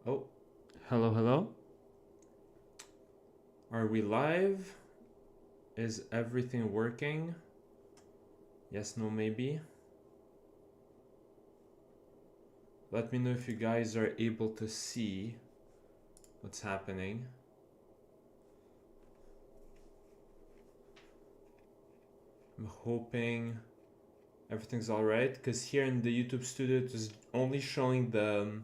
Oh, hello, hello. Are we live? Is everything working? Yes, no, maybe. Let me know if you guys are able to see what's happening. I'm hoping everything's all right, because here in the YouTube studio it is only showing the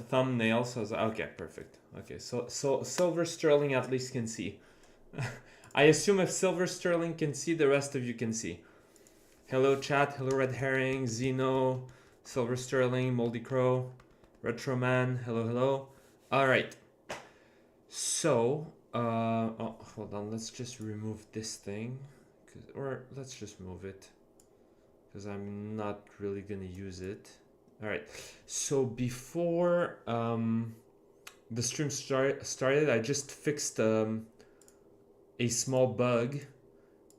thumbnail, so I was like, okay, perfect. Okay, so Silver Sterling at least can see. I assume if Silver Sterling can see, the rest of you can see. Hello chat, hello Red Herring, Zeno, Silver Sterling, Moldy Crow, Retro Man, hello, hello. All right. So, oh, hold on, let's just remove this thing, or let's just move it, because I'm not really gonna use it. All right. So before the stream started, I just fixed a small bug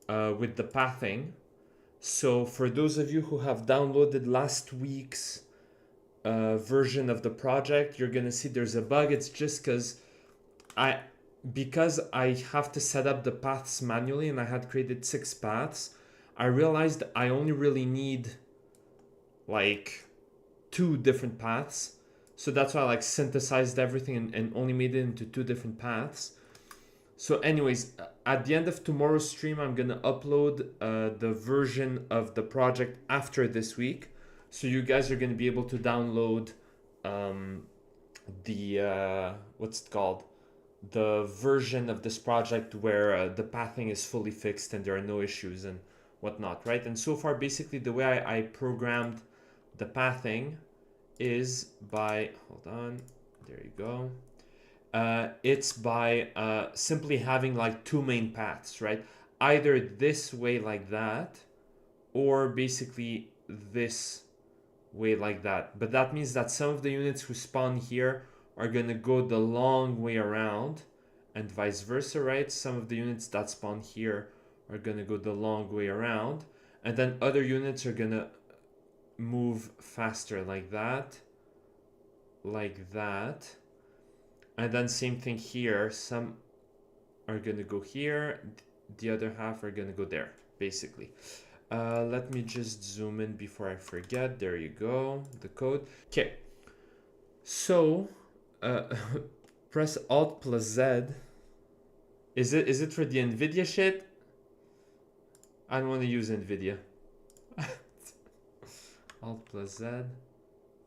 with the pathing. So for those of you who have downloaded last week's version of the project, you're gonna see there's a bug. It's just because I have to set up the paths manually, and I had created 6 paths. I realized I only really need like 2 different paths. So that's why I like synthesized everything and only made it into 2 different paths. So anyways, at the end of tomorrow's stream, I'm gonna upload the version of the project after this week. So you guys are gonna be able to download the what's it called? The version of this project where the pathing is fully fixed and there are no issues and whatnot, right? And so far, basically, the way I programmed the pathing is by, hold on, there you go. It's by simply having like 2 main paths, right? Either this way like that, or basically this way like that. But that means that some of the units who spawn here are gonna go the long way around, and vice versa, right? Some of the units that spawn here are gonna go the long way around, and then other units are gonna move faster like that, and then same thing here. Some are gonna go here, the other half are gonna go there, basically. Let me just zoom in before I forget. There you go, the code. Okay, so press Alt plus Z. Is it for the NVIDIA shit? I don't want to use NVIDIA. Alt plus Z.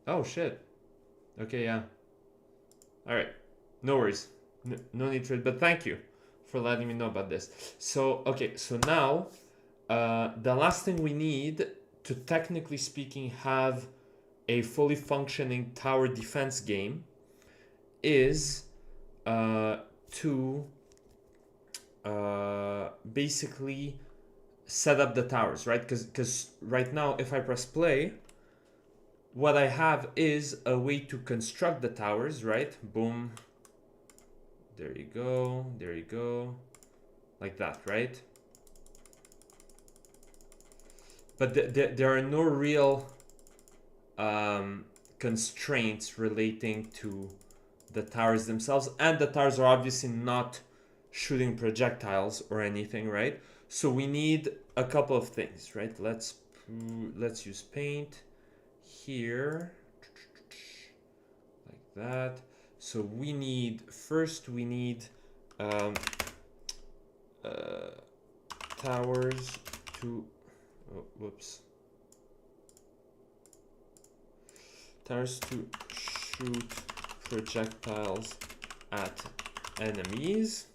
Oh shit. Okay, yeah. All right, no worries. No need for it, but thank you for letting me know about this. So okay, so now the last thing we need to, technically speaking, have a fully functioning tower defense game is to basically set up the towers, right? Because right now, if I press play, what I have is a way to construct the towers, right? Boom. There you go. There you go. Like that, right? But there are no real constraints relating to the towers themselves, and the towers are obviously not shooting projectiles or anything, right? So we need a couple of things, right? Let's use paint here like that. So we need towers to towers to shoot projectiles at enemies.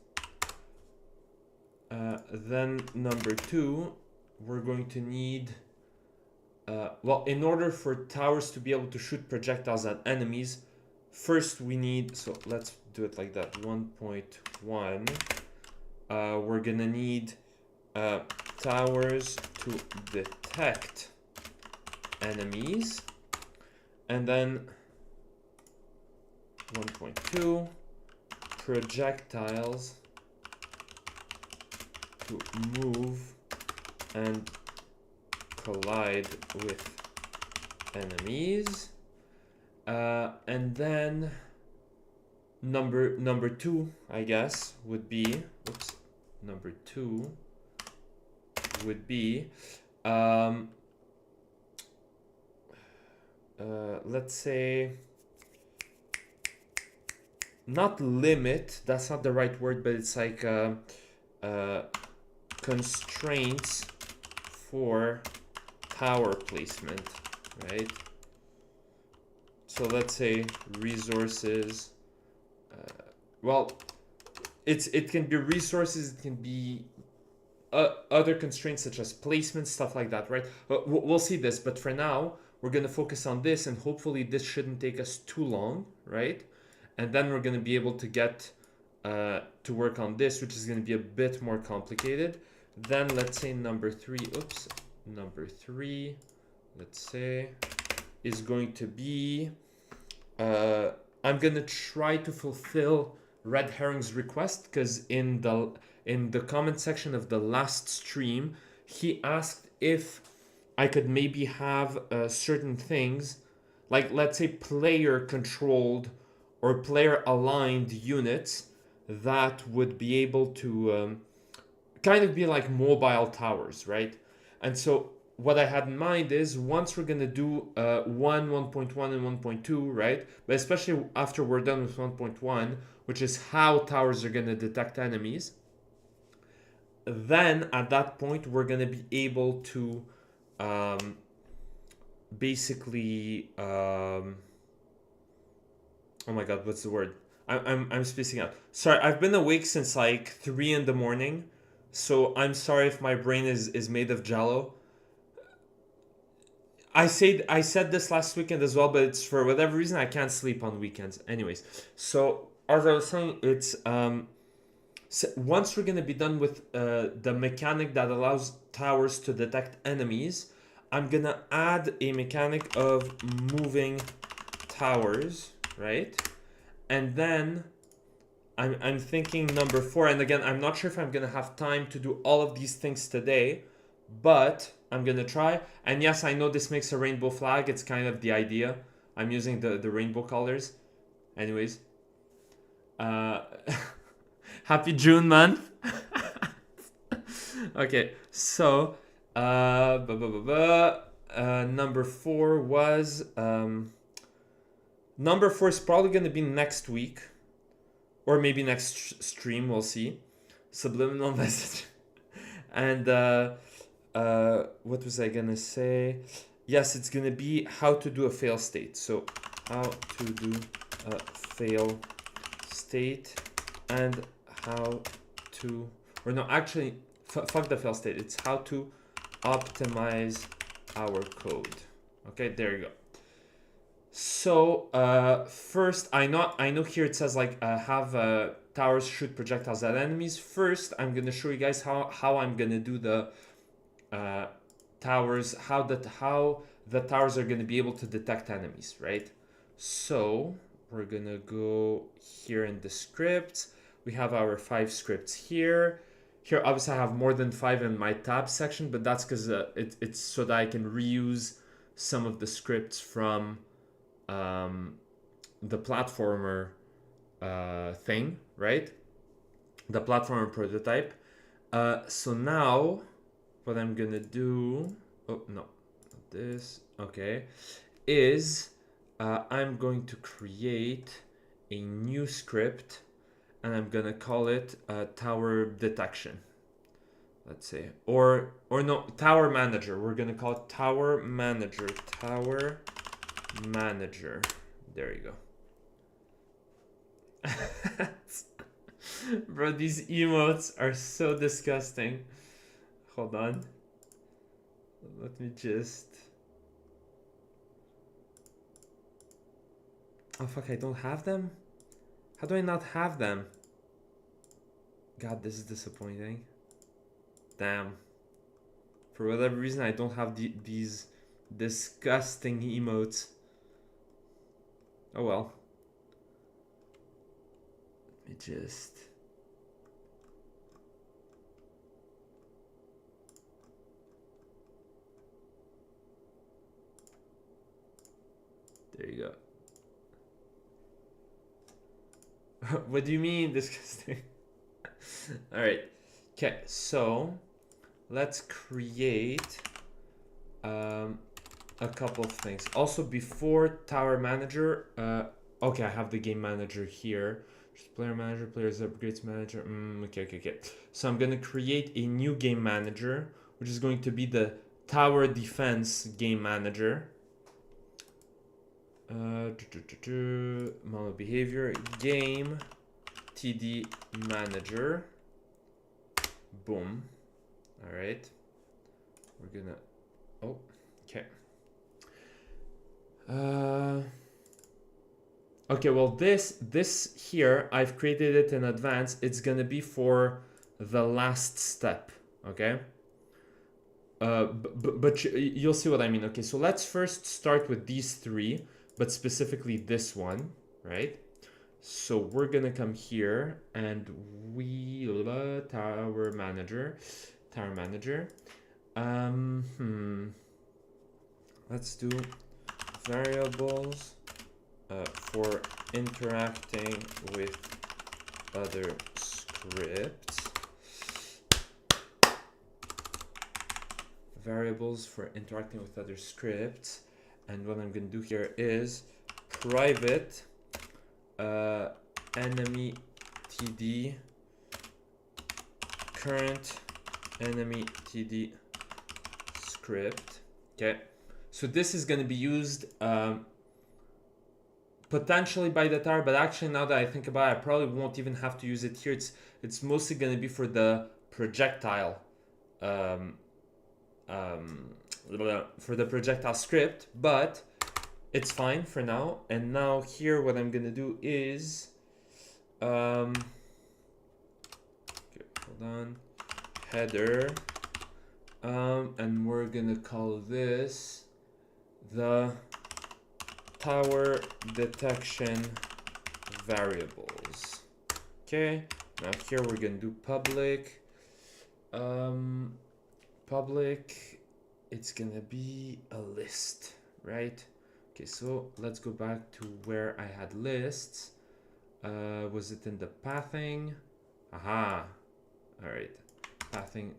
Then number 2, we're going to need well, in order for towers to be able to shoot projectiles at enemies, first we need, so let's do it like that, 1.1. We're gonna need towers to detect enemies, and then 1.2 projectiles to move and collide with enemies. And then number two, I guess, would be, oops, number two would be, let's say, not limit, that's not the right word, but it's like constraints for tower placement, right? So let's say resources, well, it can be resources, it can be other constraints such as placement, stuff like that, right? We'll see this, but for now, we're going to focus on this, and hopefully this shouldn't take us too long, right? And then we're going to be able to get to work on this, which is going to be a bit more complicated. Then let's say number three, let's say, is going to be, I'm going to try to fulfill Red Herring's request, because in the comment section of the last stream, he asked if I could maybe have certain things, like let's say player controlled or player aligned units that would be able to kind of be like mobile towers, right? And so what I had in mind is once we're going to do 1.1 and 1.2, right? But especially after we're done with 1.1, which is how towers are going to detect enemies, then at that point we're going to be able to basically oh my god, what's the word? I'm spacing out. Sorry, I've been awake since like 3 in the morning, so I'm sorry if my brain is made of jello. I said this last weekend as well, but it's for whatever reason I can't sleep on weekends. Anyways, so as I was saying, it's so once we're gonna be done with the mechanic that allows towers to detect enemies, I'm gonna add a mechanic of moving towers, right? And then I'm thinking number 4, and again, I'm not sure if I'm gonna have time to do all of these things today, but I'm gonna try. And yes, I know this makes a rainbow flag. It's kind of the idea. I'm using the rainbow colors. Anyways, happy June month. Okay, so number 4 was number 4 is probably gonna be next week, or maybe next stream. We'll see. Subliminal message. And what was I gonna say? Yes, it's gonna be how to do a fail state. So how to do a fail state, and how to, or no, actually, fuck the fail state. It's how to optimize our code. Okay, there you go. So first, I know here it says like have towers shoot projectiles at enemies. First, I'm gonna show you guys how I'm gonna do the towers, how the towers are gonna be able to detect enemies, right? So we're gonna go here in the scripts. We have our 5 scripts here. Here, obviously, I have more than 5 in my tab section, but that's because it's so that I can reuse some of the scripts from the platformer thing, right? The platformer prototype. So now, what I'm gonna do, oh no, not this, okay, is I'm going to create a new script, and I'm gonna call it tower detection. Let's say, or no, tower manager. We're gonna call it tower manager. Tower manager. There you go. Bro, these emotes are so disgusting. Hold on. Let me just... Oh fuck, I don't have them? How do I not have them? God, this is disappointing. Damn. For whatever reason, I don't have these disgusting emotes. Oh well. Let me just... There you go. What do you mean disgusting? All right. Okay, so let's create a couple of things. Also, before Tower Manager, okay, I have the game manager here. Just player manager, players upgrades manager. Okay. So I'm gonna create a new game manager, which is going to be the Tower Defense game manager. Model behavior game TD manager. Boom. All right. We're gonna. Oh, okay. Okay, well this here, I've created it in advance. It's gonna be for the last step, okay? But you'll see what I mean. Okay, so let's first start with these three, but specifically this one, right? So we're gonna come here and we tower manager. Let's do variables for interacting with other scripts. Variables for interacting with other scripts. And what I'm going to do here is private enemy TD current enemy TD script. Okay. So this is going to be used potentially by the tower, but actually now that I think about it, I probably won't even have to use it here. It's mostly going to be for the projectile for the projectile script, but it's fine for now. And now here what I'm going to do is okay, hold on, header, and we're going to call this the tower detection variables. Okay, now here we're gonna do public. Public, it's gonna be a list, right? Okay, so let's go back to where I had lists. Was it in the pathing? Aha. All right, pathing.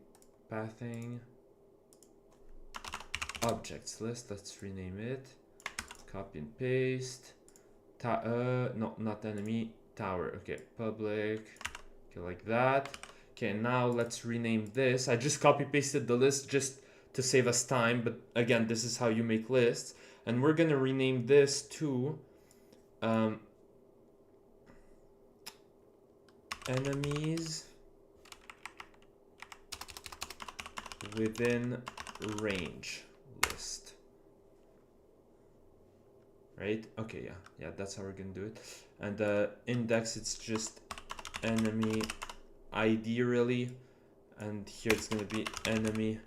Objects list. Let's rename it. Copy and paste. No, not enemy. Tower. Okay, public. Okay, like that. Okay, now let's rename this. I just copy pasted the list just to save us time, but again, this is how you make lists. And we're gonna rename this to enemies within range list. Right? Okay, yeah, that's how we're gonna do it. And the index, it's just enemy ID really, and here it's gonna be enemy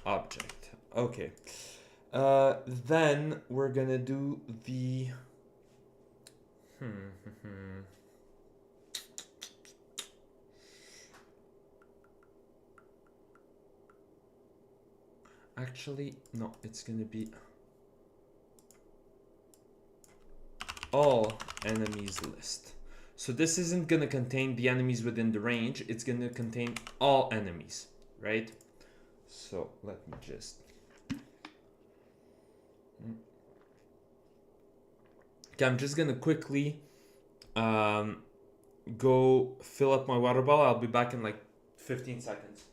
object. Okay, then we're gonna do the actually no, it's gonna be all enemies list. So this isn't gonna contain the enemies within the range, it's gonna contain all enemies, right? So let me just okay, I'm just gonna quickly go fill up my water bottle. I'll be back in like 15 seconds.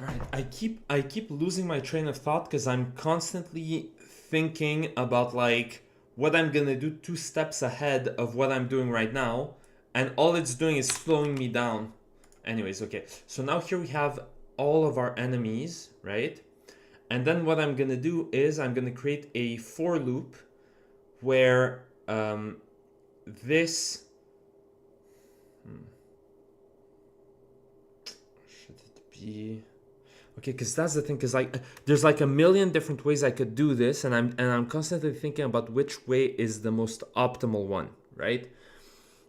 All right, I keep losing my train of thought because I'm constantly thinking about like what I'm gonna do 2 steps ahead of what I'm doing right now, and all it's doing is slowing me down. Anyways, okay, so now here we have all of our enemies, right? And then what I'm gonna do is I'm gonna create a for loop where this should it be Okay, because that's the thing. Because like, there's like a million different ways I could do this, and I'm constantly thinking about which way is the most optimal one, right?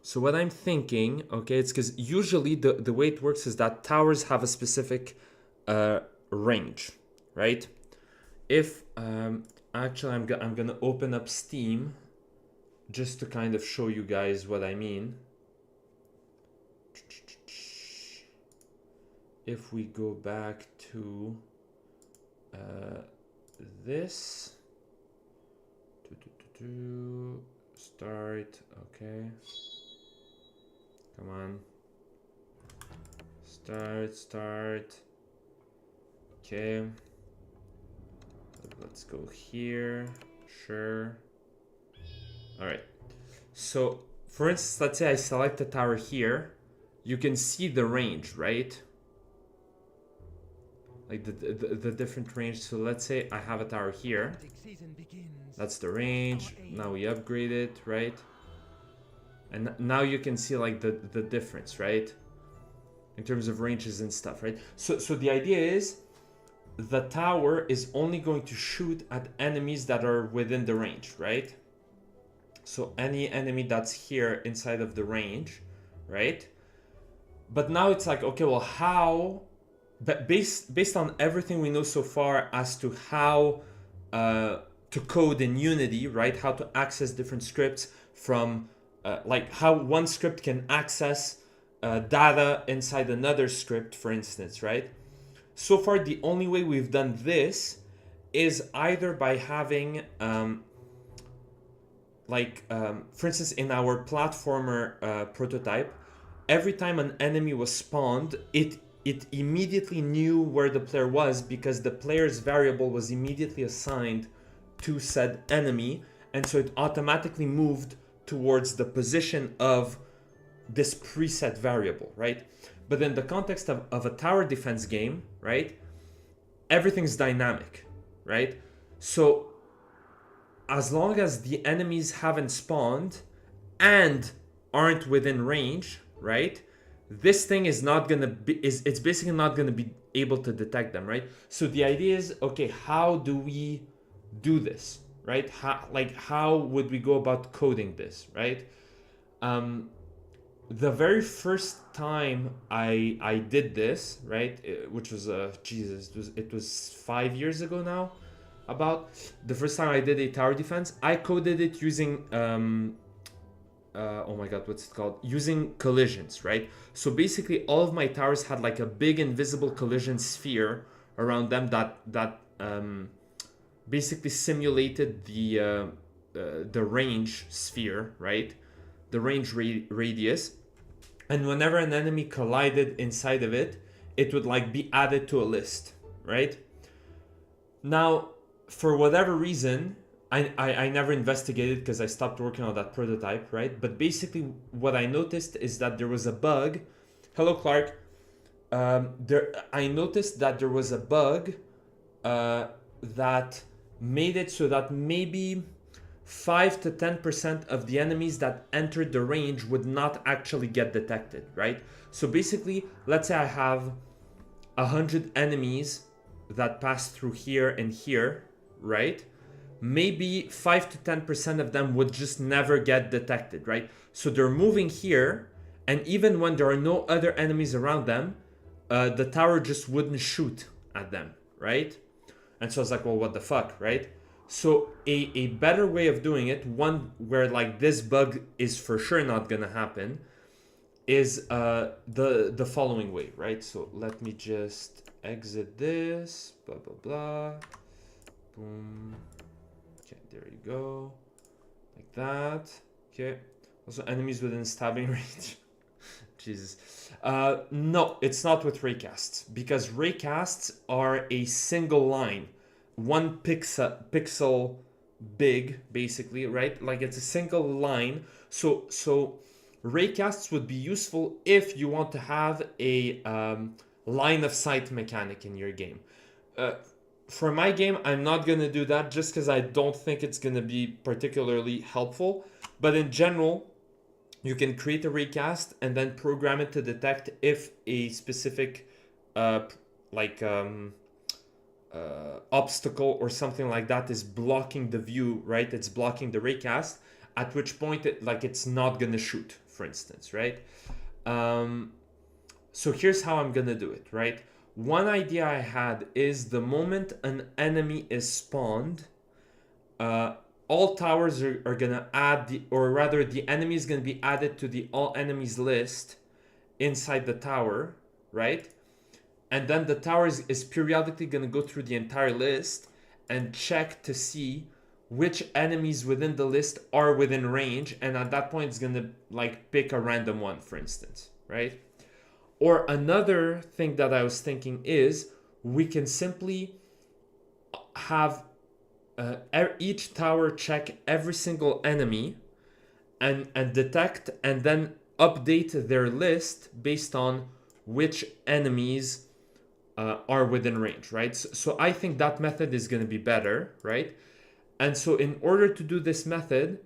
So what I'm thinking, okay, it's because usually the way it works is that towers have a specific range, right? If actually I'm gonna open up Steam just to kind of show you guys what I mean. If we go back to this, start, okay, come on, start, okay, let's go here, sure. All right, so for instance, let's say I select a tower here, you can see the range, right? Like the different range. So let's say I have a tower here. That's the range. Now we upgrade it, right? And now you can see like the difference, right? In terms of ranges and stuff, right? So the idea is the tower is only going to shoot at enemies that are within the range, right? So any enemy that's here inside of the range, right? But now it's like, okay, well, how? But based on everything we know so far as to how to code in Unity, right? How to access different scripts from like how one script can access data inside another script, for instance, right? So far, the only way we've done this is either by having for instance, in our platformer prototype, every time an enemy was spawned, it immediately knew where the player was because the player's variable was immediately assigned to said enemy, and so it automatically moved towards the position of this preset variable, right? But in the context of a tower defense game, right, everything's dynamic, right? So as long as the enemies haven't spawned and aren't within range, right, this thing is not gonna be it's basically not gonna be able to detect them, right? So the idea is, okay, how do we do this, right? How would we go about coding this, right? The very first time I did this, right, which was Jesus, it was 5 years ago now. About the first time I did a tower defense, I coded it using oh my god, what's it called? Using collisions, right? So basically, all of my towers had like a big invisible collision sphere around them that basically simulated the range sphere, right? The range radius, and whenever an enemy collided inside of it, it would like be added to a list, right? Now, for whatever reason, I never investigated because I stopped working on that prototype, right? But basically, what I noticed is that there was a bug. Hello, Clark. I noticed that there was a bug that made it so that maybe 5 to 10% of the enemies that entered the range would not actually get detected, right? So basically, let's say I have 100 enemies that pass through here and here, right? Maybe 5 to 10% of them would just never get detected, right? So they're moving here, and even when there are no other enemies around them, the tower just wouldn't shoot at them, right? And so I was like, well, what the fuck, right? So a better way of doing it, one where like this bug is for sure not gonna happen, is the following way, right? So let me just exit this, blah blah blah, boom. Okay, there you go, like that. Okay. Also, enemies within stabbing range. Jesus. No, it's not with raycasts because raycasts are a single line, one pixel big, basically, right? Like it's a single line. So raycasts would be useful if you want to have a line of sight mechanic in your game. For my game, I'm not gonna do that just because I don't think it's gonna be particularly helpful. But in general, you can create a raycast and then program it to detect if a specific like obstacle or something like that is blocking the view, right? It's blocking the raycast, at which point it's not gonna shoot, for instance, right? So here's how I'm gonna do it, right? One idea I had is the moment an enemy is spawned, all towers are gonna add or rather the enemy is gonna be added to the all enemies list inside the tower, right? And then the tower is periodically gonna go through the entire list and check to see which enemies within the list are within range, and at that point it's gonna like pick a random one, for instance, right? Or another thing that I was thinking is we can simply have each tower check every single enemy and detect and then update their list based on which enemies are within range, right? So I think that method is going to be better, right? And so in order to do this method,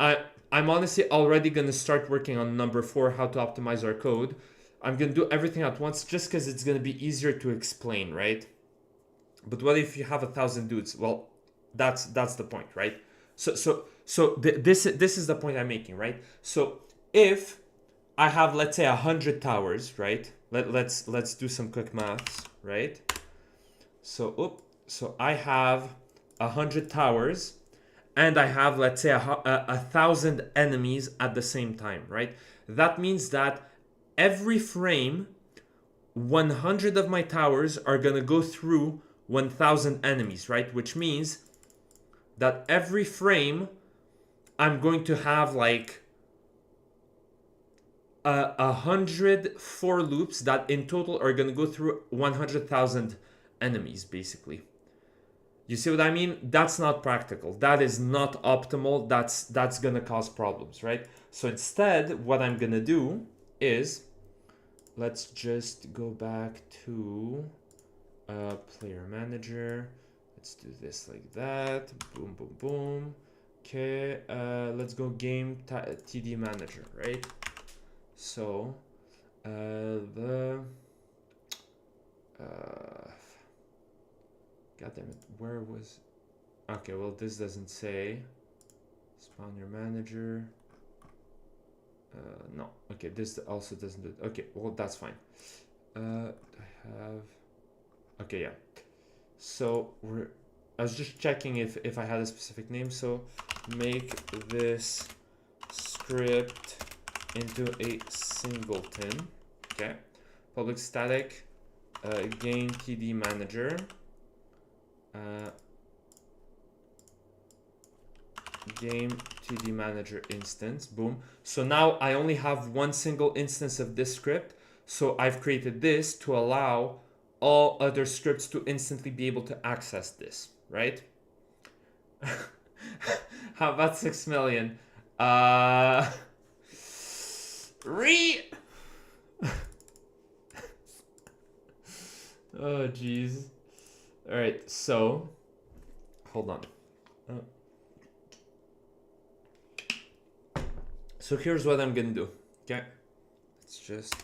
I'm honestly already going to start working on number 4, how to optimize our code. I'm going to do everything at once just because it's going to be easier to explain, right? But what if you have 1,000 dudes? Well, that's the point, right? This is the point I'm making, right? So if I have, let's say, 100 towers, right? Let's do some quick maths, right? So I have 100 towers, and I have, let's say, 1,000 enemies at the same time, right? That means that every frame, 100 of my towers are gonna go through 1,000 enemies, right? Which means that every frame I'm going to have like 100 for loops that in total are going to go through 100,000 enemies, basically. You see what I mean? That's not practical. That is not optimal. That's going to cause problems, right? So instead, what I'm going to do is, let's just go back to player manager. Let's do this like that. Boom, boom, boom. Okay, let's go game TD manager, right? So God damn it, where was? Okay, well this doesn't say. Spawn your manager. No, okay, this also doesn't do it. Okay, well that's fine. I have. Okay, yeah. So I was just checking if I had a specific name. So make this script into a singleton. Okay. Public static game TD manager. Game TD manager instance. Boom. So now I only have one single instance of this script. So I've created this to allow all other scripts to instantly be able to access this, right? How about 6 million? Oh jeez. All right, so hold on. So here's what I'm gonna do. Okay, let's just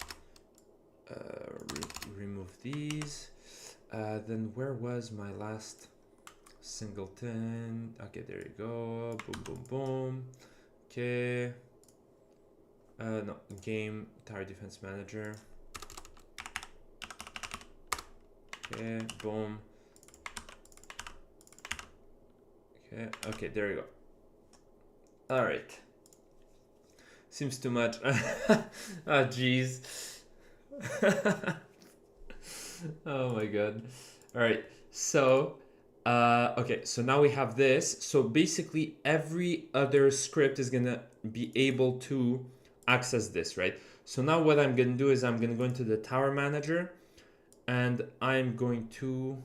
remove these. Then where was my last singleton? Okay, there you go. Boom, boom, boom. Okay. No, game tower defense manager. Okay, boom. Okay, there you go. All right. Seems too much. Oh, jeez. Oh my god. All right. So, okay. So now we have this. So basically, every other script is gonna be able to access this, right? So now what I'm gonna do is I'm gonna go into the tower manager, and I'm going to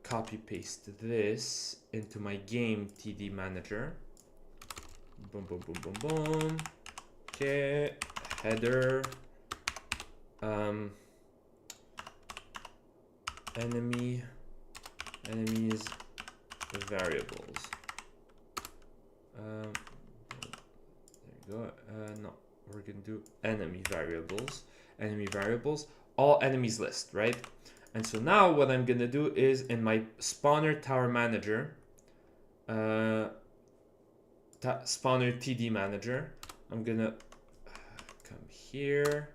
copy paste this into my game TD manager. Boom, boom, boom, boom, boom. Okay, header. Enemies variables. There you go. No, we're gonna do enemy variables. all enemies list, right? And so now what I'm gonna do is in my spawner tower manager, spawner TD manager, I'm gonna come here,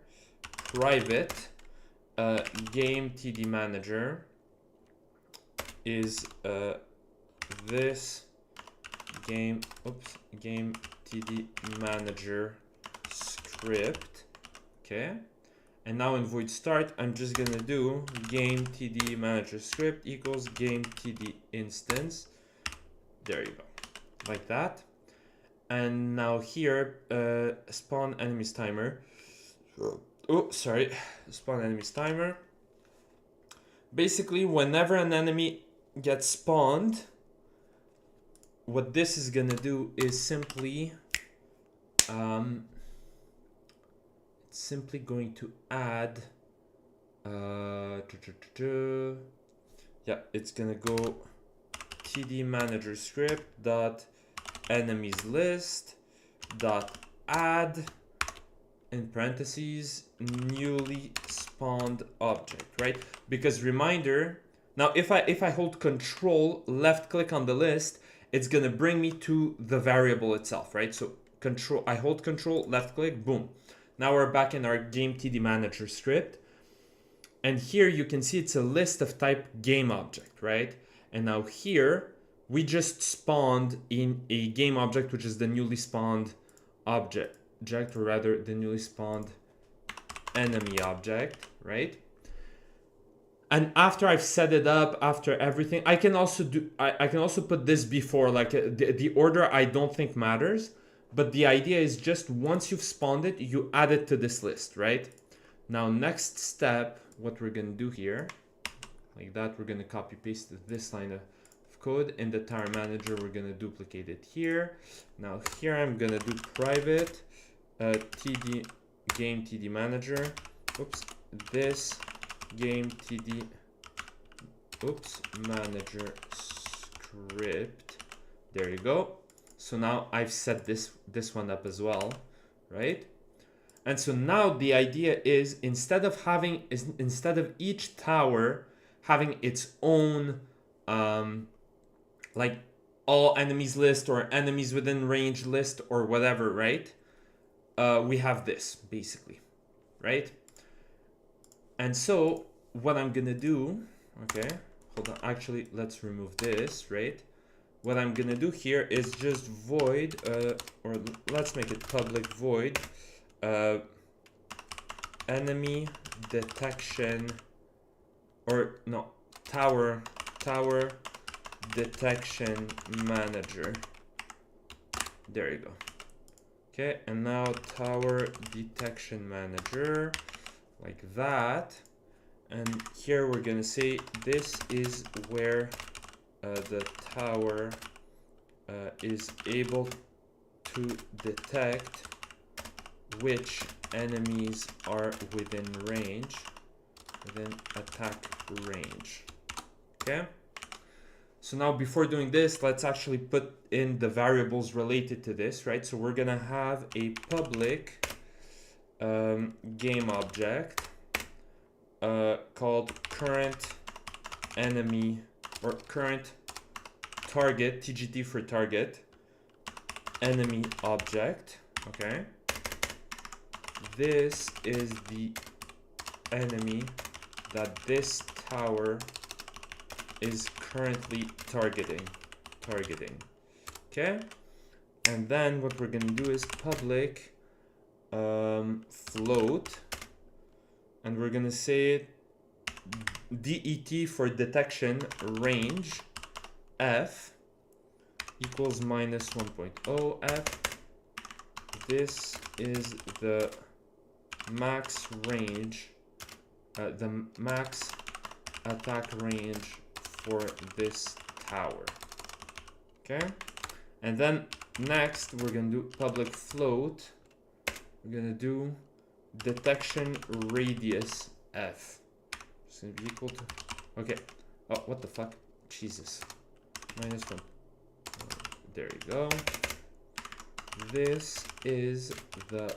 private game TD manager is this game TD manager script, okay? And now in void start, I'm just gonna do game TD manager script equals game TD instance. There you go, like that. And now here, spawn enemies timer. Oh, sorry, spawn enemies timer. Basically, whenever an enemy gets spawned, what this is gonna do is simply, it's simply going to add, yeah, it's gonna go TD manager script dot enemies list dot add in parentheses newly spawned object, right? Because reminder, now if I hold control left click on the list, it's gonna bring me to the variable itself, right? So control, I hold control left click, boom. Now we're back in our game TD manager script. And here you can see it's a list of type game object, right? And now here we just spawned in a game object, which is the newly spawned object, or rather the newly spawned enemy object, right? And after I've set it up, after everything, I can also do, I can also put this before, like the order I don't think matters, but the idea is just once you've spawned it, you add it to this list, right? Now, next step, what we're gonna do here, like that, we're gonna copy paste this line of code in the tower manager. We're gonna duplicate it here. Now here I'm gonna do private TD game TD manager. Oops, this game TD manager script. There you go. So now I've set this one up as well, right? And so now the idea is instead of each tower having its own like all enemies list or enemies within range list or whatever, right? We have this basically, right? And so what I'm gonna do, okay, hold on, actually let's remove this, right? What I'm gonna do here is just void, or let's make it public void, enemy detection, or no, tower detection manager. There you go. Okay, and now tower detection manager, like that. And here we're gonna say this is where the tower is able to detect which enemies are within range, within attack range. Okay. So now before doing this, let's actually put in the variables related to this, right? So we're gonna have a public game object called current enemy or current target, TGT for target, enemy object, okay? This is the enemy that this tower is currently targeting, okay? And then what we're gonna do is public float, and we're gonna say DET for detection range F equals minus 1.0 F. This is the max range, the max attack range for this tower, okay? And then next we're gonna do public float. We're gonna do detection radius F. It's gonna be equal to, okay. Oh, what the fuck? Jesus. Minus 1. There you go. This is the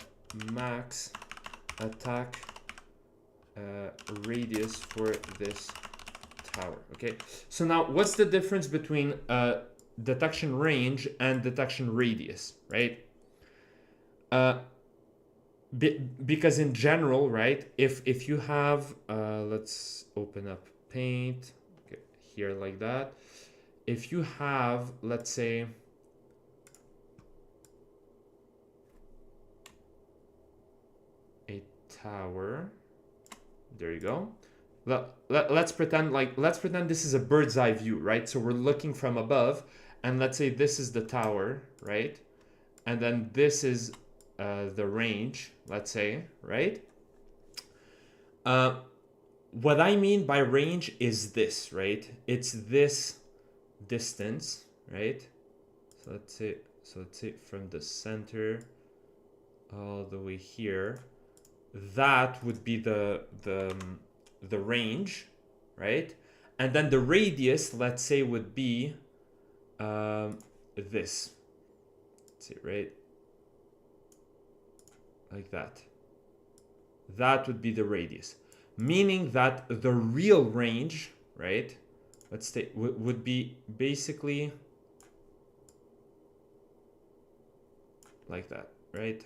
max attack radius for this tower. Okay, so now what's the difference between detection range and detection radius, right? Because in general, right, if you have let's open up paint, okay, here like that. If you have, let's say, a tower, there you go. Let's pretend this is a bird's eye view, right? So we're looking from above, and let's say this is the tower, right? And then this is the range, let's say, right? What I mean by range is this, right? It's this distance, right? So let's say from the center all the way here, that would be the range, right? And then the radius, let's say, would be this. Let's see, right? Like that. That would be the radius, meaning that the real range, right? Let's say would be basically like that, right?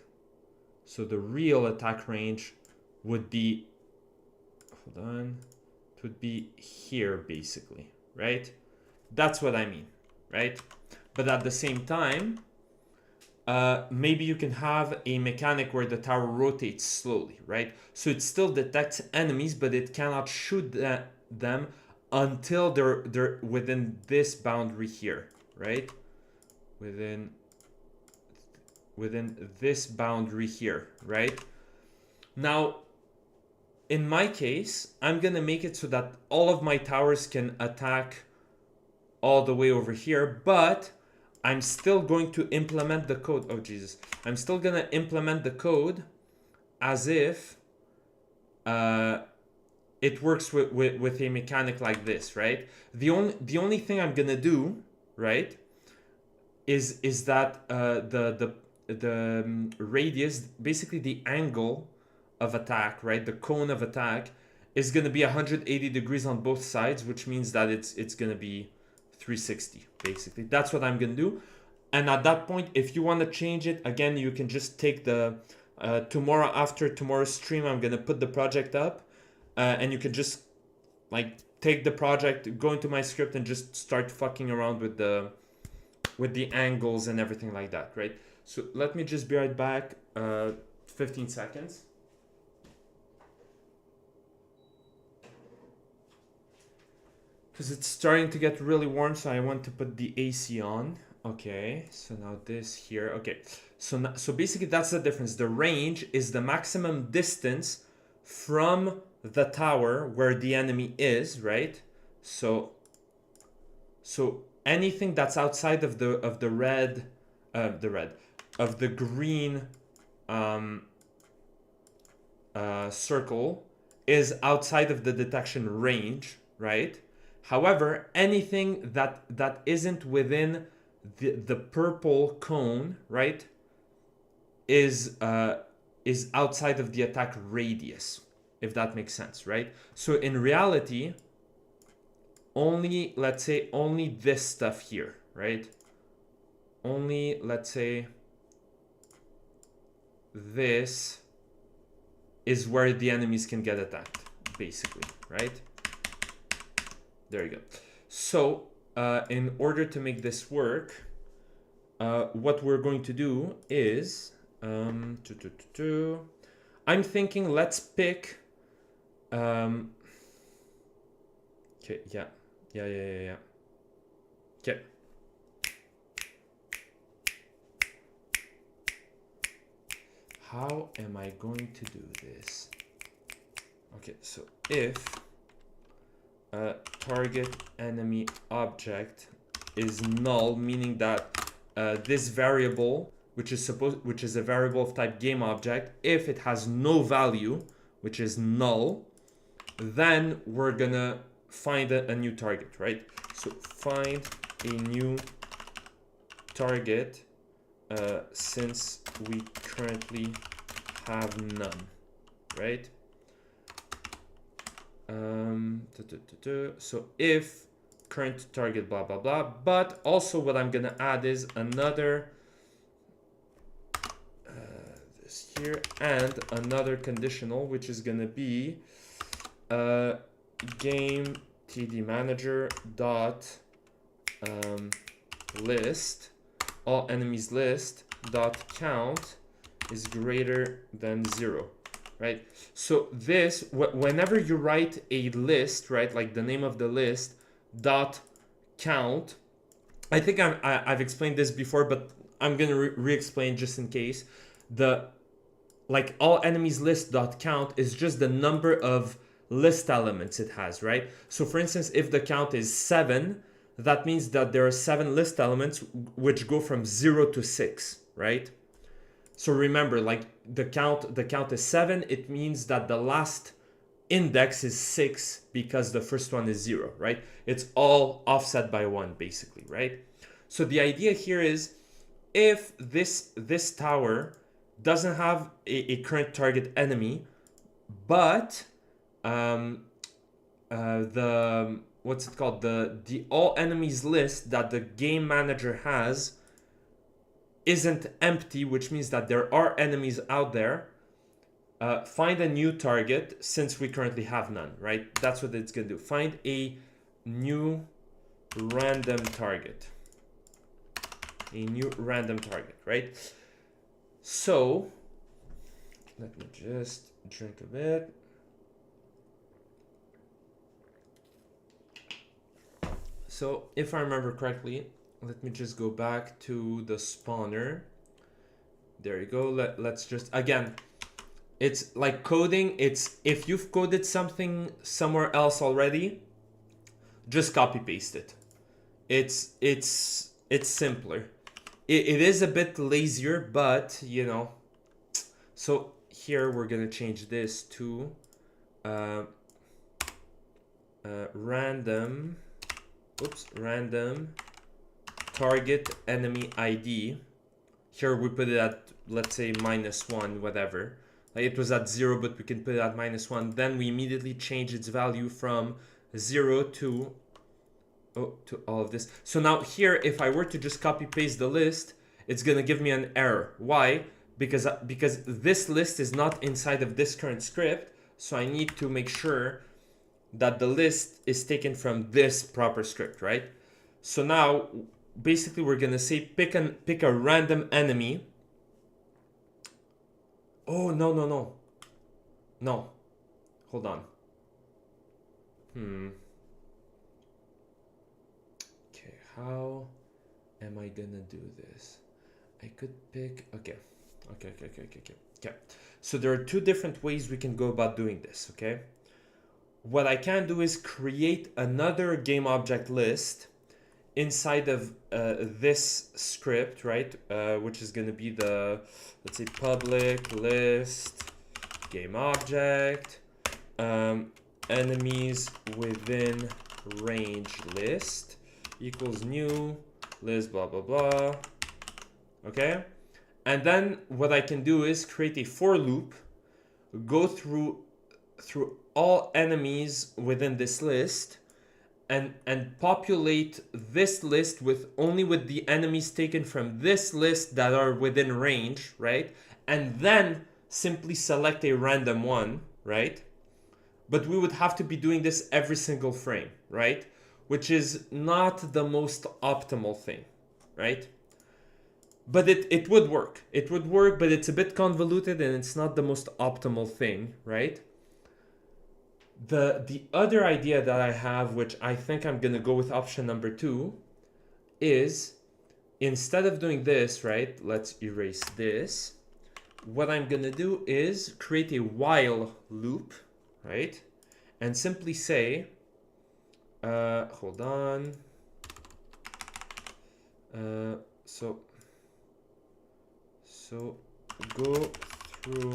So the real attack range would be, hold on, it would be here basically, right? That's what I mean, right? But at the same time, maybe you can have a mechanic where the tower rotates slowly, right? So it still detects enemies, but it cannot shoot them until they're within this boundary here, right? Within this boundary here, right? Now, in my case, I'm gonna make it so that all of my towers can attack all the way over here, but I'm still going to implement the code. Oh, Jesus. I'm still going to implement the code as if it works with a mechanic like this, right? The only thing I'm going to do, right, is that the radius, basically the angle of attack, right, the cone of attack is going to be 180 degrees on both sides, which means that it's going to be 360 basically. That's what I'm gonna do. And at that point, if you want to change it again, you can just take the tomorrow, after tomorrow's stream, I'm gonna put the project up, and you can just like take the project, go into my script, and just start fucking around with the angles and everything like that, right? So let me just be right back. 15 seconds. Because it's starting to get really warm, so I want to put the AC on. Okay, so now this here. Okay, so basically that's the difference. The range is the maximum distance from the tower where the enemy is, right? So anything that's outside of the green circle is outside of the detection range, right? However, anything that isn't within the purple cone, right, is outside of the attack radius, if that makes sense, right? So in reality, only, let's say, only this stuff here, right? Only, let's say, this is where the enemies can get attacked, basically, right? There you go. So in order to make this work, what we're going to do is I'm thinking let's pick okay, yeah. Okay. How am I going to do this? Okay, so if target enemy object is null, meaning that this variable, which is a variable of type game object, if it has no value, which is null, then we're gonna find a new target, right? So find a new target since we currently have none, right? So if current target blah blah blah, but also what I'm gonna add is another this here and another conditional, which is gonna be game td manager dot list all enemies list dot count is greater than 0, right? So this, whenever you write a list, right, like the name of the list dot count, I think I've explained this before, but I'm gonna re-explain just in case. The like all enemies list dot count is just the number of list elements it has, right? So for instance, if the count is 7, that means that there are 7 list elements which go from 0 to 6, right? So remember, like the count is 7, it means that the last index is 6 because the first one is 0, right? It's all offset by 1 basically, right? So the idea here is if this tower doesn't have a current target enemy, but the what's it called, the all enemies list that the game manager has isn't empty, which means that there are enemies out there, find a new target since we currently have none, right? That's what it's gonna do. Find a new random target. A new random target, right? So let me just drink a bit. So if I remember correctly, let me just go back to the spawner. There you go. Let's just, again, it's like coding. It's if you've coded something somewhere else already, just copy paste it. It's simpler. It is a bit lazier, but you know. So here we're gonna change this to random target enemy ID. Here we put it at, let's say, -1, whatever. Like it was at 0, but we can put it at -1. Then we immediately change its value from 0 to all of this. So now here, if I were to just copy paste the list, it's gonna give me an error. Why? Because this list is not inside of this current script, so I need to make sure that the list is taken from this proper script, right? So now, basically, we're gonna say pick a random enemy. Oh no! Hold on. Okay, how am I gonna do this? I could pick. Okay. So there are 2 different ways we can go about doing this. Okay. What I can do is create another game object list inside of this script, right? Which is going to be the, let's say, public list game object enemies within range list equals new list blah blah blah. Okay, and then what I can do is create a for loop, go through all enemies within this list, and populate this list with only with the enemies taken from this list that are within range, right? And then simply select a random one, right? But we would have to be doing this every single frame, right? Which is not the most optimal thing, right? But it would work. It would work, but it's a bit convoluted and it's not the most optimal thing, right? The other idea that I have, which I think I'm gonna go with option number 2, is instead of doing this, right? Let's erase this. What I'm gonna do is create a while loop, right? And simply say, hold on. So go through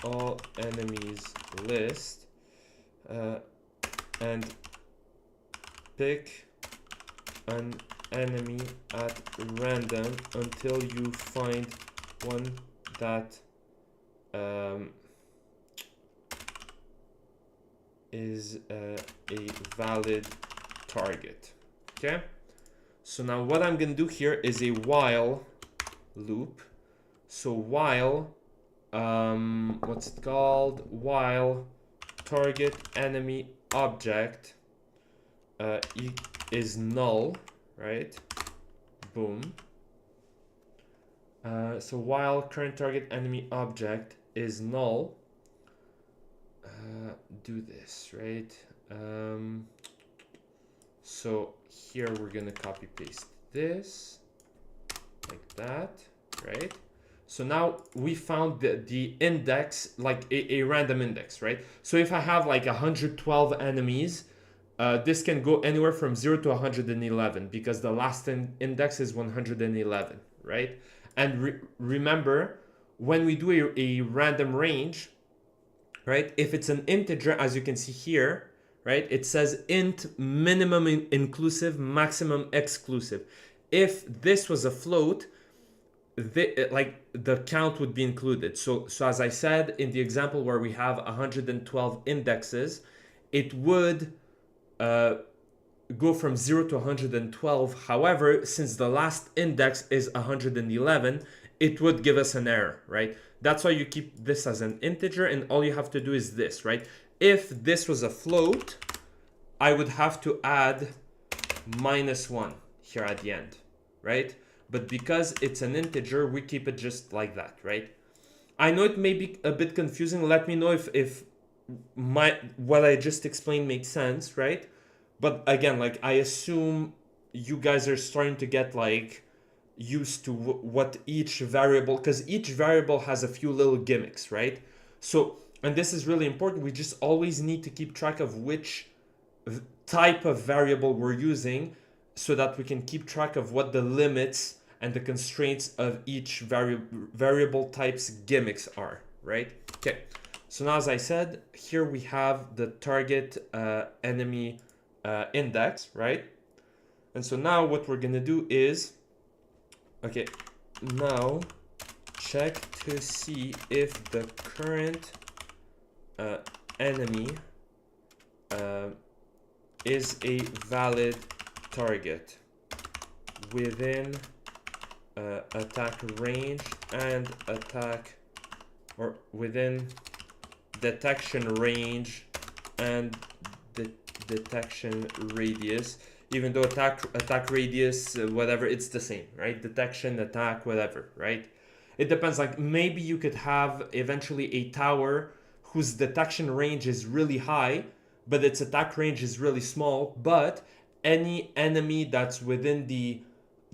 all enemies list and pick an enemy at random until you find one that is a valid target. Okay, so now what I'm gonna do here is a while loop. So while what's it called, while target enemy object is null, right? Boom. So while current target enemy object is null, do this, right? So here we're gonna copy paste this like that, right? So now we found the index, like a random index, right? So if I have like 112 enemies, this can go anywhere from 0 to 111 because the last index is 111, right? And remember, when we do a random range, right, if it's an integer, as you can see here, right, it says int minimum inclusive, maximum exclusive. If this was a float, the count would be included. So as I said in the example where we have 112 indexes, it would go from 0 to 112. However, since the last index is 111, it would give us an error, right? That's why you keep this as an integer, and all you have to do is this, right? If this was a float, I would have to add -1 here at the end, right? But because it's an integer, we keep it just like that, right? I know it may be a bit confusing. Let me know if what I just explained makes sense, right? But again, like, I assume you guys are starting to get like used to what each variable, because each variable has a few little gimmicks, right? So, and this is really important, we just always need to keep track of which type of variable we're using so that we can keep track of what the limits and the constraints of each variable type's gimmicks are, right? Okay, so now as I said, here we have the target enemy index, right? And so now what we're gonna do is, okay, now check to see if the current enemy is a valid target within attack range and attack, or within detection range and detection radius, even though attack radius, whatever, it's the same, right? Detection, attack, whatever, right? It depends. Like, maybe you could have eventually a tower whose detection range is really high, but its attack range is really small, but any enemy that's within the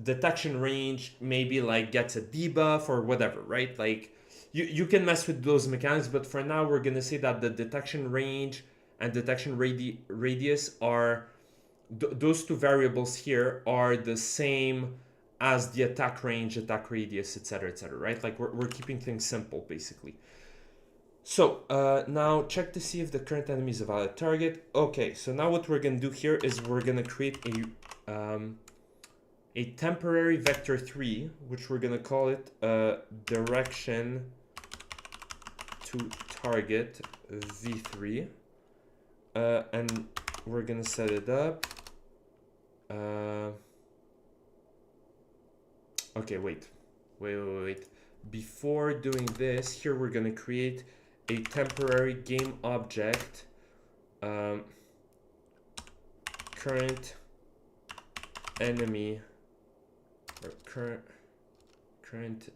detection range maybe like gets a debuff or whatever, right? Like, you can mess with those mechanics, but for now we're gonna say that the detection range and detection radius are those two variables here are the same as the attack range, attack radius, etc., right? Like, we're keeping things simple basically. So now check to see if the current enemy is a valid target. Okay, so now what we're gonna do here is we're gonna create a temporary vector3, which we're gonna call it direction to target v3, and we're gonna set it up. Okay, wait. Before doing this, here we're gonna create a temporary game object, current enemy, or current current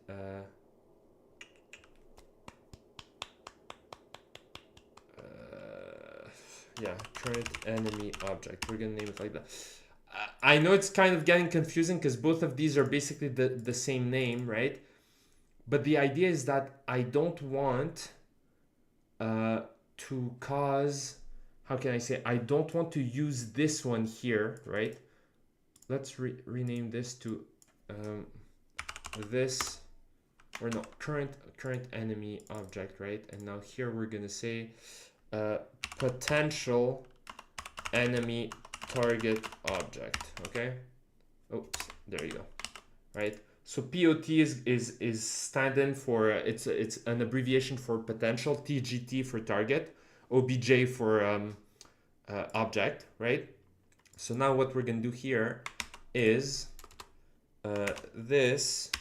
enemy object. We're gonna name it like that. I know it's kind of getting confusing because both of these are basically the same name, right? But the idea is that I don't want to cause, how can I say, I don't want to use this one here, right? Let's rename this to this, or no, current enemy object, right? And now here we're gonna say potential enemy target object. Okay, oops, there you go, right? So POT is stand-in for it's an abbreviation for potential, TGT for target, OBJ for object, right? So now what we're gonna do here is this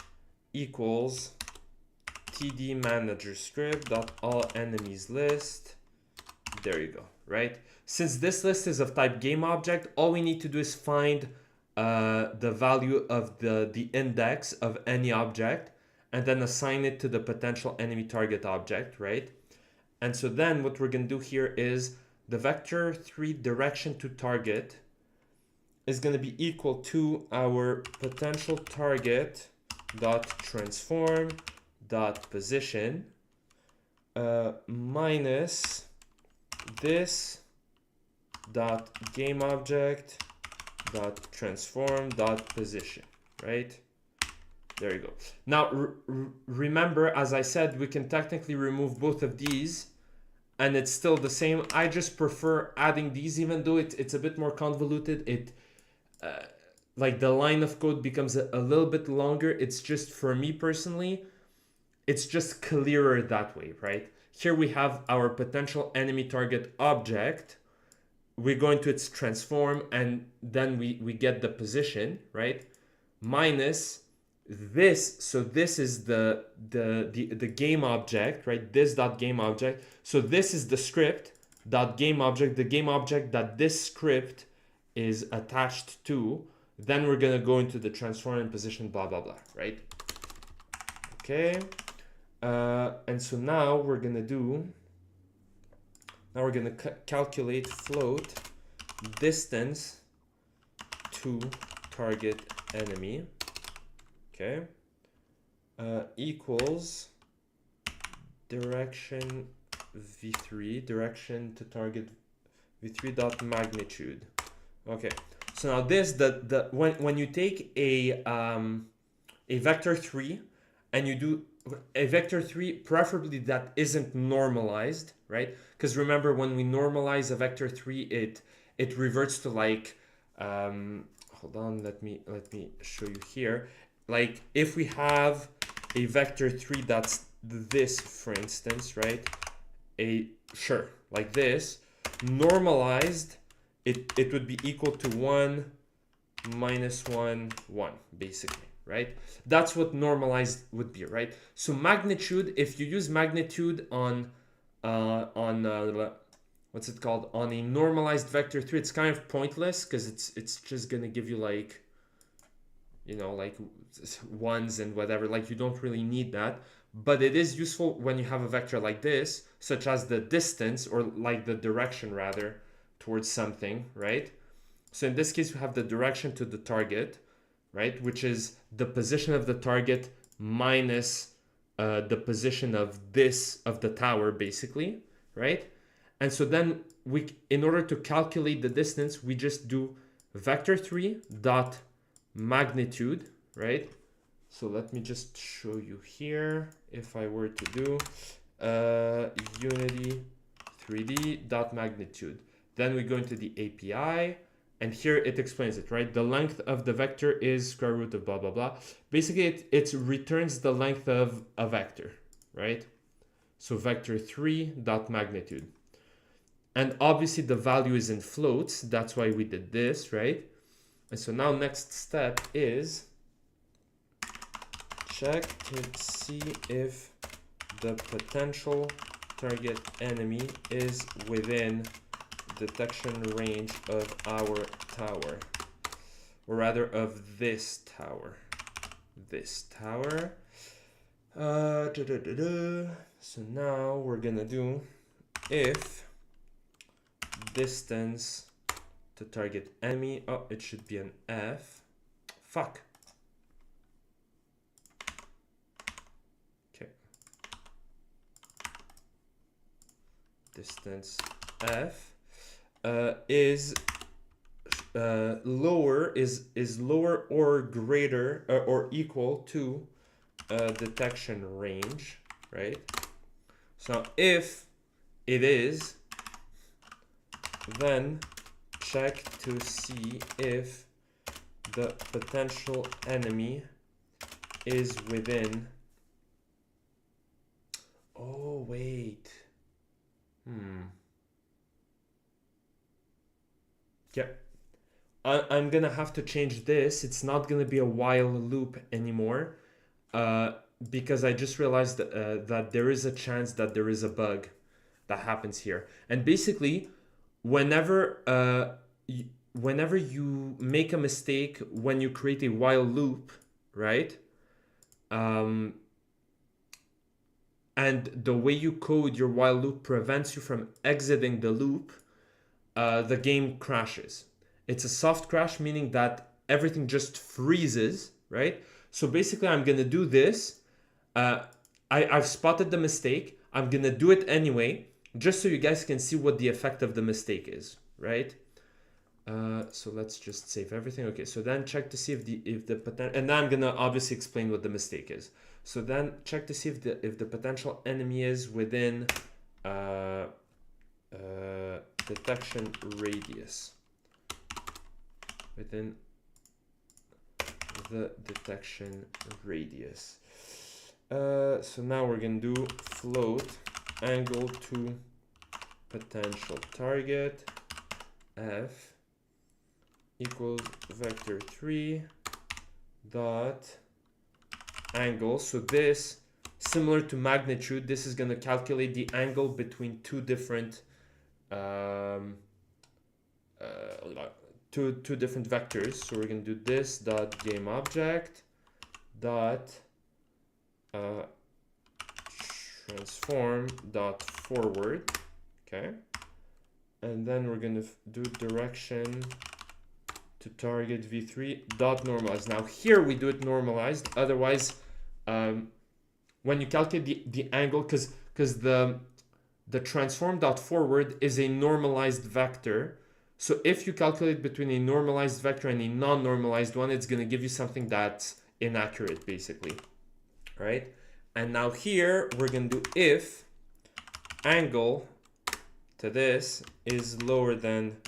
equals td manager script dot all enemies list. There you go, right? Since this list is of type game object, all we need to do is find the value of the index of any object and then assign it to the potential enemy target object, right? And so then what we're going to do here is the vector3 direction to target is going to be equal to our potential target dot transform dot position minus this dot game object dot transform dot position, right? There you go. Now remember, as I said, we can technically remove both of these and it's still the same. I just prefer adding these, even though it's a bit more convoluted. It like the line of code becomes a little bit longer. It's just, for me personally, it's just clearer that way, right? Here we have our potential enemy target object. We go into its transform and then we get the position, right? Minus this, so this is the game object, right? This dot game object. So this is the script dot game object, the game object that this script is attached to. Then we're gonna go into the transform and position, blah blah blah, right? Okay. And so now we're gonna calculate float distance to target enemy, okay, equals direction v3, direction to target v3 dot magnitude. Okay, so now this, when you take a vector3 and you do a vector3, preferably that isn't normalized, right? Because remember, when we normalize a vector3, it reverts to like hold on, let me show you here. Like if we have a vector3 that's this, for instance, right? Sure, like this, normalized, it would be equal to 1 minus 1 1, basically, right? That's what normalized would be, right? So magnitude, if you use magnitude on what's it called, on a normalized vector3, it's kind of pointless because it's just gonna give you like, you know, like ones and whatever. Like you don't really need that, but it is useful when you have a vector like this, such as the distance, or like the direction rather, towards something, right? So in this case, we have the direction to the target, right? Which is the position of the target minus the position of the tower, basically, right? And so then in order to calculate the distance, we just do vector3 dot magnitude, right? So let me just show you here. If I were to do unity 3D dot magnitude, then we go into the API. And here it explains it, right? The length of the vector is square root of blah, blah, blah. Basically, it returns the length of a vector, right? So vector3 dot magnitude. And obviously the value is in floats. That's why we did this, right? And so now next step is check to see if the potential target enemy is within detection range of our tower, or rather of this tower. So now we're gonna do if distance to target enemy, oh, it should be an F. Fuck. Okay. Distance F is lower or greater or equal to detection range, right? So if it is, then check to see if the potential enemy is within. Oh wait. Yeah. I'm gonna have to change this. It's not gonna be a while loop anymore, because I just realized that there is a chance that there is a bug that happens here. And basically, whenever whenever you make a mistake when you create a while loop, right? Um, and the way you code your while loop prevents you from exiting the loop, the game crashes. It's a soft crash, meaning that everything just freezes, right? So basically, I'm gonna do this. Uh, I've spotted the mistake. I'm gonna do it anyway, just so you guys can see what the effect of the mistake is, right? So let's just save everything. Okay, so then check to see if the potential, and now I'm gonna obviously explain what the mistake is. So then check to see if the potential enemy is within uh, detection radius. Within the detection radius. So now we're gonna do float angle to potential target f equals vector3 dot angle. So this, similar to magnitude, this is going to calculate the angle between two different two different vectors. So we're going to do this dot game object dot transform dot forward. Okay, and then we're going to do direction to target v3 dot normalized. Now here we do it normalized. Otherwise, when you calculate the angle, because the transform dot forward is a normalized vector. So if you calculate between a normalized vector and a non-normalized one, it's going to give you something that's inaccurate, basically, right? And now here we're going to do if angle to this is lower than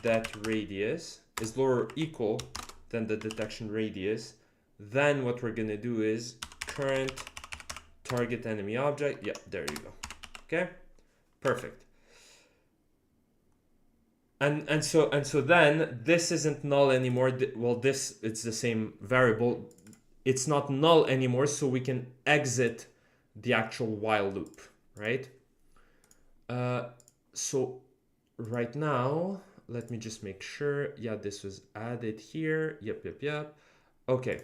that radius, is lower or equal than the detection radius, then what we're going to do is current target enemy object. Yeah, there you go. Okay, perfect. And so then this isn't null anymore. Well, this, it's the same variable. It's not null anymore, so we can exit the actual while loop, right? So right now, let me just make sure. Yeah, this was added here. Yep. Okay.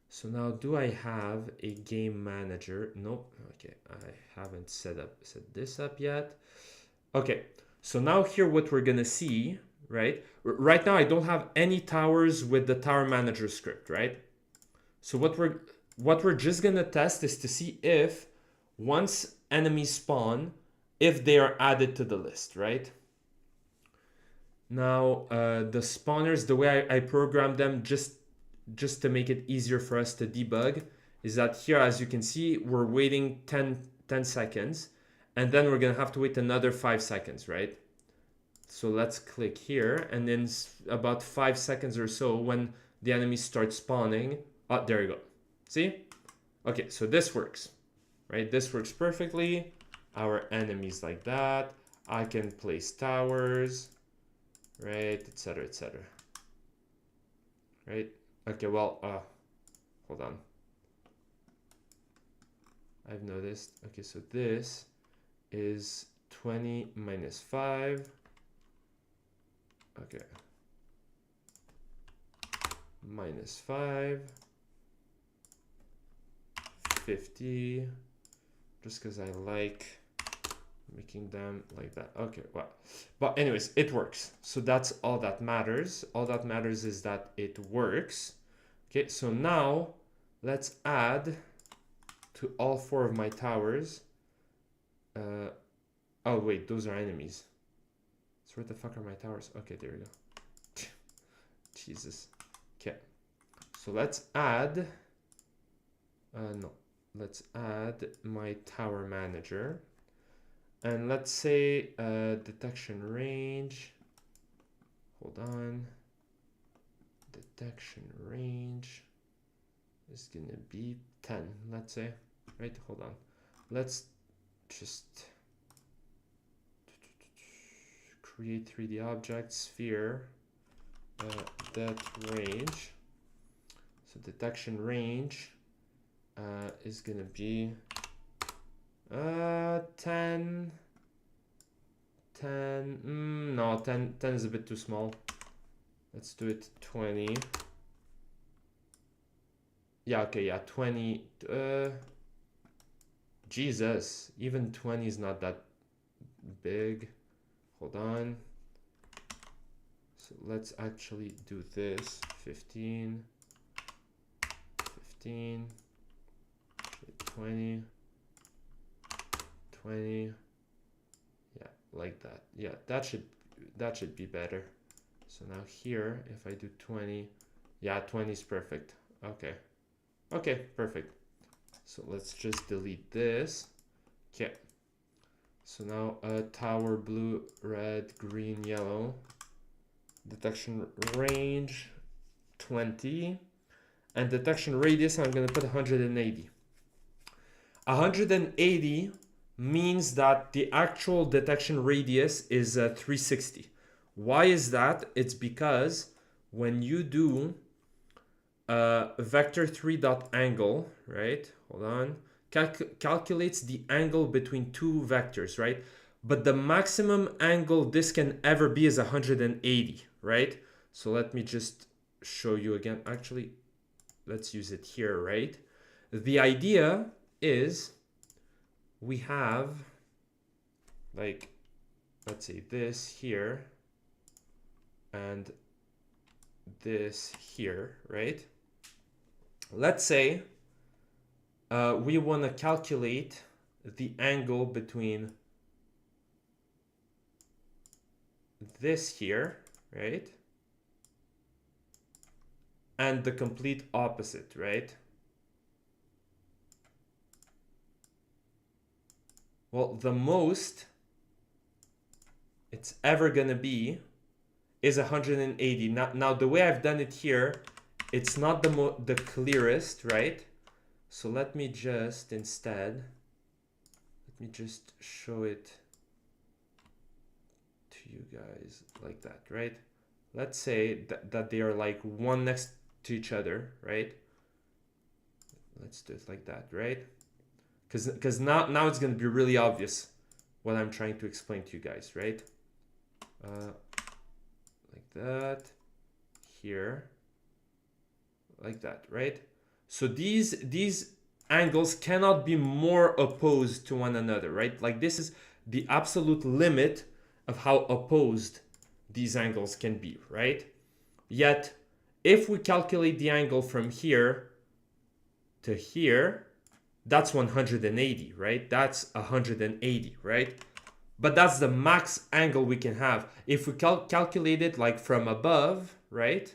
So now, do I have a game manager? No. Okay, I haven't set this up yet. Okay. So now here, what we're gonna see, right? Right now, I don't have any towers with the tower manager script, right? So what we're just gonna test is to see if once enemies spawn, if they are added to the list, right? Now, the spawners, the way I programmed them, just to make it easier for us to debug, is that here, as you can see, we're waiting 10 seconds, and then we're gonna have to wait another 5 seconds, right? So let's click here, and then about 5 seconds or so, when the enemies start spawning, oh, there you go. See? Okay, so this works, right? This works perfectly. Our enemies like that. I can place towers, right, etc., etc. Right? Okay, well, hold on. I've noticed. Okay, so this is 20 minus 5. Okay. Minus 5. 50. Just because I like making them like that. Okay, well, but anyways, it works. So that's all that matters. All that matters is that it works. Okay, so now let's add to all 4 of my towers. Oh wait, those are enemies. So where the fuck are my towers? Okay, there we go. Jesus. Okay, so let's add. No, let's add my tower manager. And let's say detection range. Hold on. Detection range is gonna be 10, let's say. Right? Hold on. Let's just create 3D object, sphere, that range. So detection range is gonna be 10, no, 10 is a bit too small. Let's do it 20. Yeah, okay, yeah, 20. Jesus, even 20 is not that big. Hold on. So let's actually do this. 15, 15, 20, 20. Yeah, like that. Yeah, that should be better. So now here, if I do 20, yeah, 20 is perfect. Okay. Okay, perfect. So let's just delete this. Okay. So now tower blue, red, green, yellow. Detection range 20. And detection radius, I'm going to put 180. 180 means that the actual detection radius is 360. Why is that? It's because when you do vector3.angle, right? Hold on. Calculates the angle between two vectors, right? But the maximum angle this can ever be is 180, right? So let me just show you again. Actually, let's use it here, right? The idea is we have, like, let's say this here and this here, right? Let's say we want to calculate the angle between this here, right? And the complete opposite, right? Well, the most it's ever gonna be is 180. Now the way I've done it here, it's not the clearest, right? So let me just instead, let me just show it to you guys like that, right? Let's say that they are like one next to each other, right? Let's do it like that, right? Because now it's going to be really obvious what I'm trying to explain to you guys, right? Like that, here, like that, right? So these angles cannot be more opposed to one another, right? Like this is the absolute limit of how opposed these angles can be, right? Yet, if we calculate the angle from here to here, that's 180, right? That's 180, right? But that's the max angle we can have. If we calculate it like from above, right?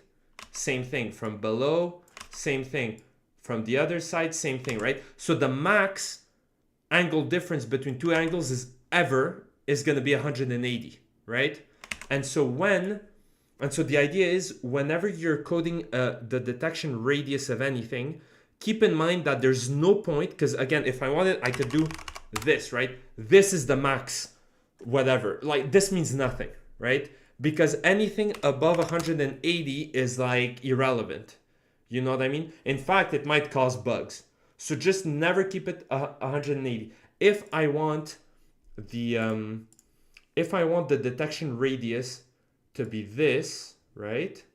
Same thing. From below, same thing. From the other side, same thing, right? So the max angle difference between two angles is going to be 180, right? And so the idea is whenever you're coding the detection radius of anything, keep in mind that there's no point, because again, if I wanted, I could do this, right? This is the max, whatever. Like this means nothing, right? Because anything above 180 is like irrelevant. You know what I mean? In fact, it might cause bugs. So just never keep it 180. If I want the detection radius to be this, right?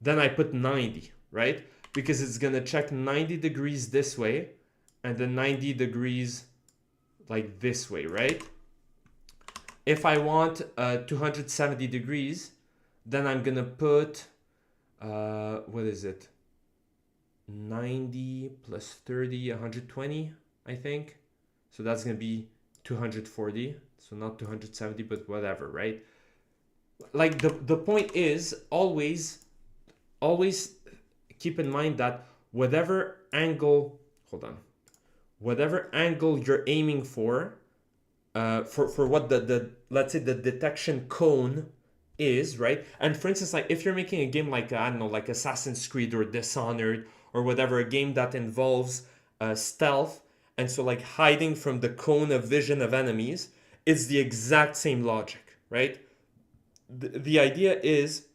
Then I put 90, right? Because it's gonna check 90 degrees this way and then 90 degrees like this way, right? If I want 270 degrees, then I'm gonna put, what is it? 90 plus 30, 120, I think. So that's gonna be 240. So not 270, but whatever, right? Like the point is always keep in mind that whatever angle you're aiming for what the let's say the detection cone is, right? And for instance, like if you're making a game like I don't know, like Assassin's Creed or Dishonored or whatever, a game that involves stealth, and so like hiding from the cone of vision of enemies, it's the exact same logic, right? the idea is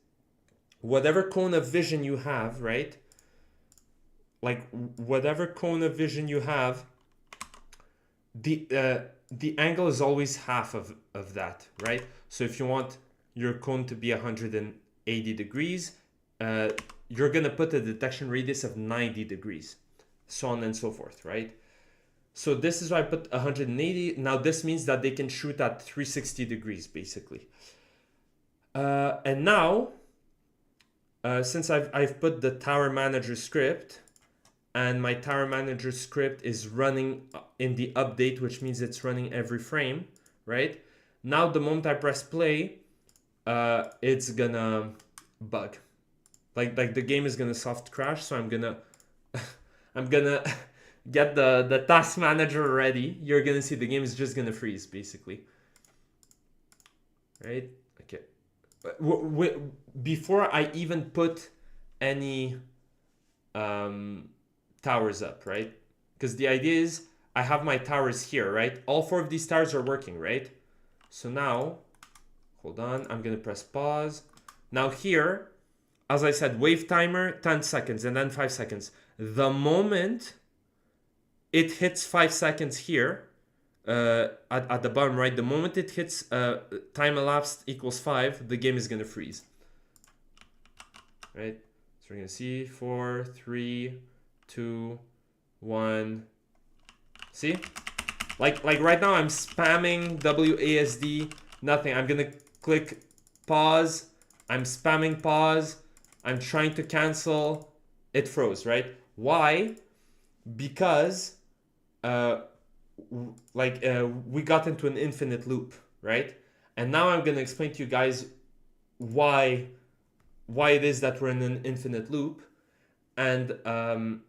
whatever cone of vision you have, right? Like whatever cone of vision you have, the angle is always half of that, right? So if you want your cone to be 180 degrees, you're gonna put a detection radius of 90 degrees, so on and so forth, right? So this is why I put 180. Now this means that they can shoot at 360 degrees, basically. And now, since I've put the tower manager script, and my tower manager script is running in the update, which means it's running every frame, right? Now the moment I press play, it's gonna bug. Like the game is gonna soft crash, so I'm gonna I'm gonna get the task manager ready. You're gonna see the game is just gonna freeze, basically. Right? Okay. Before I even put any towers up, right? Because the idea is I have my towers here, right? All 4 of these towers are working, right? So now, hold on, I'm gonna press pause. Now here, as I said, wave timer, 10 seconds and then 5 seconds. The moment it hits 5 seconds here, at the bottom right, the moment it hits time elapsed equals 5, the game is gonna freeze. Right? So we're gonna see 4, 3, 2, 1. See? Like right now I'm spamming WASD, nothing. I'm gonna click pause. I'm spamming pause. I'm trying to cancel. It froze, right? Why? Because we got into an infinite loop, right? And now I'm gonna explain to you guys why it is that we're in an infinite loop. And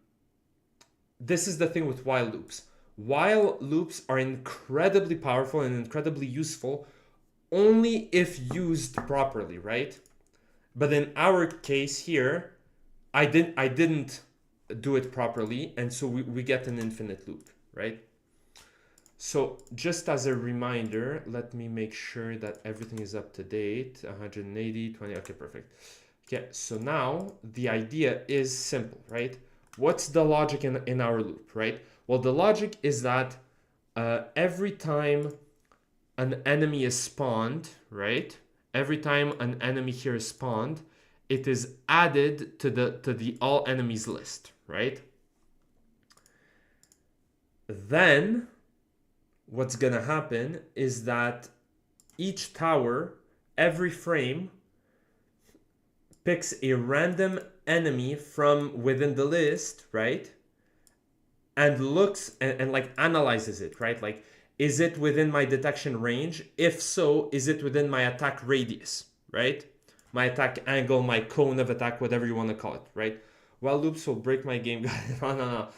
this is the thing with while loops. While loops are incredibly powerful and incredibly useful only if used properly, right? But in our case here, I didn't do it properly, and so we get an infinite loop, right? So just as a reminder, let me make sure that everything is up to date. 180, 20, okay, perfect. Okay, so now the idea is simple, right? What's the logic in our loop, right? Well, the logic is that every time an enemy is spawned, right? Every time an enemy here is spawned, it is added to the all enemies list, right? Then what's gonna happen is that each tower, every frame, picks a random enemy from within the list, right? And looks and like analyzes it, right? Like, is it within my detection range? If so, is it within my attack radius, right? My attack angle, my cone of attack, whatever you want to call it, right? While loops will break my game. No.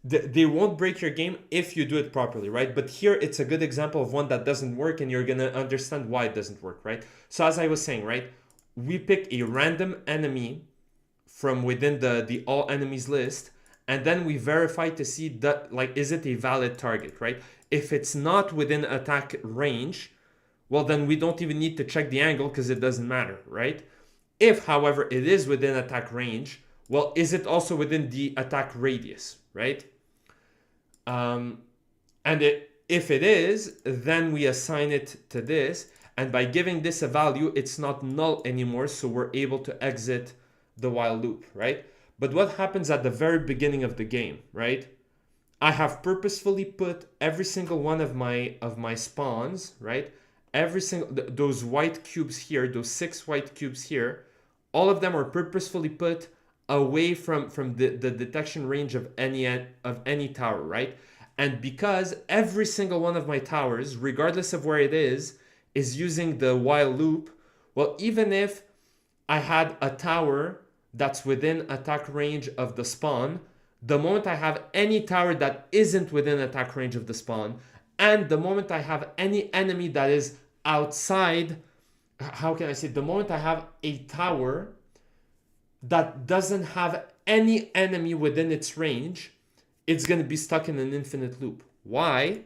They won't break your game if you do it properly, right? But here it's a good example of one that doesn't work, and you're gonna understand why it doesn't work, right? So as I was saying, right, we pick a random enemy from within the all enemies list, and then we verify to see that, like, is it a valid target, right? If it's not within attack range, well, then we don't even need to check the angle because it doesn't matter, right? If, however, it is within attack range, well, is it also within the attack radius, right? If it is, then we assign it to this, and by giving this a value, it's not null anymore, so we're able to exit the while loop, right? But what happens at the very beginning of the game, right? I have purposefully put every single one of my spawns, right? Every single those white cubes here, those 6 white cubes here, all of them are purposefully put away from the detection range of any tower, right? And because every single one of my towers, regardless of where it is using the while loop, well, even if I had a tower that's within attack range of the spawn, the moment I have any tower that isn't within attack range of the spawn, and the moment I have any enemy that is outside, how can I say, the moment I have a tower that doesn't have any enemy within its range, it's going to be stuck in an infinite loop. Why?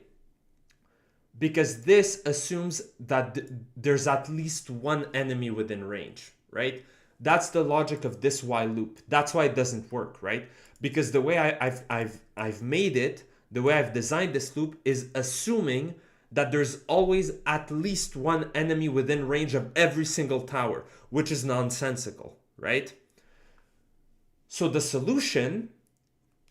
because this assumes that there's at least one enemy within range, right? That's the logic of this while loop. That's why it doesn't work, right? Because the way I've made it, the way I've designed this loop is assuming that there's always at least one enemy within range of every single tower, which is nonsensical, right? So the solution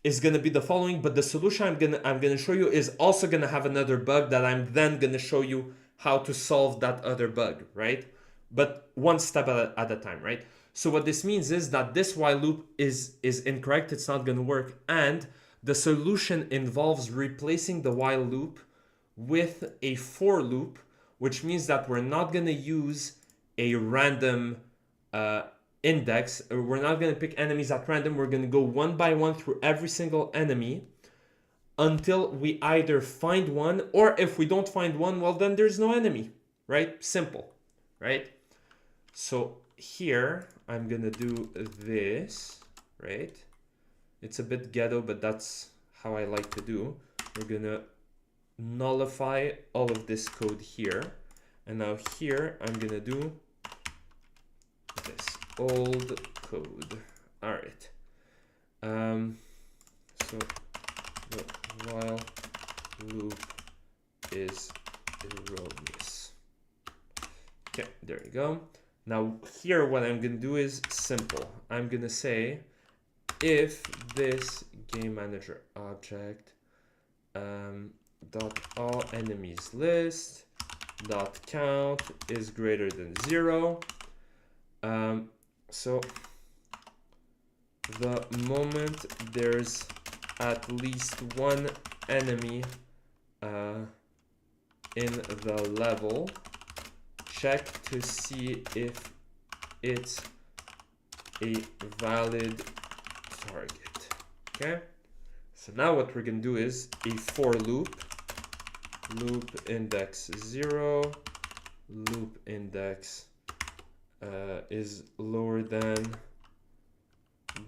is going to be the following, but the solution I'm going to show you is also going to have another bug that I'm then going to show you how to solve that other bug, right? But one step at a time, right? So what this means is that this while loop is incorrect, it's not going to work, and the solution involves replacing the while loop with a for loop, which means that we're not going to use a random index. We're not going to pick enemies at random. We're going to go one by one through every single enemy until we either find one, or if we don't find one, well, then there's no enemy, right? Simple, right? So here I'm going to do this, right? It's a bit ghetto, but that's how I like to do. We're going to nullify all of this code here. And now here I'm going to do this old code. All right. So the while loop is erroneous. Okay, there you go. Now here what I'm going to do is simple. I'm going to say if this game manager object dot all enemies list dot count is greater than 0. So the moment there's at least one enemy in the level, check to see if it's a valid target. Okay, so now what we're gonna do is a for loop index 0, loop index is lower than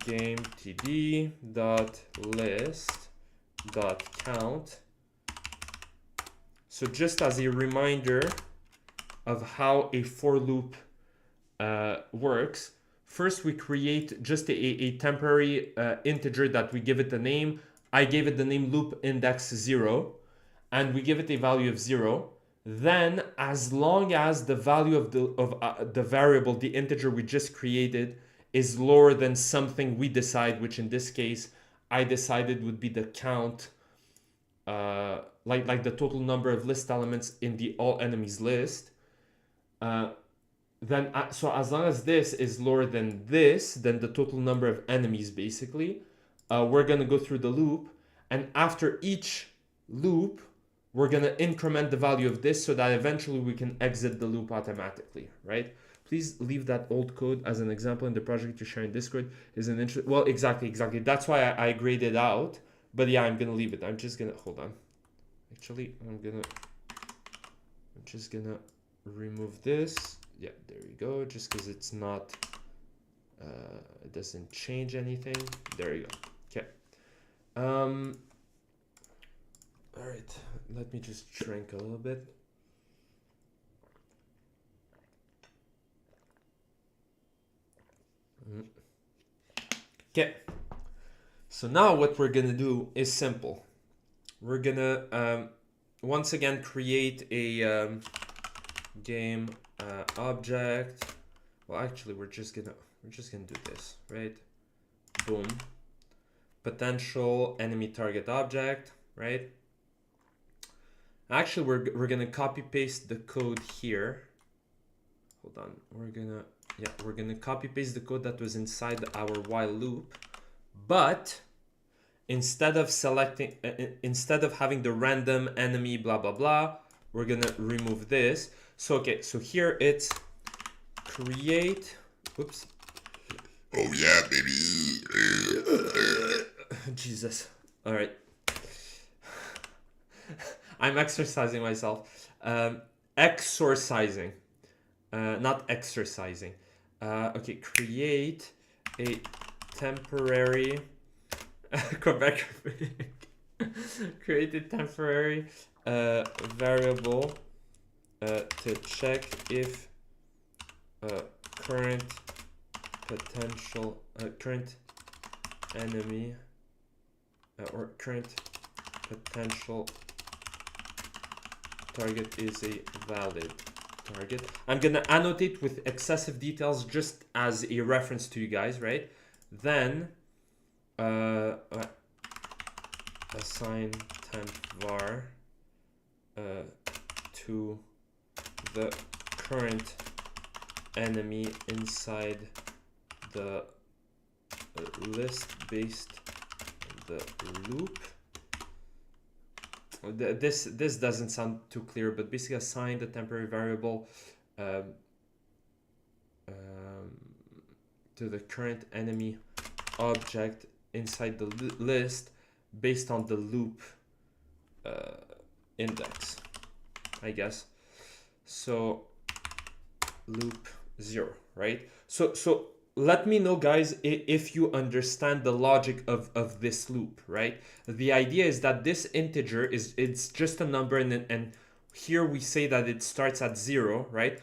game td dot list dot count. So just as a reminder of how a for loop works, first we create just a temporary integer that we give it a name. I gave it the name loop index 0, and we give it a value of 0. Then as long as the value of the variable, the integer we just created, is lower than something we decide, which in this case I decided would be the count, like the total number of list elements in the all enemies list, then so as long as this is lower than this, then the total number of enemies basically, we're gonna go through the loop, and after each loop we're going to increment the value of this so that eventually we can exit the loop automatically, right? Please leave that old code as an example in the project you share in Discord. Is an interest. Well, exactly. That's why I graded out. But yeah, I'm going to leave it. I'm just going to, hold on. Actually, I'm just going to remove this. Yeah, there you go. Just because it's not, it doesn't change anything. There you go. Okay. All right, let me just drink a little bit. Okay, so now what we're gonna do is simple. We're gonna once again create a game object. Well, actually, we're just gonna do this, right? Boom. Potential enemy target object, right? Actually, we're gonna copy paste the code here. Hold on, we're gonna copy paste the code that was inside our while loop, but instead of having the random enemy blah blah blah, we're gonna remove this. So okay, so here it's create. Oops. Oh yeah, baby. Jesus. All right. I'm exercising myself. Exorcising. Not exercising. Okay, create a temporary Quebec. create a temporary variable to check if current potential current enemy or current potential target is a valid target. I'm gonna annotate with excessive details just as a reference to you guys, right? Then assign temp var to the current enemy inside the list based on the loop. This doesn't sound too clear, but basically assign the temporary variable to the current enemy object inside the list based on the loop index, I guess. So loop 0, right? So let me know, guys, if you understand the logic of this loop, right? The idea is that this integer it's just a number, and here we say that it starts at 0, right?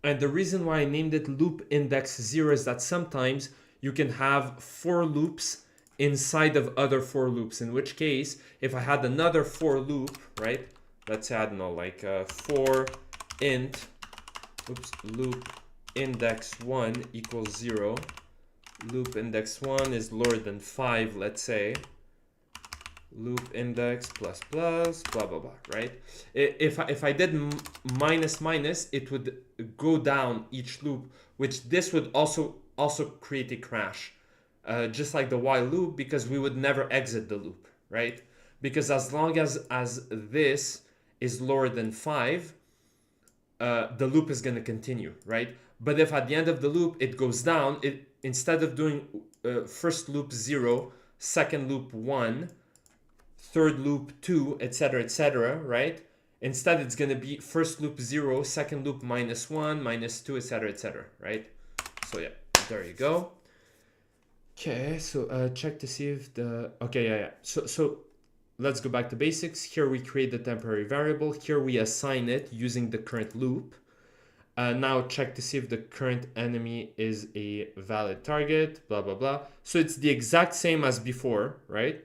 And the reason why I named it loop index 0 is that sometimes you can have for loops inside of other for loops, in which case, if I had another for loop, right? Let's say, I don't know, like for int, loop index 1 equals 0. Loop index 1 is lower than 5, let's say. Loop index plus plus, blah, blah, blah, right? If I did minus minus, it would go down each loop, which this would also create a crash. Just like the while loop, because we would never exit the loop, right? Because as long as this is lower than 5, the loop is going to continue, right? But if at the end of the loop it goes down, it instead of doing first loop 0, second loop 1, third loop 2, etc., right? Instead, it's going to be first loop 0, second loop -1, -2, etc., right? So yeah, there you go. Okay, so check to see if the... Okay, yeah. So let's go back to basics. Here we create the temporary variable. Here we assign it using the current loop. Now check to see if the current enemy is a valid target, blah, blah, blah. So it's the exact same as before, right?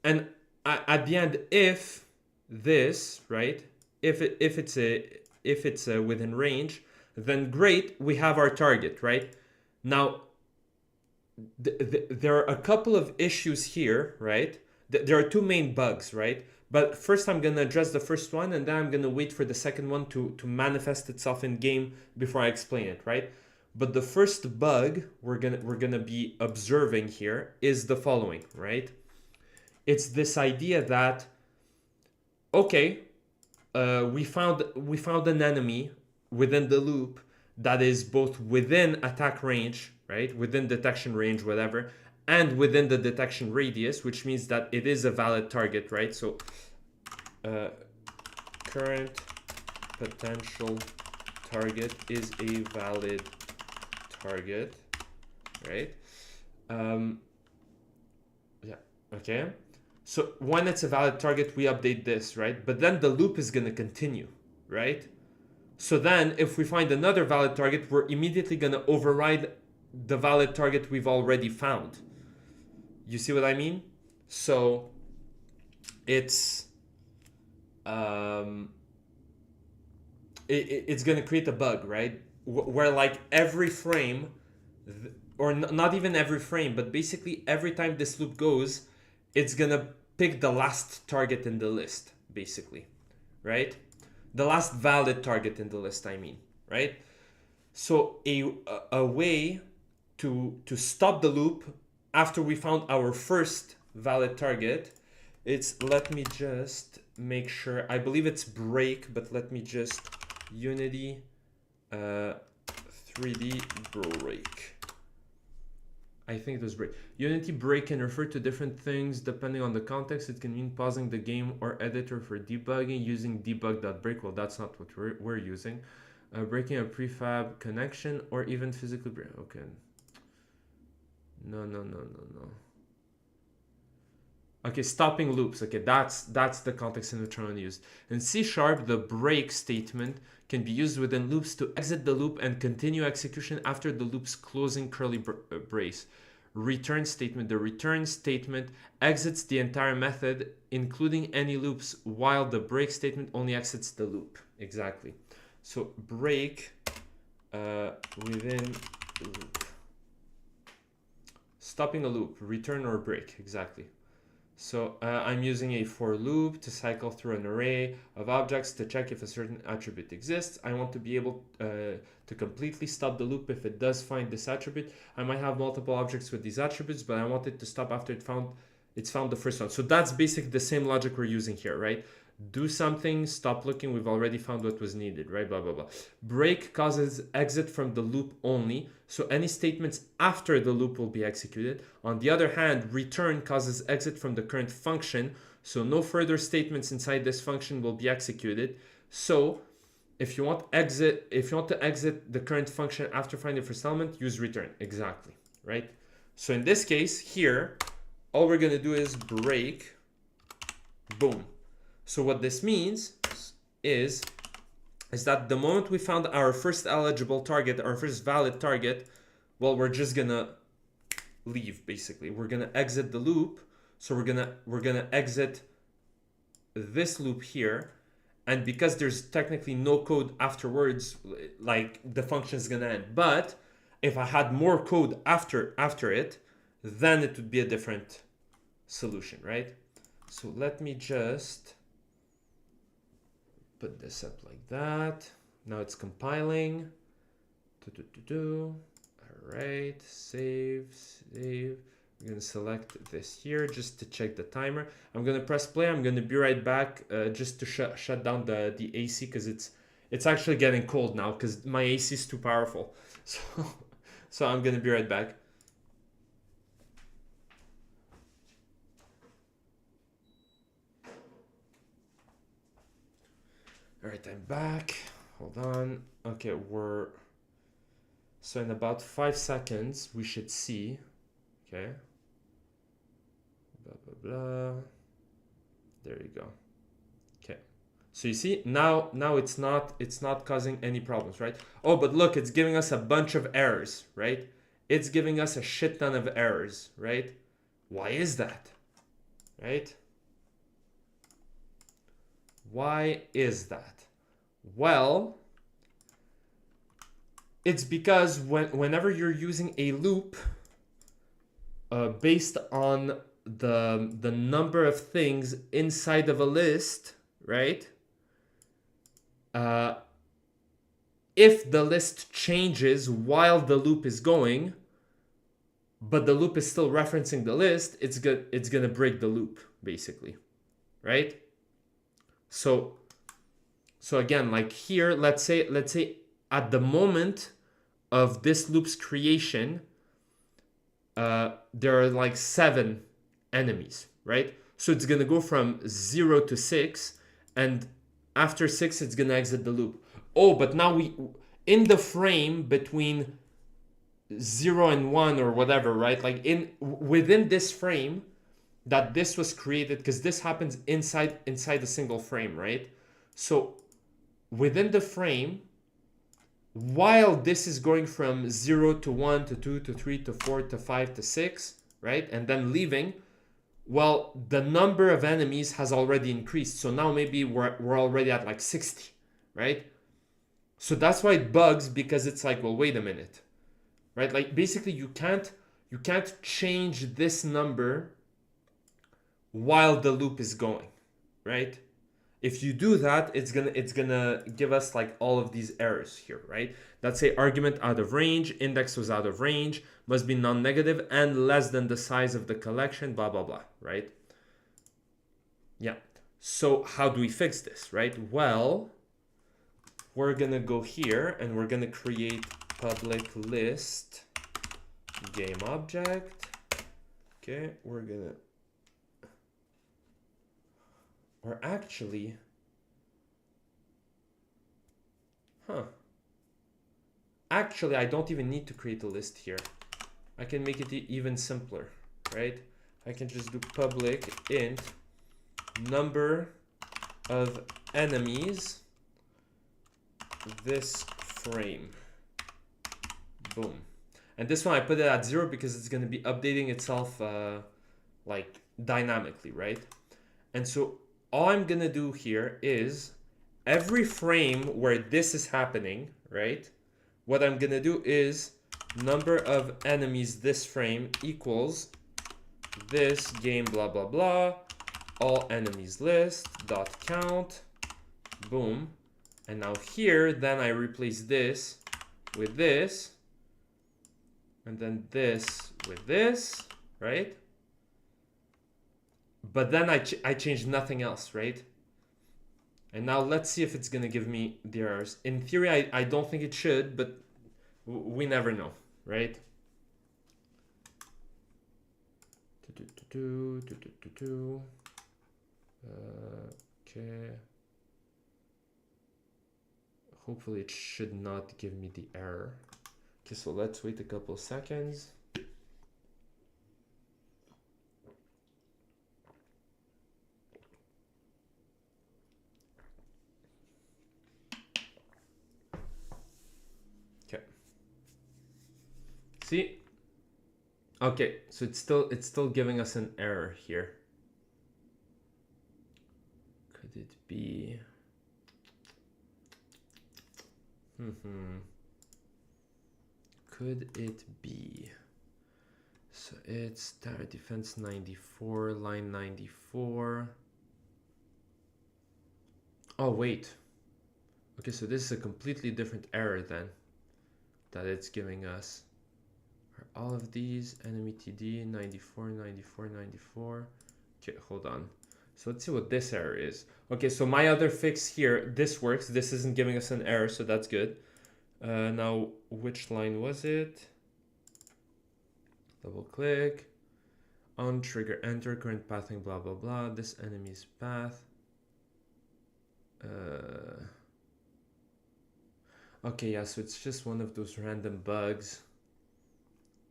And at the end, if this, right, if it's within range, then great, we have our target, right? Now, there are a couple of issues here, right? There are two main bugs, right? But first I'm gonna address the first one, and then I'm gonna wait for the second one to manifest itself in game before I explain it, right? But the first bug we're gonna be observing here is the following, right? It's this idea that, okay, we found an enemy within the loop that is both within attack range, right, within detection range, whatever, and within the detection radius, which means that it is a valid target, right? So current potential target is a valid target, right? Yeah, okay. So when it's a valid target, we update this, right? But then the loop is going to continue, right? So then if we find another valid target, we're immediately going to override the valid target we've already found. You see what I mean? So it's it's going to create a bug, right? Where like every frame, or not even every frame, but basically every time this loop goes, it's going to pick the last target in the list, basically, right? The last valid target in the list, I mean, right? So a way to stop the loop after we found our first valid target, it's, let me just make sure, I believe it's break, but let me just Unity 3D break. I think it was break. Unity break can refer to different things depending on the context. It can mean pausing the game or editor for debugging using debug.break. Well, that's not what we're using. Breaking a prefab connection or even physically break. Okay. No. Okay, stopping loops. Okay, that's the context in which I'm going to use. In C#, the break statement can be used within loops to exit the loop and continue execution after the loop's closing curly brace. Return statement. The return statement exits the entire method, including any loops, while the break statement only exits the loop. Exactly. So break within loop. Stopping a loop, return or break. Exactly. So I'm using a for loop to cycle through an array of objects to check if a certain attribute exists. I want to be able to completely stop the loop if it does find this attribute. I might have multiple objects with these attributes, but I want it to stop after it's found the first one. So that's basically the same logic we're using here, right? Do something, stop looking, we've already found what was needed, right? Blah, blah, blah. Break causes exit from the loop only, so any statements after the loop will be executed. On the other hand, return causes exit from the current function, so no further statements inside this function will be executed. So if you want to exit the current function after finding the first element, use return. Exactly, right? So in this case here, all we're gonna do is break, boom. So what this means is that the moment we found our first eligible target, our first valid target, well, we're just gonna leave, basically. We're gonna exit the loop. So we're gonna exit this loop here. And because there's technically no code afterwards, like the function is gonna end. But if I had more code after it, then it would be a different solution, right? So let me just put this up like that. Now it's compiling. All right, save. We're gonna select this here just to check the timer. I'm gonna press play. I'm gonna be right back just to shut down the AC because it's actually getting cold now because my AC is too powerful. So I'm gonna be right back. All right, I'm back. Hold on. Okay, so in about 5 seconds we should see. Okay. Blah blah blah. There you go. Okay. So you see now it's not causing any problems, right? Oh, but look, it's giving us a bunch of errors, right? It's giving us a shit ton of errors, right? Why is that? Right? Why is that? Well, it's because whenever you're using a loop based on the number of things inside of a list, right? If the list changes while the loop is going, but the loop is still referencing the list, it's gonna break the loop, basically, right? So again, like here, let's say at the moment of this loop's creation, there are like 7 enemies, right? So it's gonna go from 0 to 6, and after 6 it's gonna exit the loop. Oh, but now in the frame between 0 and 1 or whatever, right? Like within this frame that this was created, because this happens inside a single frame, right? So within the frame, while this is going from 0 to 1 to 2 to 3 to 4 to 5 to 6, right? And then leaving, well, the number of enemies has already increased. So now maybe we're already at like 60, right? So that's why it bugs, because it's like, well, wait a minute, right? Like basically you can't change this number while the loop is going, right? If you do that, it's gonna give us like all of these errors here, right? Let's say argument out of range, index was out of range, must be non-negative and less than the size of the collection, blah blah blah, right? Yeah. So how do we fix this, right? Well, we're gonna go here and we're gonna create public list game object. Okay, or actually, actually I don't even need to create a list here. I can make it even simpler, right? I can just do public int number of enemies this frame. Boom. And this one I put it at 0 because it's going to be updating itself like dynamically, right? And so all I'm going to do here is every frame where this is happening, right? What I'm going to do is number of enemies this frame equals this game blah blah blah all enemies list dot count. Boom. And now here then I replace this with this and then this with this, right? But then I change nothing else, right? And now let's see if it's gonna give me the errors. In theory I don't think it should, but we never know, right? Okay. Hopefully it should not give me the error. Okay, so let's wait a couple seconds. Okay. See? Okay, so it's still giving us an error here. Could it be? Could it be? So it's tower defense 94, line 94. Oh, wait. Okay, so this is a completely different error then that it's giving us. Are all of these enemy TD 94, 94, 94? Okay, hold on. So let's see what this error is. Okay, so my other fix here, this works. This isn't giving us an error, so that's good. Now, which line was it? Double click. On trigger enter, current pathing, blah, blah, blah. This enemy's path. Okay, yeah, so it's just one of those random bugs.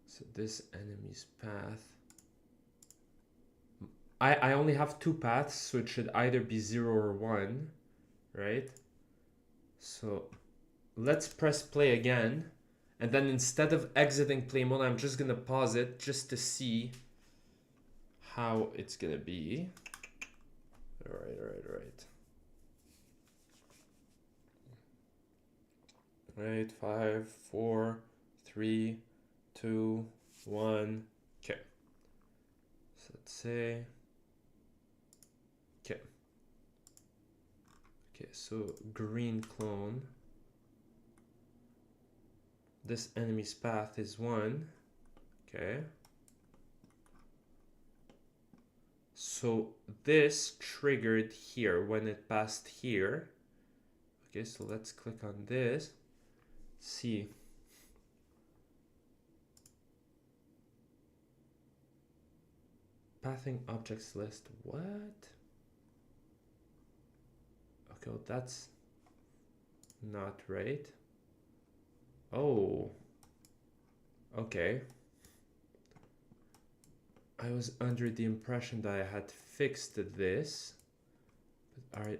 So this enemy's path. I only have 2 paths, so it should either be 0 or 1, right? So let's press play again. And then instead of exiting play mode, I'm just gonna pause it just to see how it's gonna be. All right. Right, 5, 4, 3, 2, 1. Okay. So let's say. Okay. Okay, so green clone. This enemy's path is 1. Okay. So this triggered here when it passed here. Okay, so let's click on this. See. Pathing objects list. What? Okay, well, that's not right. Oh. Okay. I was under the impression that I had fixed this. But all right.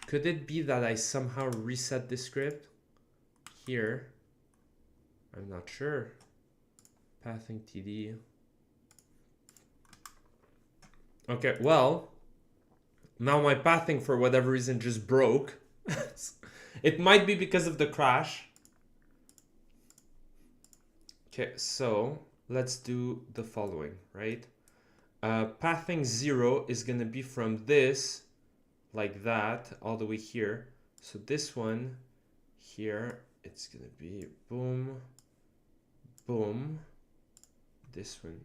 Could it be that I somehow reset the script here? I'm not sure. Pathing TD. Okay, well, now my pathing for whatever reason just broke. It might be because of the crash. Okay, so let's do the following, right? Pathing 0 is going to be from this, like that, all the way here. So this one here, it's going to be boom, boom. This one,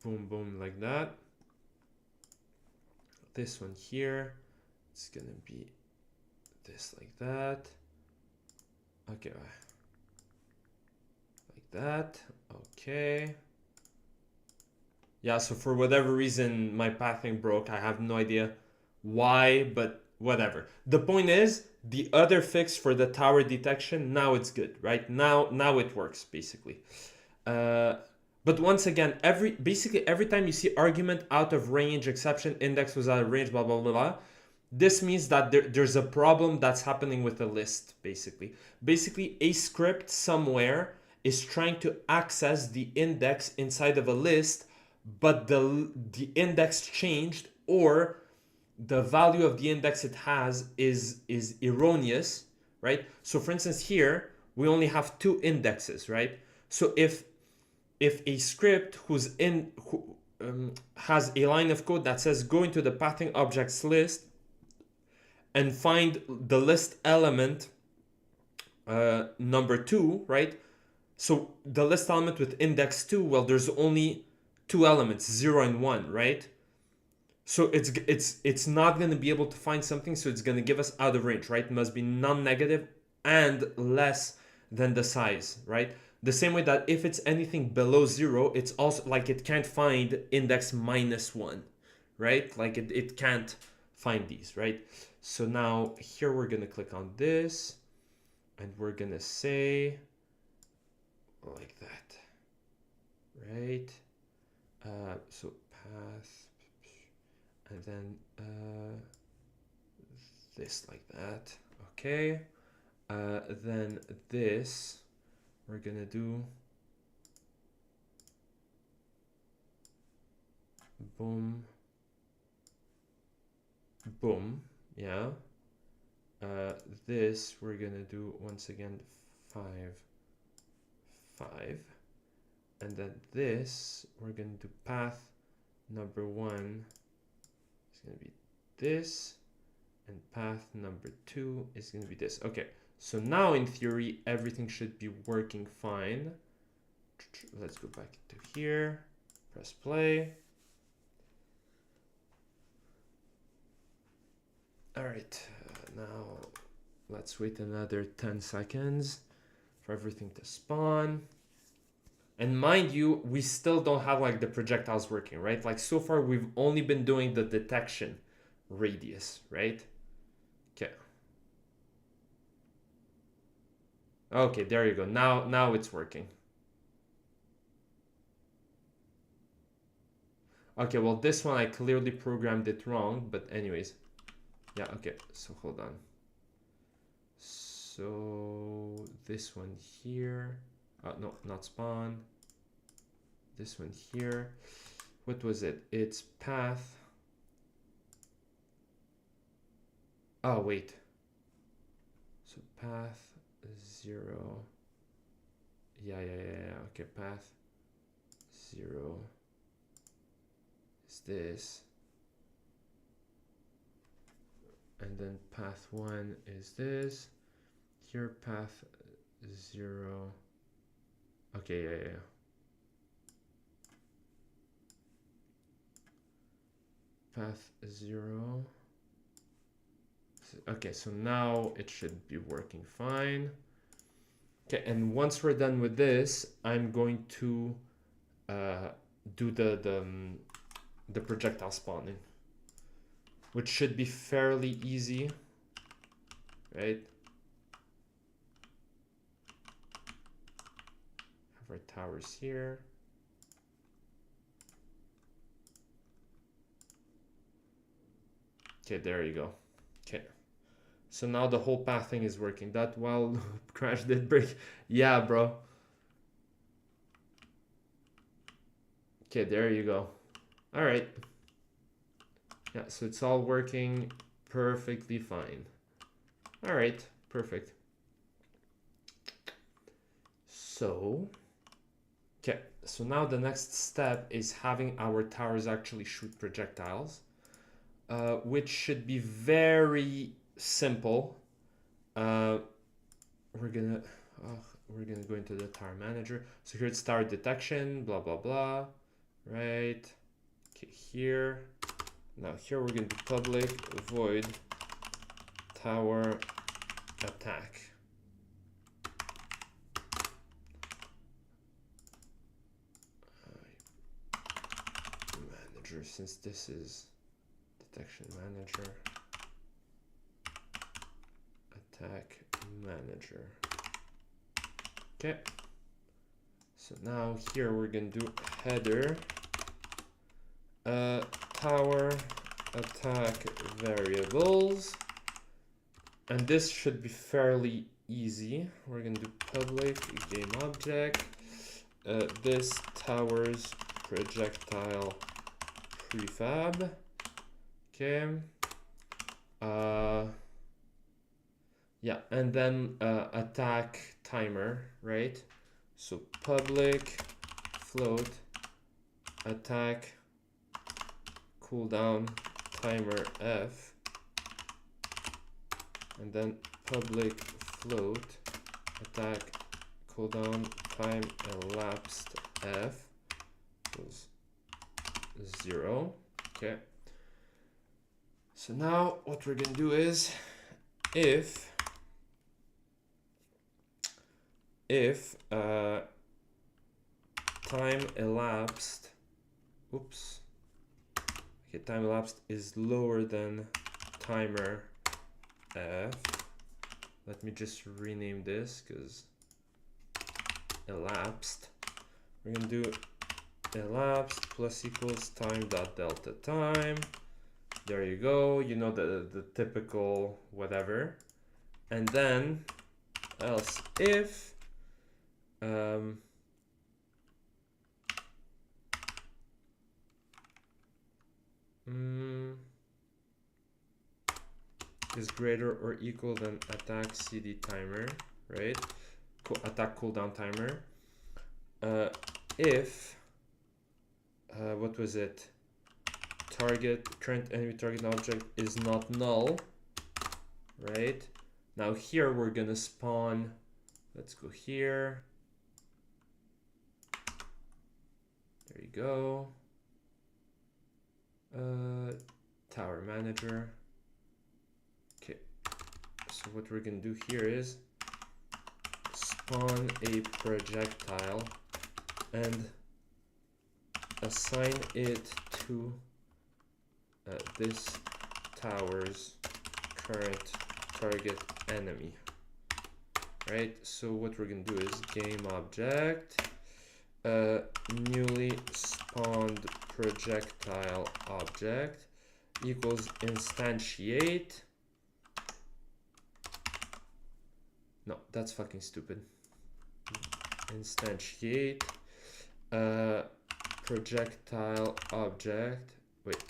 boom, boom, like that. This one here, it's going to be this, like that. Okay, like that. Okay. Yeah, so for whatever reason, my pathing broke. I have no idea why, but whatever. The point is, the other fix for the tower detection, now it's good, right? Now it works, basically. But once again, basically every time you see argument out of range, exception, index was out of range, blah, blah, blah, blah, this means that there's a problem that's happening with the list, basically. Basically, a script somewhere is trying to access the index inside of a list, but the index changed, or the value of the index it has is erroneous, right? So for instance, here we only have 2 indexes, right? So if a script has a line of code that says go into the pathing objects list and find the list element number 2, right? So the list element with index 2, well, there's only 2 elements, 0 and 1, right? So it's not going to be able to find something, so it's going to give us out of range, right? It must be non-negative and less than the size, right? The same way that if it's anything below 0, it's also like it can't find index -1, right? Like it can't find these, right? So now here we're going to click on this and we're going to say like that, right? So path, and then this like that, okay. Then this we're gonna do boom, boom, yeah. This we're gonna do once again 5, 5, and then this we're gonna do path number 1 is gonna be this, and path number 2 is gonna be this. Okay, so now in theory everything should be working fine. Let's go back to here, press play. All right, now let's wait another 10 seconds for everything to spawn. And mind you, we still don't have like the projectiles working, right? Like so far we've only been doing the detection radius, right? Okay. Okay, there you go. Now it's working. Okay, well this one I clearly programmed it wrong, but anyways. Yeah, okay, so hold on. So this one here, no, not spawn. This one here, what was it? It's path. Oh, wait. So path 0. Yeah. Okay, path 0 is this. And then path 1 is this. Here, path 0. Okay, yeah. Path 0. Okay, so now it should be working fine. Okay, and once we're done with this, I'm going to do the projectile spawning, which should be fairly easy, right? Have our towers here. Okay, there you go. Okay, so now the whole path thing is working. That while crash did break. Yeah, bro. Okay, there you go. All right. Yeah, so it's all working perfectly fine. All right, perfect. So, okay, so now the next step is having our towers actually shoot projectiles, which should be very simple. We're gonna go into the tower manager. So here it's tower detection, blah blah blah, right? Okay, here. Now here we're going to public void tower attack. Manager, since this is detection manager. attack manager. Okay. So now here we're gonna do header tower attack variables, and this should be fairly easy. We're gonna do public game object this tower's projectile prefab. Okay. Yeah, and then attack timer, right? So public float attack cooldown timer F, and then public float attack cooldown time elapsed F equals 0. Okay. So now what we're gonna do is if time elapsed, oops, okay, time elapsed is lower than timer F. Let me just rename this because elapsed. We're gonna do elapsed plus equals time dot delta time. There you go. You know the typical whatever. And then else if is greater or equal than attack CD timer, right? Attack cooldown timer. If what was it? Current enemy target object is not null, right? Now here we're gonna spawn. Let's go here. There you go. Tower manager. Okay. So what we're gonna do here is spawn a projectile and assign it to this tower's current target enemy. Right, so what we're gonna do is game object newly spawned projectile object equals instantiate. No, that's fucking stupid. Instantiate projectile object. Wait.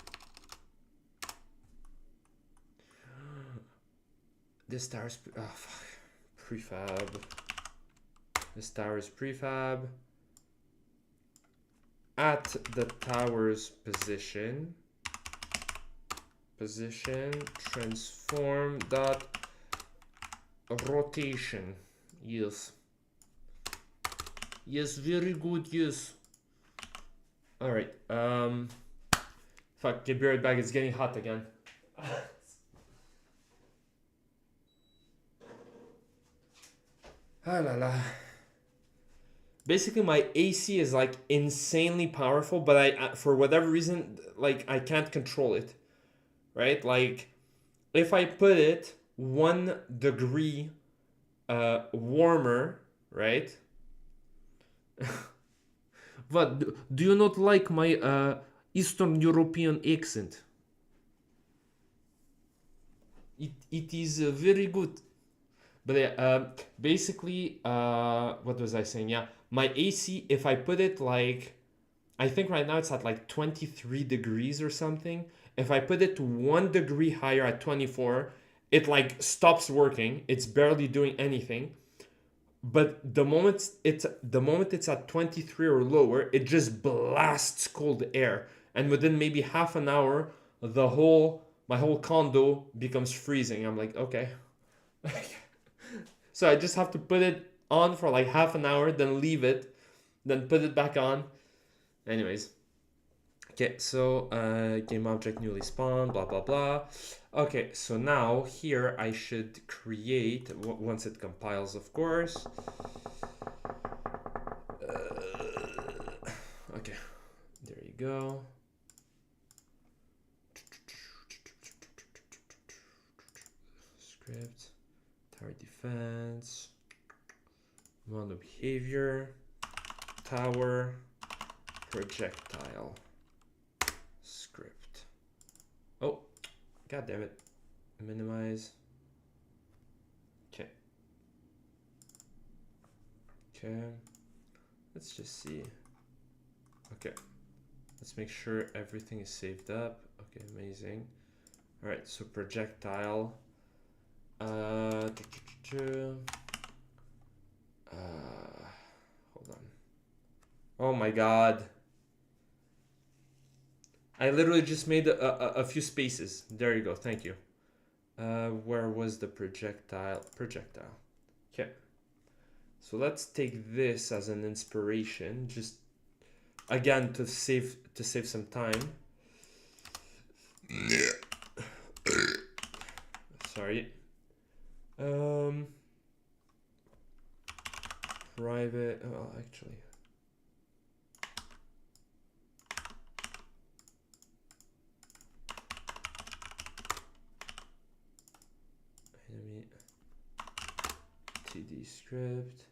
This tower's prefab. This tower's prefab at the tower's position transform dot rotation. Yes, very good. Yes. All right, fuck, get right back. It's getting hot again. Ah la la. Basically, my AC is like insanely powerful, but I for whatever reason, like I can't control it, right? Like if I put it 1 degree warmer, right? What, do you not like my Eastern European accent? It is very good. But basically, what was I saying? Yeah, my AC, if I put it like, I think right now it's at like 23 degrees or something. If I put it 1 degree higher at 24, it like stops working. It's barely doing anything. But the moment it's at 23 or lower, it just blasts cold air. And within maybe half an hour, my whole condo becomes freezing. I'm like, okay. So I just have to put it on for like half an hour, then leave it, then put it back on. Anyways. Okay, so game object newly spawned, blah, blah, blah. Okay, so now here I should create, once it compiles, of course. Okay, there you go. Script, tower defense, model behavior, tower, projectile, script. Oh, god damn it. Minimize. Okay. Okay. Let's just see. Okay. Let's make sure everything is saved up. Okay, amazing. All right, so projectile. Hold on. Oh my god. I literally just made a few spaces. There you go. Thank you. Where was the projectile? Projectile. Okay. So let's take this as an inspiration. Just again to save some time. Sorry. Private. Oh, actually. Enemy. TD script.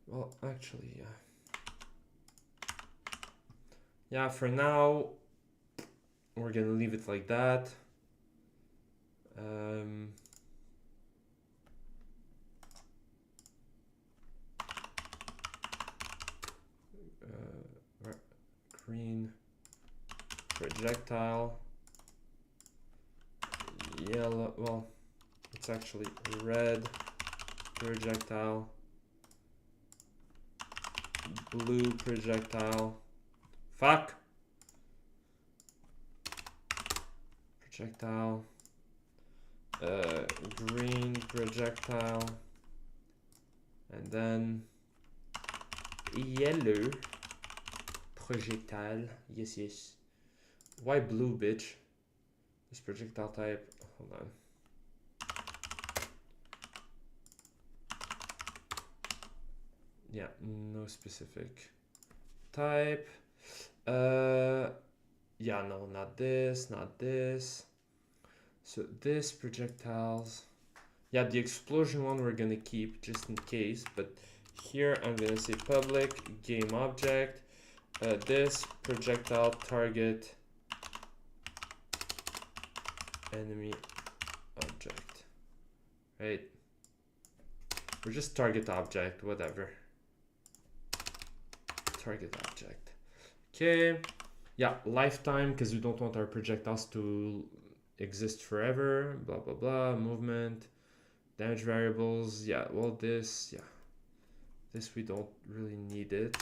Well, actually, yeah. Yeah, for now, we're gonna leave it like that. Green projectile, yellow, well, it's actually red projectile, blue projectile, fuck, projectile, green projectile, and then yellow projectile. Yes, yes. Why blue, bitch? This projectile type. Hold on. Yeah, no specific type. Yeah, no, not this, not this. So this projectiles. Yeah, the explosion one we're gonna keep just in case, but here I'm gonna say public game object. This projectile target enemy object, right? Or just target object, whatever. Target object. Okay. Yeah, lifetime, because we don't want our projectiles to exist forever. Blah, blah, blah. Movement. Damage variables. Yeah, well, this, yeah. This we don't really need it.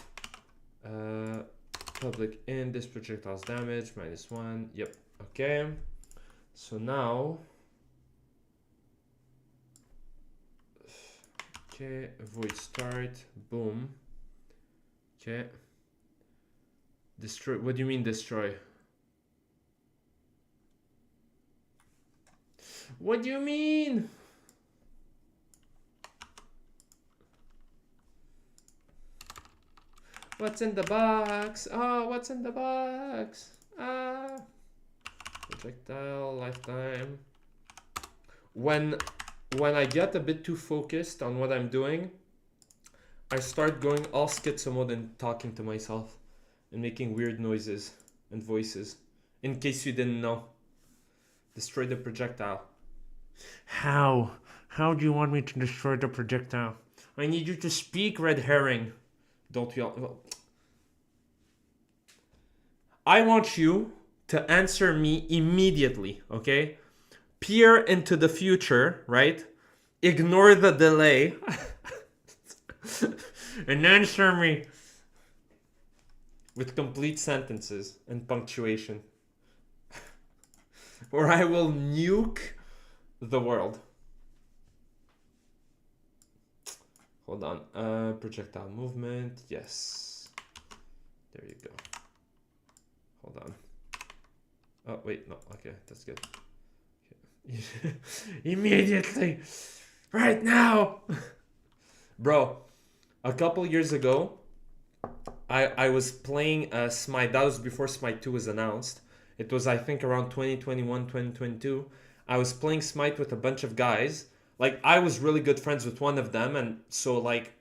Public int, this projectile's damage, -1. Yep, okay. So now, okay, void start, boom. Okay. Destroy, what do you mean destroy? What do you mean? What's in the box? Oh, what's in the box? Ah. Projectile, lifetime. When I get a bit too focused on what I'm doing, I start going all schizo mode and talking to myself and making weird noises and voices. In case you didn't know. Destroy the projectile. How? How do you want me to destroy the projectile? I need you to speak, red herring. Don't we all? Well, I want you to answer me immediately, okay? Peer into the future, right? Ignore the delay. And answer me with complete sentences and punctuation. Or I will nuke the world. Hold on. Projectile movement. Yes. There you go. Hold on. Oh, wait. No. Okay. That's good. Okay. Immediately. Right now. Bro, a couple years ago, I was playing Smite. That was before Smite 2 was announced. It was, I think, around 2021, 2022. I was playing Smite with a bunch of guys. Like I was really good friends with one of them, and so like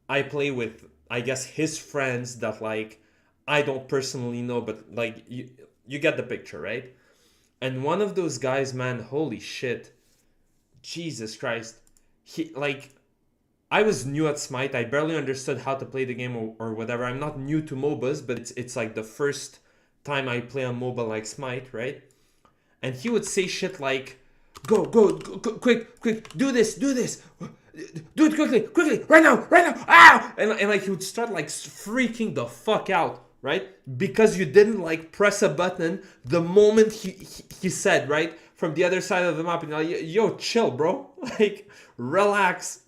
I play with, I guess, his friends that like I don't personally know, but like you get the picture, right? And one of those guys, man, holy shit, Jesus Christ, he like I was new at Smite. I barely understood how to play the game or whatever. I'm not new to MOBAs, but it's like the first time I play on MOBA like Smite, right? And he would say shit like, go, quick, do this, do it quickly, right now, ah! And like he would start like freaking the fuck out, right? Because you didn't like press a button the moment he said, right? From the other side of the map, and you're like, yo, chill, bro. Like, relax.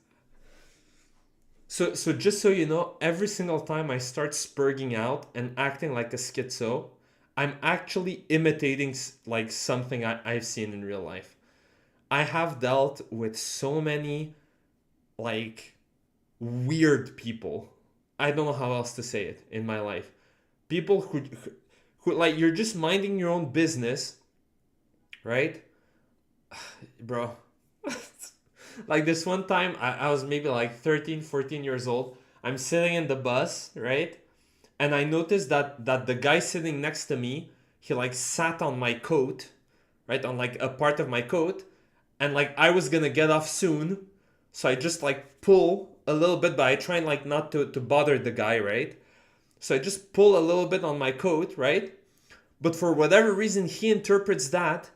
So just so you know, every single time I start spurging out and acting like a schizo, I'm actually imitating like something I've seen in real life. I have dealt with so many like weird people. I don't know how else to say it in my life. People who like you're just minding your own business, right? Bro. Like this one time I was maybe like 13, 14 years old. I'm sitting in the bus, right? And I noticed that the guy sitting next to me, he like sat on my coat, right? On like a part of my coat. And like I was gonna get off soon. So I just like pull a little bit, but I try and like not to bother the guy, right? So I just pull a little bit on my coat, right? But for whatever reason, he interprets that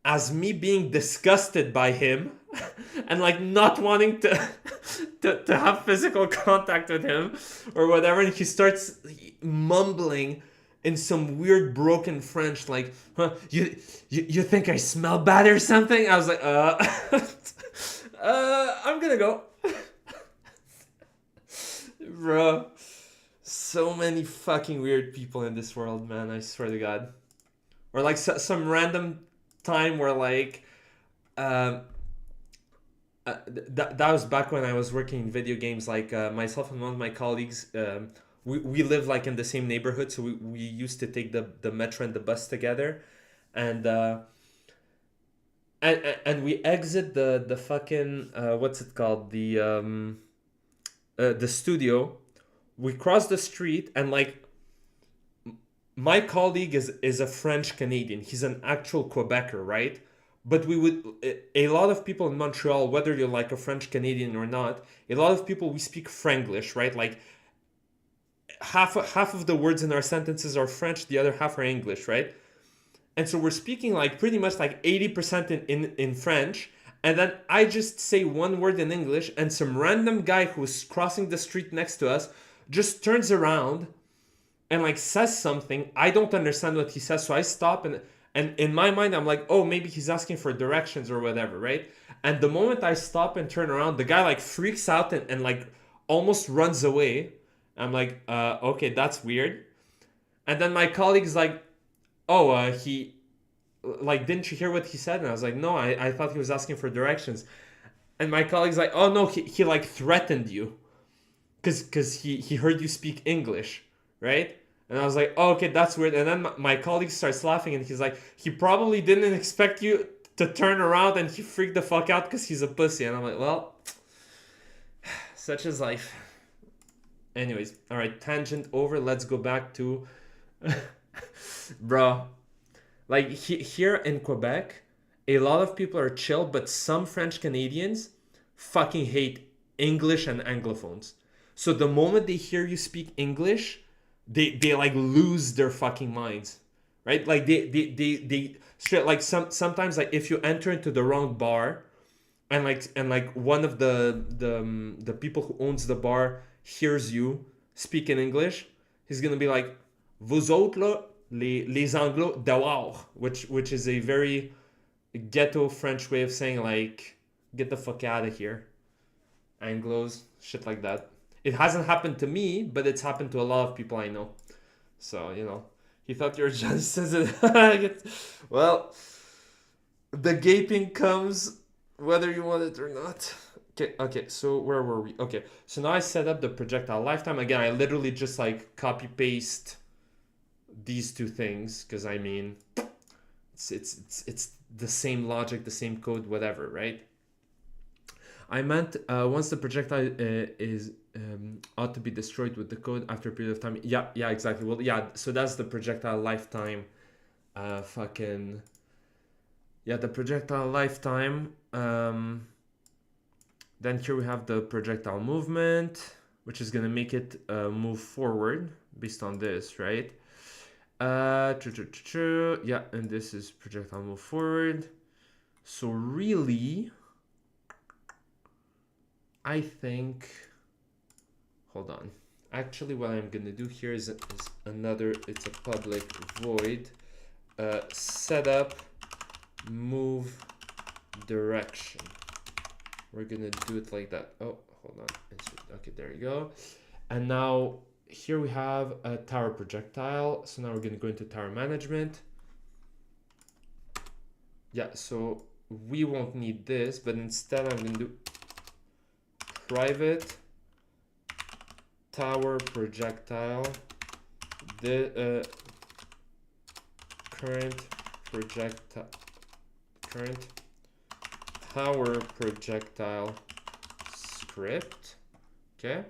as me being disgusted by him and like not wanting to, to have physical contact with him or whatever. And he starts mumbling in some weird broken French, like, huh, you think I smell bad or something? I was like, I'm gonna go. Bro, so many fucking weird people in this world, man. I swear to God. Or like some random time where like um, that was back when I was working in video games. Like myself and one of my colleagues, we live like in the same neighborhood, so we used to take the metro and the bus together, and and we exit the fucking what's it called, the studio. We cross the street and like my colleague is a French Canadian. He's an actual Quebecer, right? But we would a lot of people in Montreal, whether you're like a French Canadian or not, a lot of people we speak Franglish, right? Like half of the words in our sentences are French, the other half are English, right? And so we're speaking like pretty much like 80% in French, and then I just say one word in English, and some random guy who's crossing the street next to us just turns around and like says something. I don't understand what he says, so I stop and in my mind I'm like, oh, maybe he's asking for directions or whatever, right? And the moment I stop and turn around, the guy like freaks out and like almost runs away. I'm like, okay, that's weird. And then my colleague's like, oh, he like, didn't you hear what he said? And I was like, no, I thought he was asking for directions. And my colleague's like, oh no, he like threatened you because he heard you speak English, right? And I was like, oh, okay, that's weird. And then my colleague starts laughing and he's like, he probably didn't expect you to turn around, and he freaked the fuck out because he's a pussy. And I'm like, well, such is life. Anyways, all right, tangent over. Let's go back to, bro. Like here in Quebec, a lot of people are chill, but some French Canadians fucking hate English and Anglophones. So the moment they hear you speak English, they like lose their fucking minds, right? Like they straight like sometimes like if you enter into the wrong bar, and like one of the people who owns the bar hears you speak in English, he's gonna be like, vous autres là, les Anglos dehors, which is a very ghetto French way of saying like, get the fuck out of here, Anglos, shit like that. It hasn't happened to me, but it's happened to a lot of people I know. So, you know, he thought you were just sensitive. Well, the gaping comes whether you want it or not. Okay, so where were we? Okay, so now I set up the projectile lifetime. Again, I literally just like copy paste these two things because I mean, it's the same logic, the same code, whatever, right? I meant once the projectile is ought to be destroyed with the code after a period of time. Yeah, exactly. Well, yeah, so that's the projectile lifetime. The projectile lifetime. Then here we have the projectile movement, which is gonna make it move forward based on this, right? Yeah, and this is projectile move forward. So really, I think, hold on. Actually, what I'm gonna do here is another, it's a public void setup move direction. We're gonna do it like that. Oh, hold on. Okay, there you go. And now here we have a tower projectile. So now we're gonna go into tower management. Yeah, so we won't need this, but instead I'm gonna do private tower projectile, the current tower projectile script. Okay,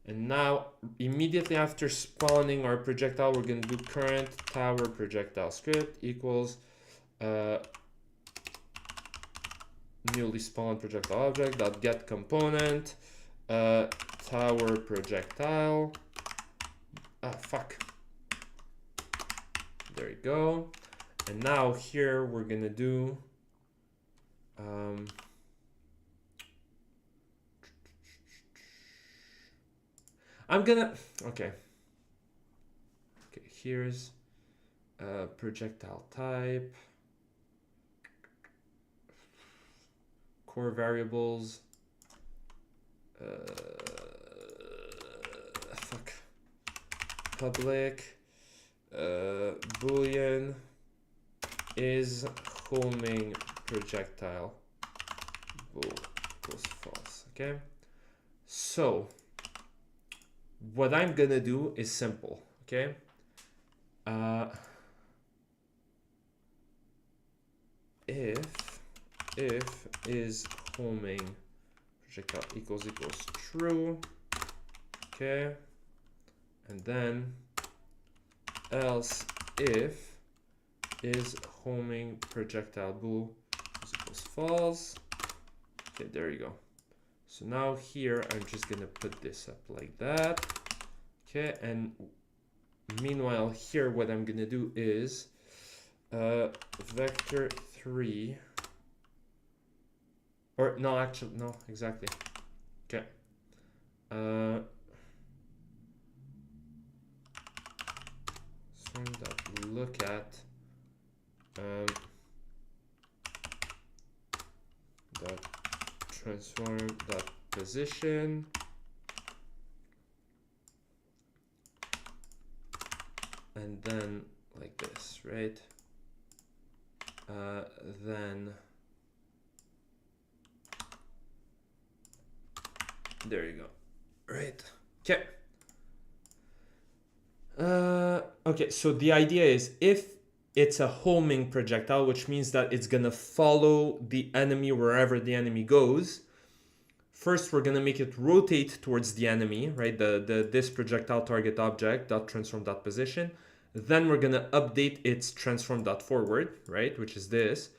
and now immediately after spawning our projectile, we're going to do current tower projectile script equals newly spawned projectile object dot get component tower projectile. There you go. And now here we're gonna do okay, here's projectile type, core variables, public boolean is homing projectile bool equals false. Okay, so what I'm gonna do is simple. Okay, if is homing projectile equals true. Okay, and then else if is homing projectile bool equals false. Okay, there you go. So now here I'm just gonna put this up like that. Okay, and meanwhile here what I'm gonna do is Pt.3, or no, actually no, exactly. Okay. Look at dot transform dot position and then like this, right? Then there you go, right? Okay. Okay, so the idea is if it's a homing projectile, which means that it's gonna follow the enemy wherever the enemy goes. First, we're gonna make it rotate towards the enemy, right? This projectile target object dot transform dot position. Then we're gonna update its transform dot forward, right? Which is this,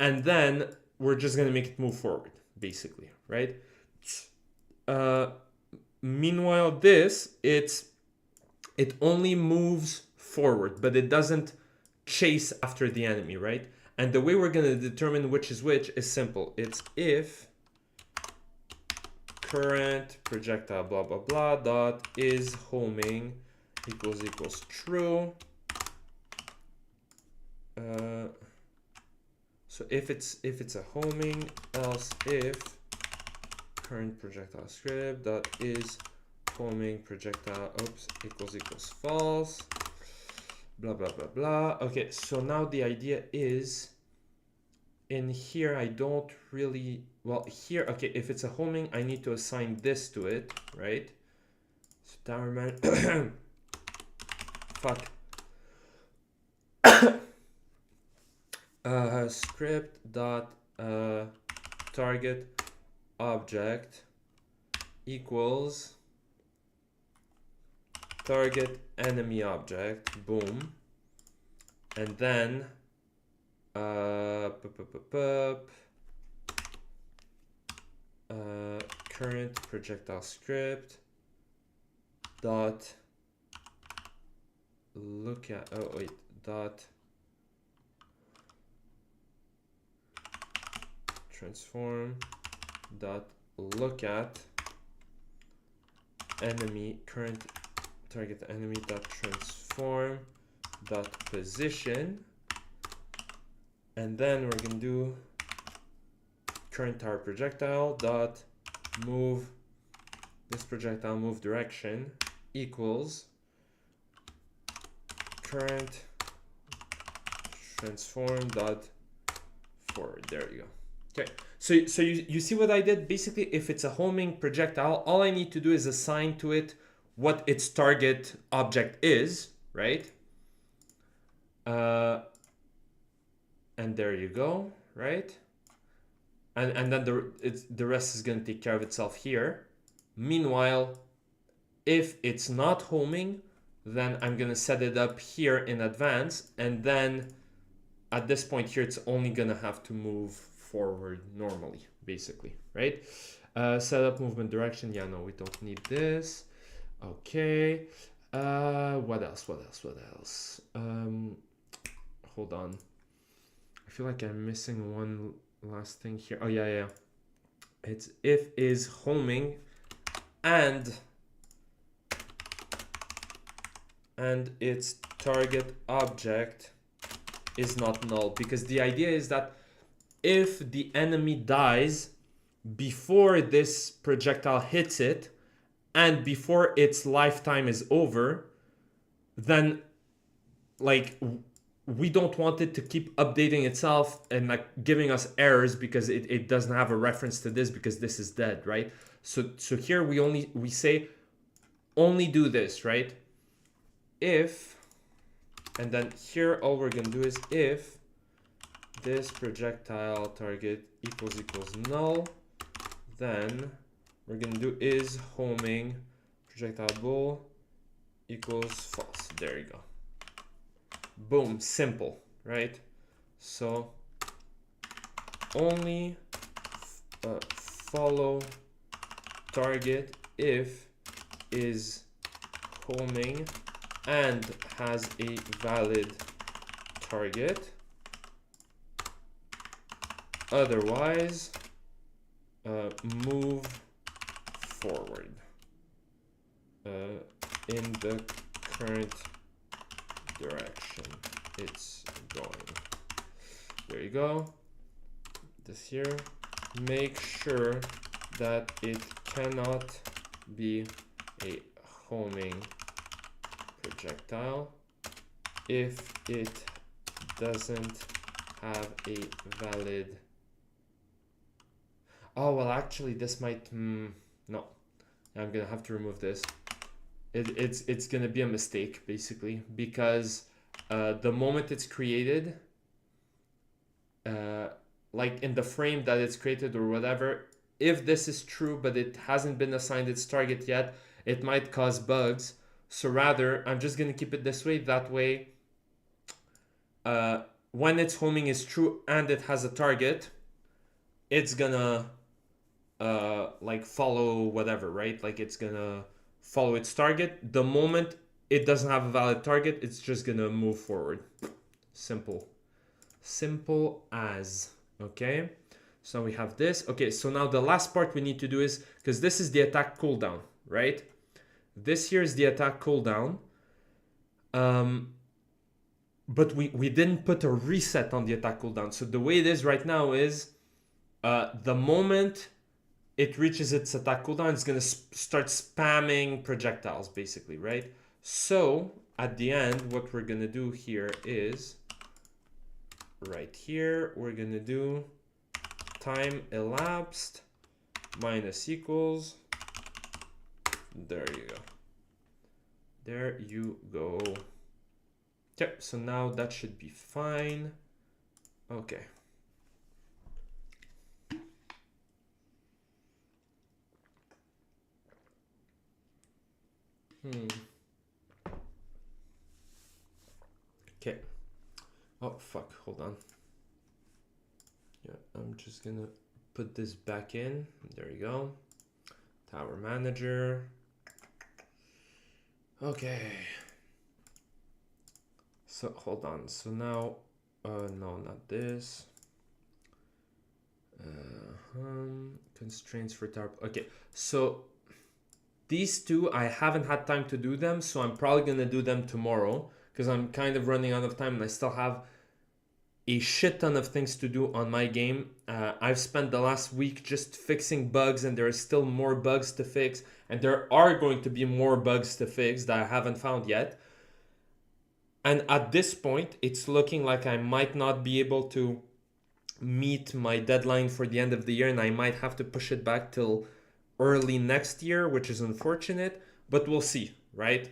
and then we're just gonna make it move forward, basically, right? Meanwhile, this it only moves forward, but it doesn't chase after the enemy, right? And the way we're going to determine which is simple. It's if current projectile blah blah blah dot is homing equals true. So if it's a homing, else if current projectile script dot is homing projectile equals false, blah blah blah blah. Okay, so now the idea is in here I don't really, well here, okay, if it's a homing I need to assign this to it, right? So tower man fuck Script dot target object equals target enemy object, boom, and then current projectile script dot look at dot transform dot look at enemy current target enemy dot transform dot position, and then we're gonna do current tower projectile dot move this projectile move direction equals current transform dot forward. There you go. Okay, so you see what I did? Basically, if it's a homing projectile, all I need to do is assign to it what its target object is, right? And there you go, right? And then the rest is going to take care of itself here. Meanwhile, if it's not homing, then I'm going to set it up here in advance, and then at this point here, it's only going to have to move forward normally, basically, right? Set up movement direction. Yeah, no, we don't need this. Okay. What else? Hold on. I feel like I'm missing one last thing here. Oh, yeah. It's if is homing and its target object is not null, because the idea is that if the enemy dies before this projectile hits it and before its lifetime is over, then like we don't want it to keep updating itself and like giving us errors because it doesn't have a reference to this because this is dead, right? So here we say only do this, right? If, and then here all we're gonna do is if this projectile target equals null, then we're gonna do is homing projectile bool equals false. There you go. Boom, simple, right? So only follow target if is homing and has a valid target. Otherwise, move forward in the current direction it's going. There you go. This here. Make sure that it cannot be a homing projectile if it doesn't have a valid. Oh, well, actually, this might. No, I'm gonna have to remove this. It's gonna be a mistake basically, because the moment it's created, like in the frame that it's created or whatever, if this is true but it hasn't been assigned its target yet, it might cause bugs. So rather, I'm just gonna keep it this way. That way, when its homing is true and it has a target, it's gonna like follow whatever, right? Like it's gonna follow its target. The moment it doesn't have a valid target, it's just gonna move forward. Simple as. Okay, so we have this. Okay, so now the last part we need to do is, because this is the attack cooldown, right? This here is the attack cooldown, but we didn't put a reset on the attack cooldown. So the way it is right now is the moment it reaches its attack cooldown, it's going to start spamming projectiles, basically, right? So at the end, what we're going to do here is, right here, we're going to do time elapsed minus equals. There you go. There you go. Okay, so now that should be fine. Okay. Okay. Oh, fuck. Hold on. Yeah, I'm just gonna put this back in. There you go. Tower manager. Okay. So, hold on. So now, no, not this. Constraints for tower. Okay. So, these two, I haven't had time to do them, so I'm probably gonna do them tomorrow because I'm kind of running out of time and I still have a shit ton of things to do on my game. I've spent the last week just fixing bugs, and there are still more bugs to fix, and there are going to be more bugs to fix that I haven't found yet. And at this point, it's looking like I might not be able to meet my deadline for the end of the year, and I might have to push it back till early next year, which is unfortunate, but we'll see, right?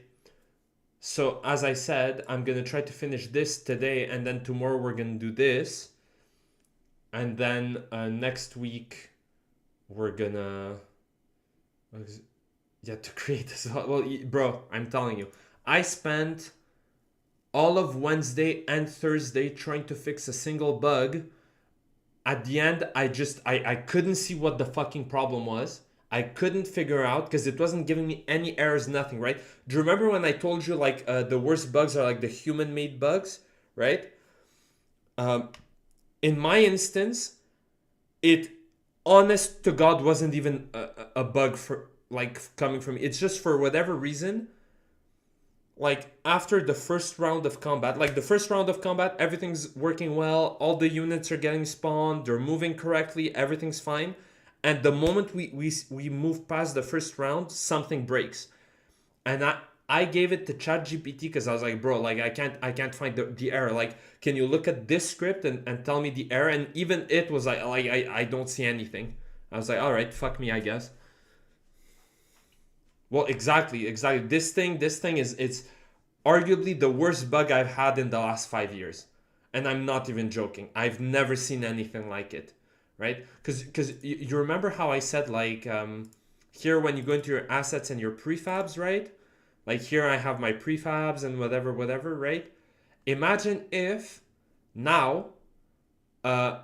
So, as I said, I'm gonna try to finish this today, and then tomorrow we're gonna do this. And then next week we're gonna to create this. Well, bro, I'm telling you, I spent all of Wednesday and Thursday trying to fix a single bug. At the end, I couldn't see what the fucking problem was. I couldn't figure out because it wasn't giving me any errors, nothing, right? Do you remember when I told you like the worst bugs are like the human-made bugs, right? Um, in my instance, it honest to God wasn't even a bug for like coming from me. It's just for whatever reason, like after the first round of combat, like the first round of combat, everything's working well, all the units are getting spawned, they're moving correctly, everything's fine. And the moment we move past the first round, something breaks. And I gave it to ChatGPT because I was like, bro, like I can't find the error. Like, can you look at this script and tell me the error? And even it was like I don't see anything. I was like, all right, fuck me, I guess. Well, exactly. This thing is it's arguably the worst bug I've had in the last 5 years, and I'm not even joking. I've never seen anything like it, right? Because you remember how I said like here when you go into your assets and your prefabs, right? Like here I have my prefabs and whatever, right? Imagine if now, uh,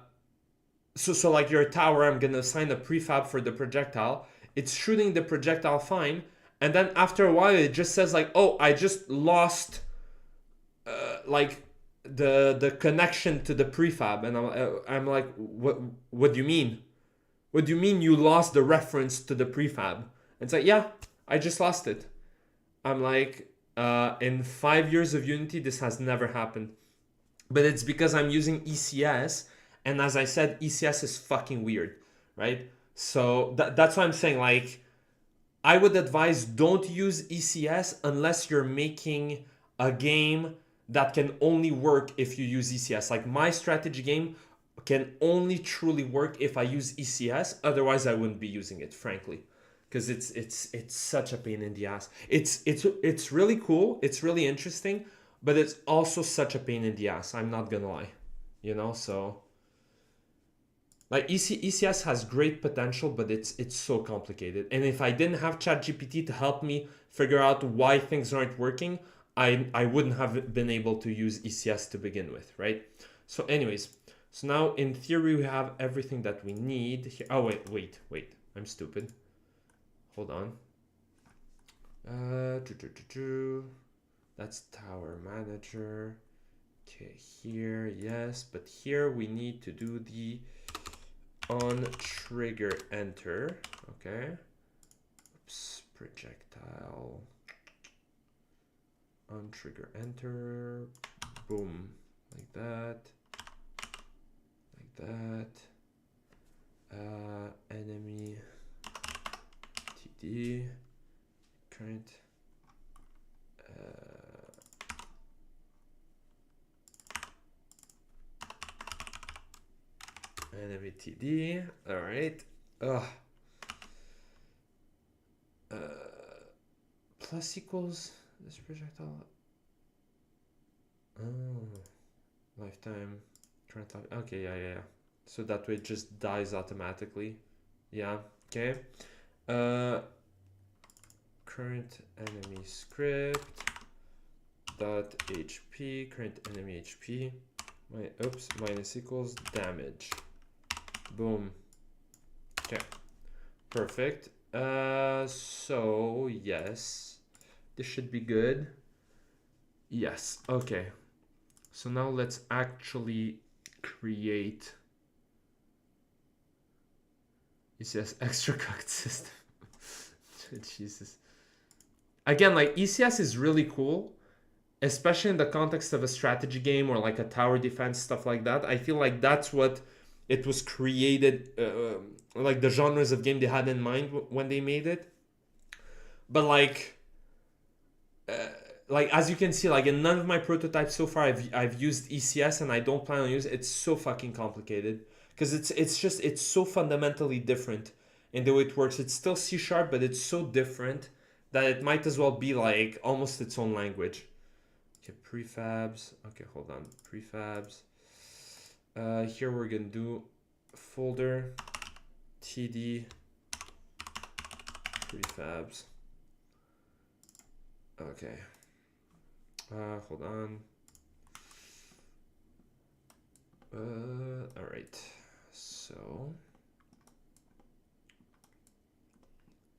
so like your tower, I'm gonna assign a prefab for the projectile. It's shooting the projectile fine, and then after a while it just says like, oh, I just lost like the connection to the prefab, and I'm like, what do you mean? What do you mean you lost the reference to the prefab? It's like, yeah, I just lost it. I'm like, in 5 years of Unity, this has never happened. But it's because I'm using ECS, and as I said, ECS is fucking weird, right? So that's why I'm saying, like, I would advise don't use ECS unless you're making a game that can only work if you use ECS. Like, my strategy game can only truly work if I use ECS, otherwise, I wouldn't be using it, frankly because it's such a pain in the ass. It's really cool. It's really interesting, but it's also such a pain in the ass. I'm not gonna lie, So like ECS has great potential, but it's so complicated. And if I didn't have ChatGPT to help me figure out why things aren't working, I wouldn't have been able to use ECS to begin with, right? So, anyways, so now in theory we have everything that we need here. Oh wait, I'm stupid. Hold on. That's tower manager. Okay, here, yes, but here we need to do the on trigger enter. Okay. Oops, projectile. On trigger enter. Boom. Like that. Like that. Enemy TD. Current. Enemy TD. All right. Plus equals this projectile. Oh, lifetime. Current lock. Okay, yeah. So that way it just dies automatically. Yeah. Okay. Current enemy script dot HP. Current enemy HP. Minus equals damage. Boom. Okay. Perfect. So yes, this should be good. Yes. Okay. So now let's actually create ECS extra cooked system. Jesus. Again, like ECS is really cool, especially in the context of a strategy game or like a tower defense, stuff like that. I feel like that's what it was created, like the genres of game they had in mind when they made it. But uh, like as you can see, like in none of my prototypes so far, I've used ECS, and I don't plan on using it. It's so fucking complicated because it's so fundamentally different in the way it works. It's still C sharp, but it's so different that it might as well be like almost its own language. Okay, prefabs. Okay, hold on. Prefabs. Here we're gonna do folder td prefabs. Okay. Hold on. All right. So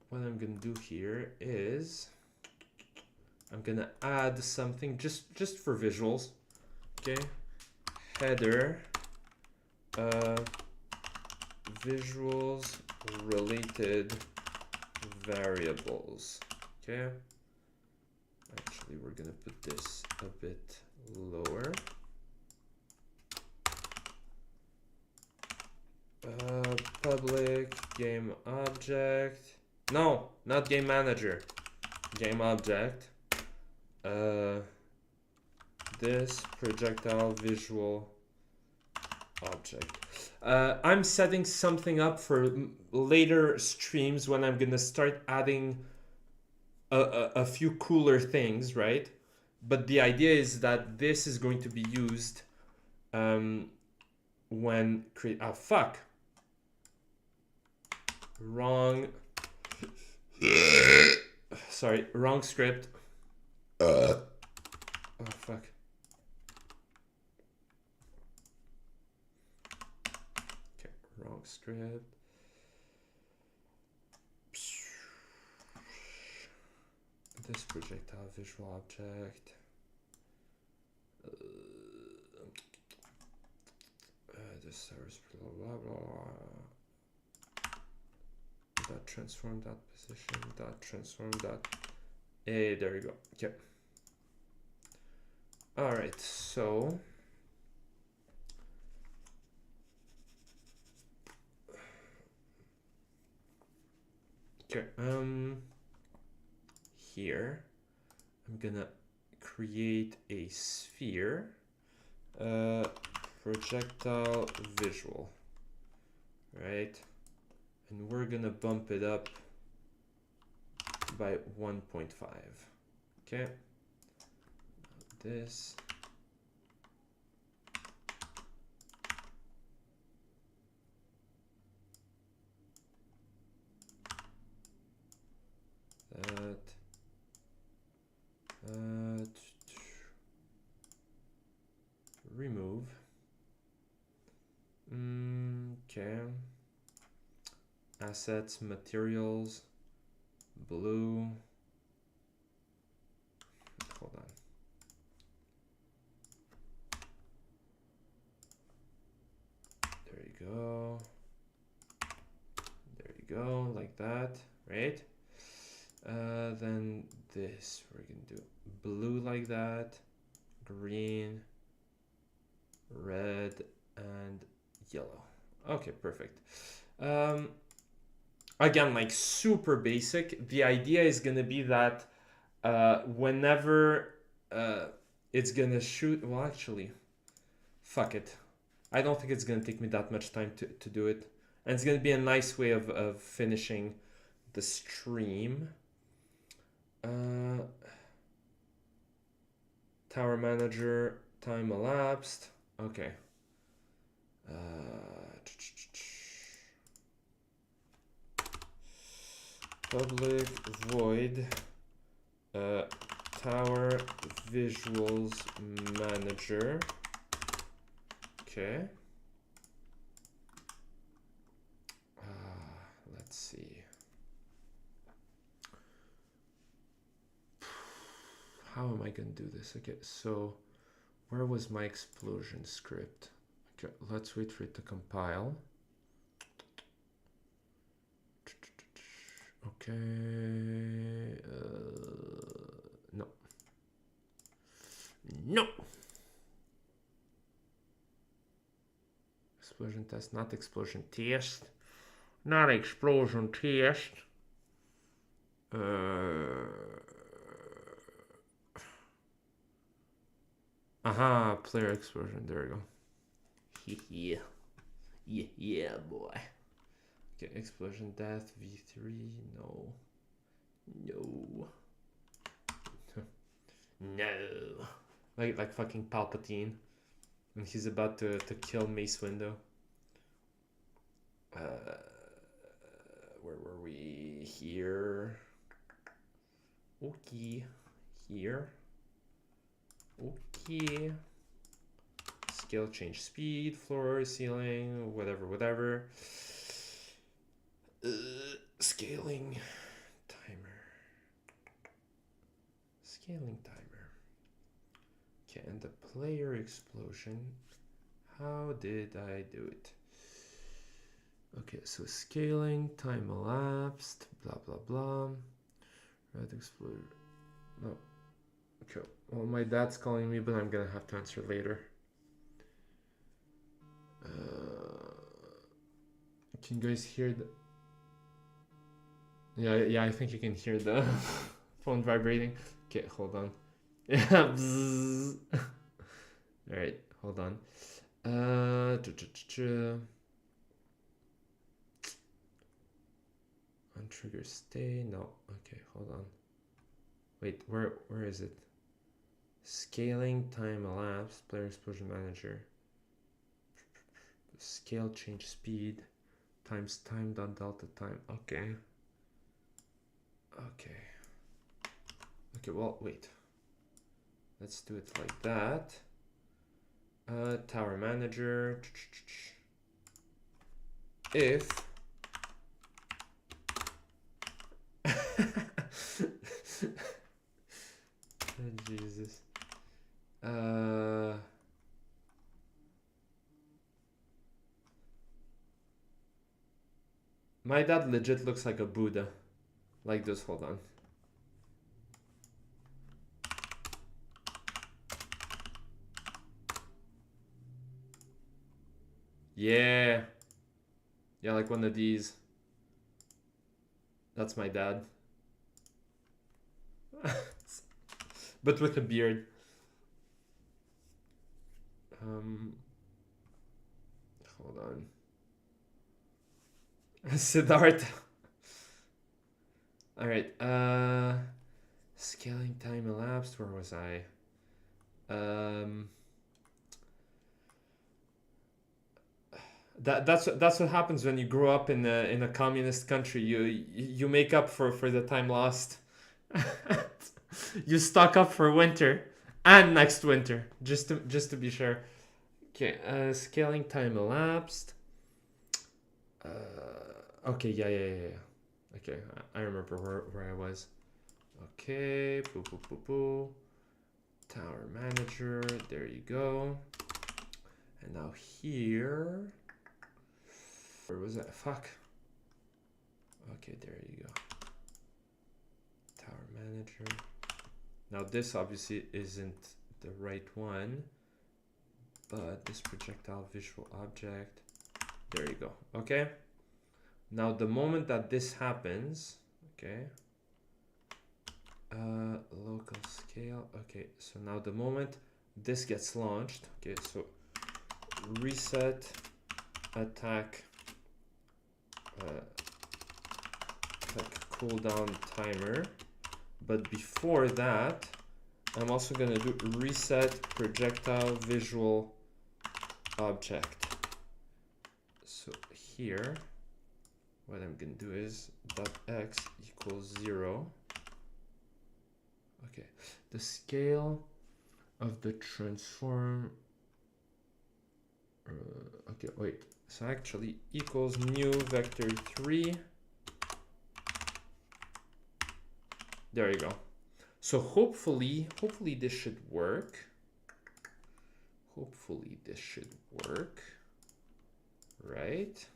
what I'm gonna do here is I'm gonna add something just for visuals. Okay. Header. Visuals related variables. Okay. Actually, we're gonna put this a bit lower. Public game object. No, not game manager. Game object. This projectile visual object. I'm setting something up for later streams when I'm gonna start adding a few cooler things, right? But the idea is that this is going to be used when create. Oh fuck! Wrong. Sorry, wrong script. Oh fuck. Okay, wrong script. This projectile visual object. This service blah blah blah. Dot transform dot position dot transform dot. Hey, there you go. Okay. All right. So. Okay. Here, I'm gonna create a sphere. Projectile visual, right? And we're gonna bump it up by 1.5. Okay. This. That. Remove. Okay. Assets, materials, blue. Hold on. There you go. There you go, like that, right? Then this, we're gonna do blue like that, green, red, and yellow. Okay, perfect. Again, like super basic. The idea is gonna be that whenever it's gonna shoot, well, actually, fuck it. I don't think it's gonna take me that much time to do it. And it's gonna be a nice way of finishing the stream. Tower manager, time elapsed. Okay. Public void tower visuals manager. Okay. Let's see. How am I gonna do this? Okay, so where was my explosion script? Okay, let's wait for it to compile. Okay. No. No. Explosion test, not explosion test. Not explosion test. Aha, player explosion. There we go. Yeah. Yeah, boy. Okay, explosion death V3. No. No. Like fucking Palpatine. And he's about to kill Mace Windu. Where were we? Here. Okay. Here. Okay. Scale change speed, floor, ceiling, whatever. Scaling timer. Okay, and the player explosion. How did I do it? Okay, so scaling, time elapsed, blah. Red explosion. No. Okay, well, my dad's calling me, but I'm gonna have to answer later. Can you guys hear the... Yeah, I think you can hear the phone vibrating. Okay, hold on. Yeah, alright, hold on. Untrigger stay. No. Okay, hold on. Wait, where is it? Scaling time elapsed. Player explosion manager. Scale change speed times time dot delta time. Okay. Okay, well, wait. Let's do it like that. Tower manager. If oh, Jesus. My dad legit looks like a Buddha. Like this, hold on. Yeah. Yeah, like one of these. That's my dad. But with a beard. Hold on. Siddhartha. Alright, scaling time elapsed. Where was I? That's what happens when you grow up in a communist country. You make up for the time lost. You stock up for winter and next winter, just to be sure. Okay, scaling time elapsed. Okay, yeah. Okay, I remember where I was. Okay, boo. Tower manager, there you go. And now here, where was that? Fuck. Okay, there you go. Tower manager. Now this obviously isn't the right one, but this projectile visual object, there you go. Okay. Now the moment that this happens, okay, local scale. Okay, so now the moment this gets launched, okay, so reset attack cooldown timer. But before that, I'm also gonna do reset projectile visual object. here, what I'm gonna do is dot x equals 0. Okay, the scale of the transform. Okay, wait. So actually equals new vector 3. There you go. So hopefully this should work. Hopefully this should work. Right?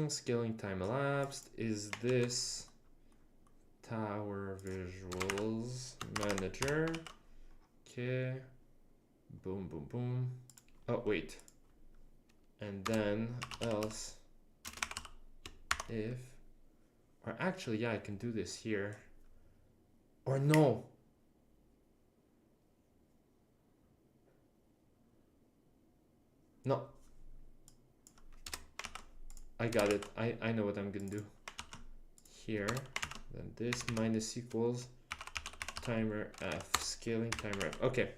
Scaling time elapsed. Is this Tower Visuals Manager? Okay. Boom, boom, boom. Oh, wait. And then else if, or actually, yeah, I can do this here. Or no. No. I got it. I know what I'm gonna do. Here, then this minus equals timer f, scaling timer f. Okay.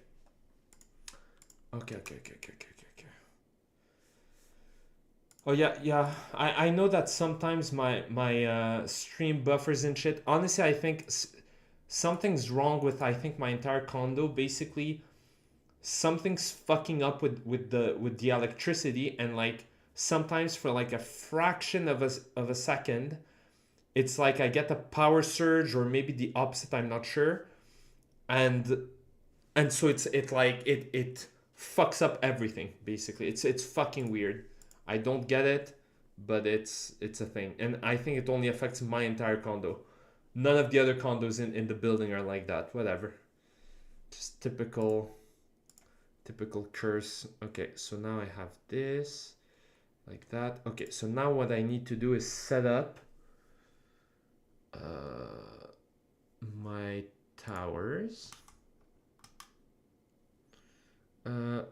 Okay. Oh yeah. I know that sometimes my stream buffers and shit. Honestly, I think something's wrong with my entire condo. Basically, something's fucking up with the electricity, and like sometimes for like a fraction of a second, it's like I get a power surge or maybe the opposite. I'm not sure, and so it fucks up everything. Basically, it's fucking weird. I don't get it, but it's a thing, and I think it only affects my entire condo. None of the other condos in the building are like that. Whatever, just typical curse. Okay, so now I have this like that. Okay, so now what I need to do is set up my towers.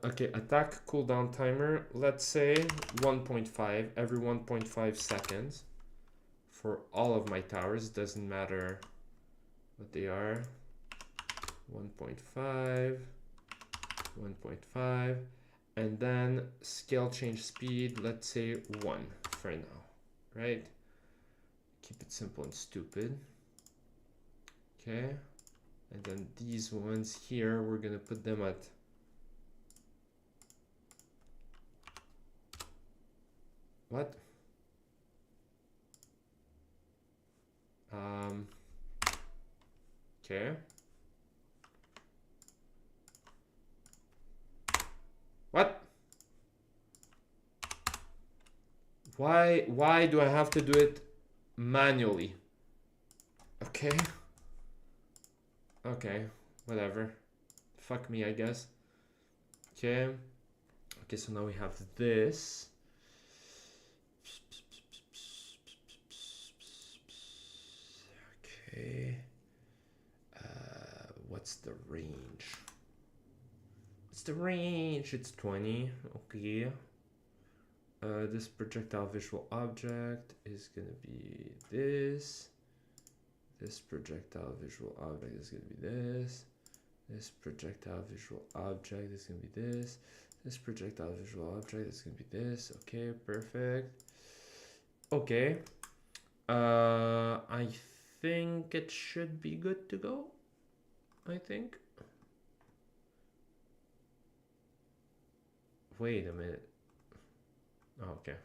Okay, attack cooldown timer, let's say 1.5 every 1.5 seconds for all of my towers. Doesn't matter what they are. 1.5, and then scale change speed, let's say 1 for now, right? Keep it simple and stupid. Okay, and then these ones here, we're gonna put them at what? Okay. What? Why do I have to do it manually? Okay. Okay, whatever. Fuck me, I guess. Okay. Okay, so now we have this. Okay. What's the range? What's the range? It's 20. Okay. This projectile visual object is gonna be this. This projectile visual object is gonna be this. This projectile visual object is gonna be this. This projectile visual object is gonna be this. Okay, perfect. Okay. I think it should be good to go. I think. Wait a minute. Oh, okay.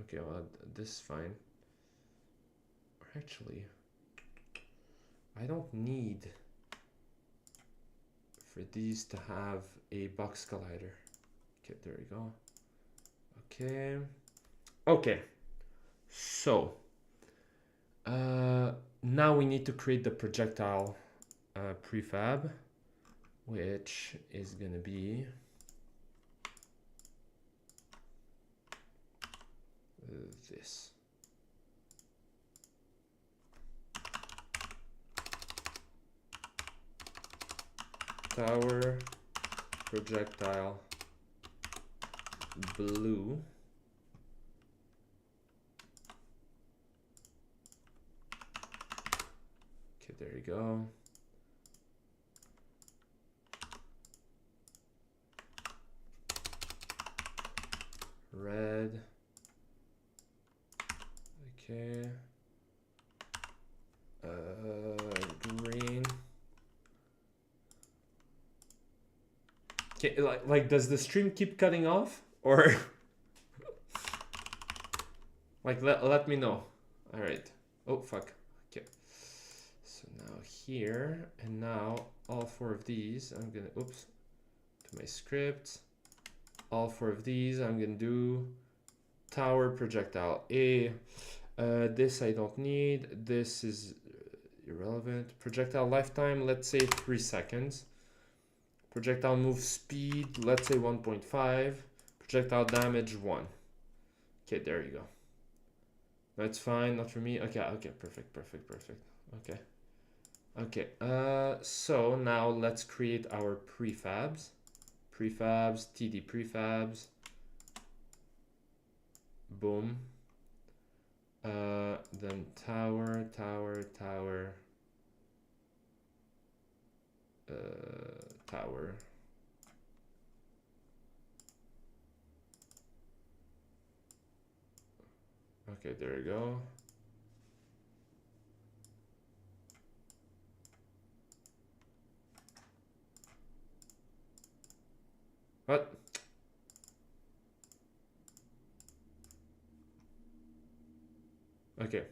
Okay, well, this is fine. Actually, I don't need for these to have a box collider. Okay, there we go. Okay. Okay. So, now we need to create the projectile prefab, which is gonna be this. Tower projectile blue. Okay, there you go. red. Okay. Green. Okay, like does the stream keep cutting off or like let me know. All right. Oh fuck. Okay. So now here and now all 4 of these I'm gonna oops to my script. All 4 of these I'm gonna do tower projectile A. This I don't need. This is irrelevant. Projectile lifetime, let's say 3 seconds. Projectile move speed, let's say 1.5. Projectile damage 1. Okay, there you go. That's fine, not for me. Okay, okay, perfect. Okay. Okay, so now let's create our prefabs. Prefabs, TD prefabs. Boom. Then tower. Tower. Okay, there you go. What? Okay,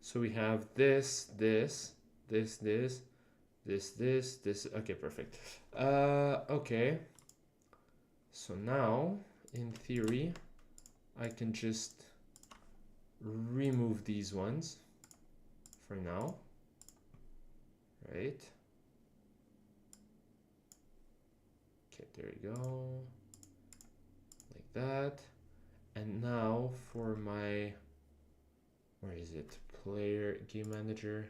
so we have this. Okay, perfect. Okay. So now, in theory, I can just remove these ones for now, right? Okay, there you go, like that. And now for my, where is it? Game manager,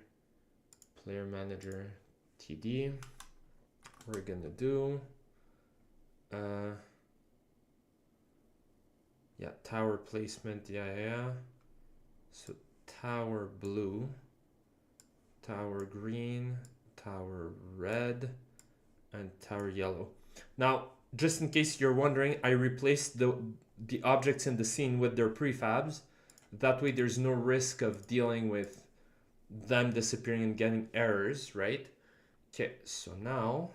player manager, TD. We're gonna do, yeah, tower placement, yeah. So tower blue, tower green, tower red, and tower yellow. Now, just in case you're wondering, I replaced the objects in the scene with their prefabs. That way there's no risk of dealing with them disappearing and getting errors, right? Okay, so now,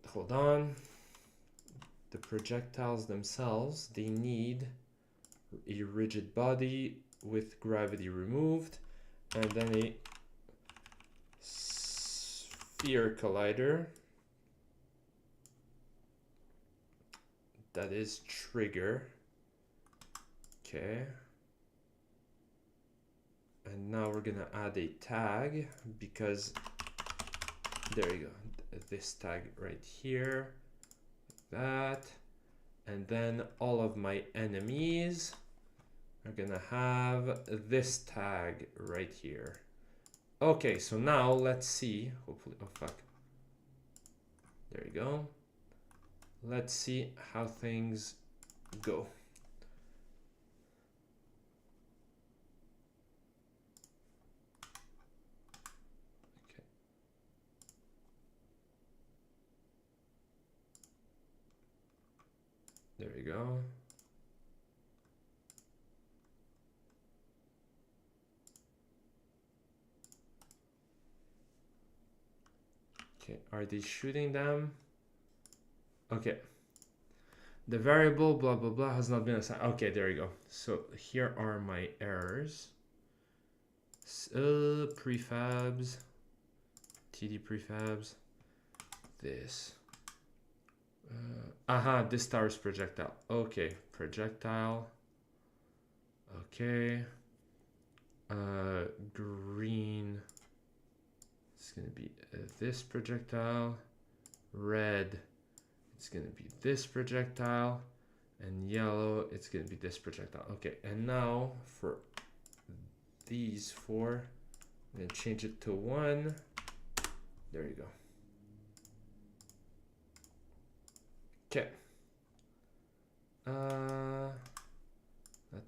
hold on. The projectiles themselves, they need a rigid body with gravity removed, and then a sphere collider that is trigger. Okay. And now we're gonna add a tag because there you go, this tag right here, like that. And then all of my enemies are gonna have this tag right here. Okay, so now let's see, hopefully, oh fuck. There you go. Let's see how things go. Okay. There we go. Okay, are they shooting them? Okay. The variable blah blah blah has not been assigned. Okay, there you go. So here are my errors. Prefabs, TD prefabs, this. This tower's projectile. Okay, projectile. Okay. Green. It's gonna be this projectile. Red. It's gonna be this projectile. And yellow, it's gonna be this projectile. Okay, and now for these 4, I'm gonna change it to 1. There you go. Okay. Let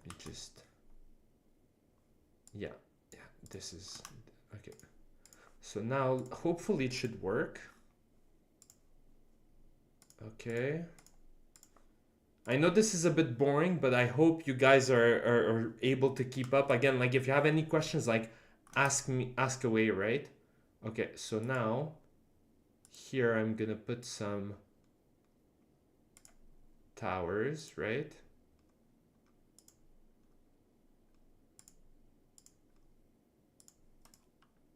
me just, yeah, this is, okay. So now, hopefully it should work. Okay. I know this is a bit boring, but I hope you guys are able to keep up. Again, like if you have any questions, like ask away, right? Okay, so now here I'm gonna put some towers, right?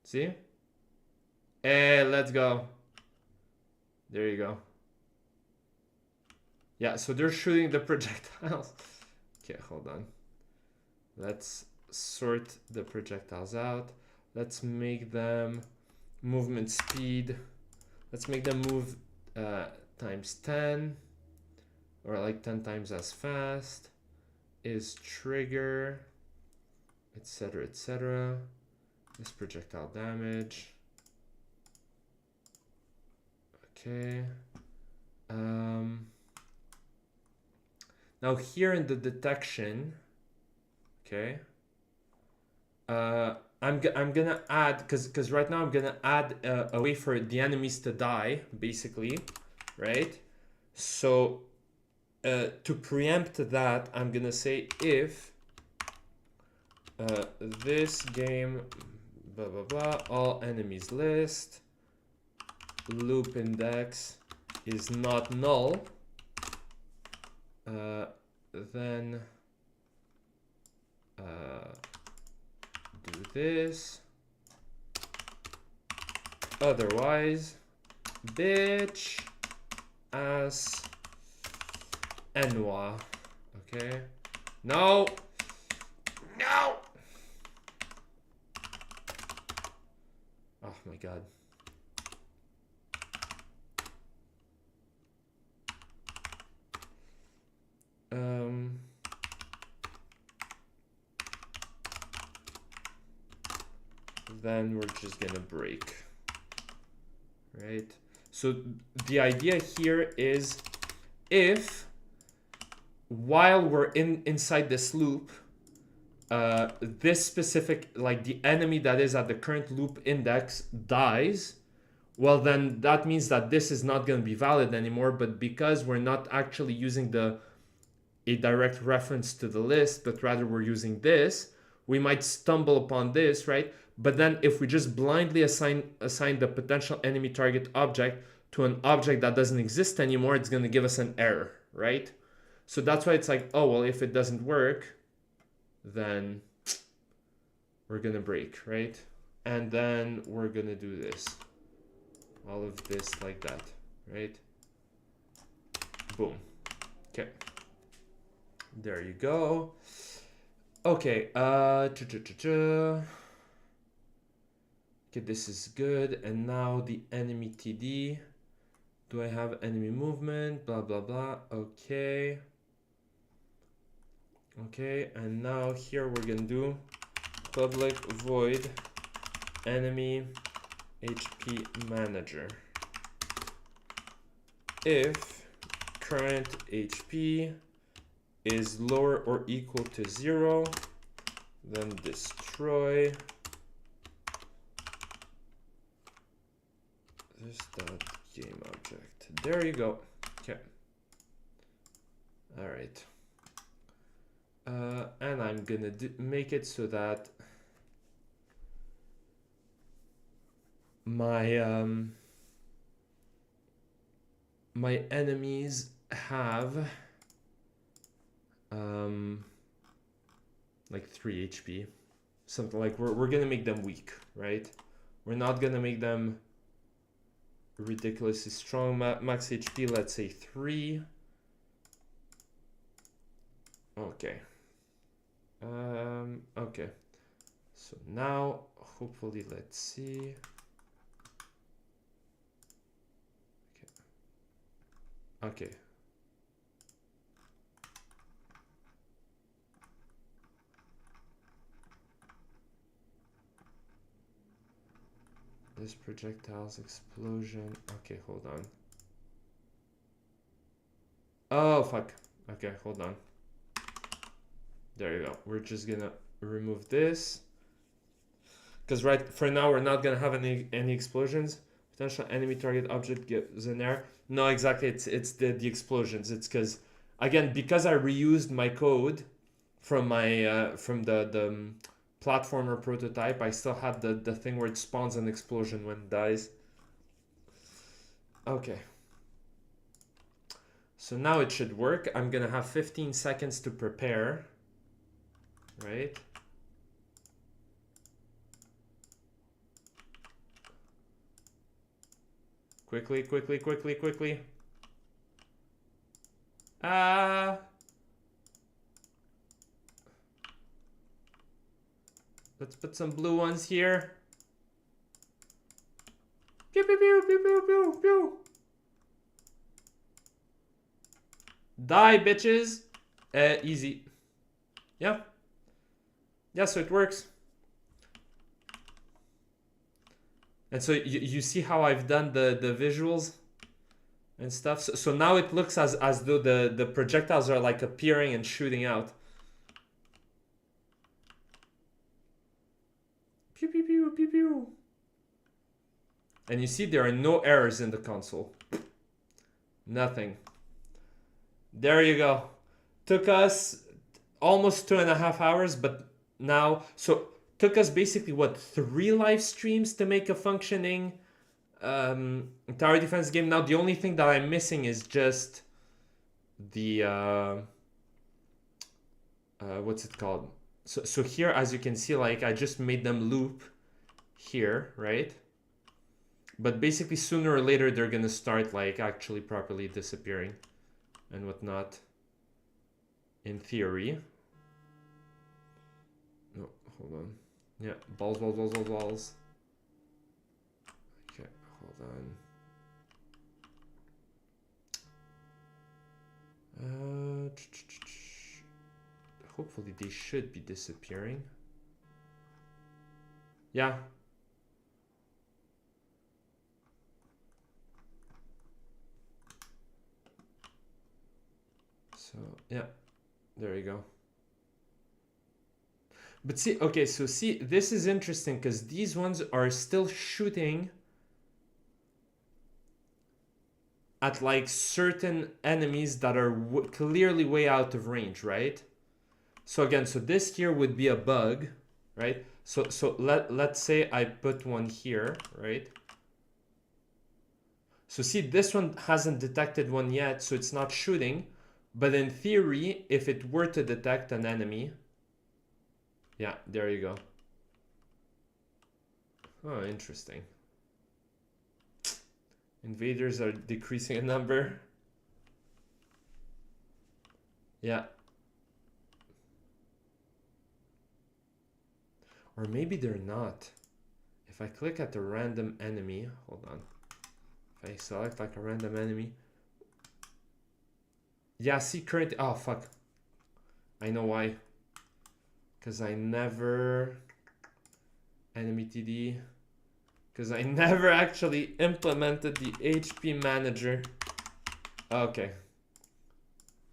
See? Hey, let's go. There you go. Yeah, so they're shooting the projectiles. Okay, hold on. Let's sort the projectiles out. Let's make them movement speed. Let's make them move times 10, or like 10 times as fast. Is trigger, etc., etc. This projectile damage. Okay. Now here in the detection, okay, I'm gonna add, because right now I'm gonna add a way for the enemies to die, basically, right? So to preempt that, I'm gonna say if this game blah blah blah all enemies list loop index is not null, then do this, otherwise bitch ass enwa. Okay, no, oh my god. Then we're just gonna break, right? So the idea here is if while we're inside this loop, this specific, like the enemy that is at the current loop index dies, well then that means that this is not going to be valid anymore. But because we're not actually using a direct reference to the list, but rather we're using this, we might stumble upon this, right? But then if we just blindly assign the potential enemy target object to an object that doesn't exist anymore, it's going to give us an error, right? So that's why it's like, oh, well, if it doesn't work, then we're going to break, right? And then we're going to do this. All of this like that, right? Boom. Okay. There you go. Okay, okay, this is good. And now the enemy TD. Do I have enemy movement? Blah, blah, blah. Okay. Okay, and now here we're gonna do public void enemy HP manager. If current HP is lower or equal to 0, then destroy this dot game object. There you go. Okay. All right. And I'm gonna make it so that my my enemies have like 3 HP, something like we're gonna make them weak, right? We're not gonna make them ridiculously strong. Max HP, let's say 3. Okay. Okay. So now, hopefully, let's see. Okay. Okay. This projectile's explosion. Okay, hold on. Oh, fuck. Okay, hold on. There you go. We're just gonna remove this. Because right for now, we're not gonna have any explosions. Potential enemy target object gives an error. No, exactly. It's the explosions. It's because again, because I reused my code from my from the platformer prototype, I still have the thing where it spawns an explosion when it dies. Okay. So now it should work. I'm gonna have 15 seconds to prepare, right? Quickly, quickly, quickly, quickly. Let's put some blue ones here. Pew, pew, pew, pew, pew, pew, pew. Die, bitches. Easy. Yeah. Yeah, so it works. And so you see how I've done the visuals and stuff. So now it looks as though the projectiles are like appearing and shooting out. Pew, pew, pew, pew, pew. And you see there are no errors in the console. Nothing. There you go. Took us almost 2.5 hours, but now, so took us basically what, 3 live streams to make a functioning tower defense game. Now the only thing that I'm missing is just the what's it called? So here, as you can see, like I just made them loop here, right? But basically sooner or later they're gonna start like actually properly disappearing and whatnot, in theory. No, hold on. Yeah, balls, balls, balls, balls, balls. Okay, hold on. Hopefully they should be disappearing. Yeah. So, yeah, there you go. But see, okay, so see, this is interesting because these ones are still shooting at like certain enemies that are clearly way out of range, right? So again, so this here would be a bug, right? So let's say I put one here, right? So see, this one hasn't detected one yet, so it's not shooting. But in theory, if it were to detect an enemy, yeah, there you go. Oh, interesting. Invaders are decreasing in number. Yeah. Or maybe they're not. If I click at a random enemy, hold on. If I select like a random enemy. Yeah, see current, oh fuck. I know why. Because I never, enemy TD. Because I never actually implemented the HP manager. Okay.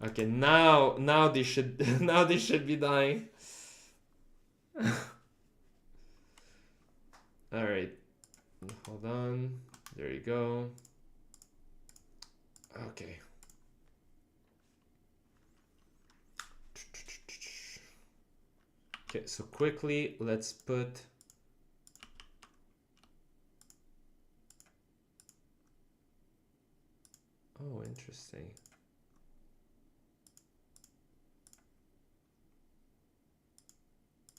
Okay, now they should now they should be dying. Alright. Hold on. There you go. Okay. Okay, so quickly let's put oh, interesting.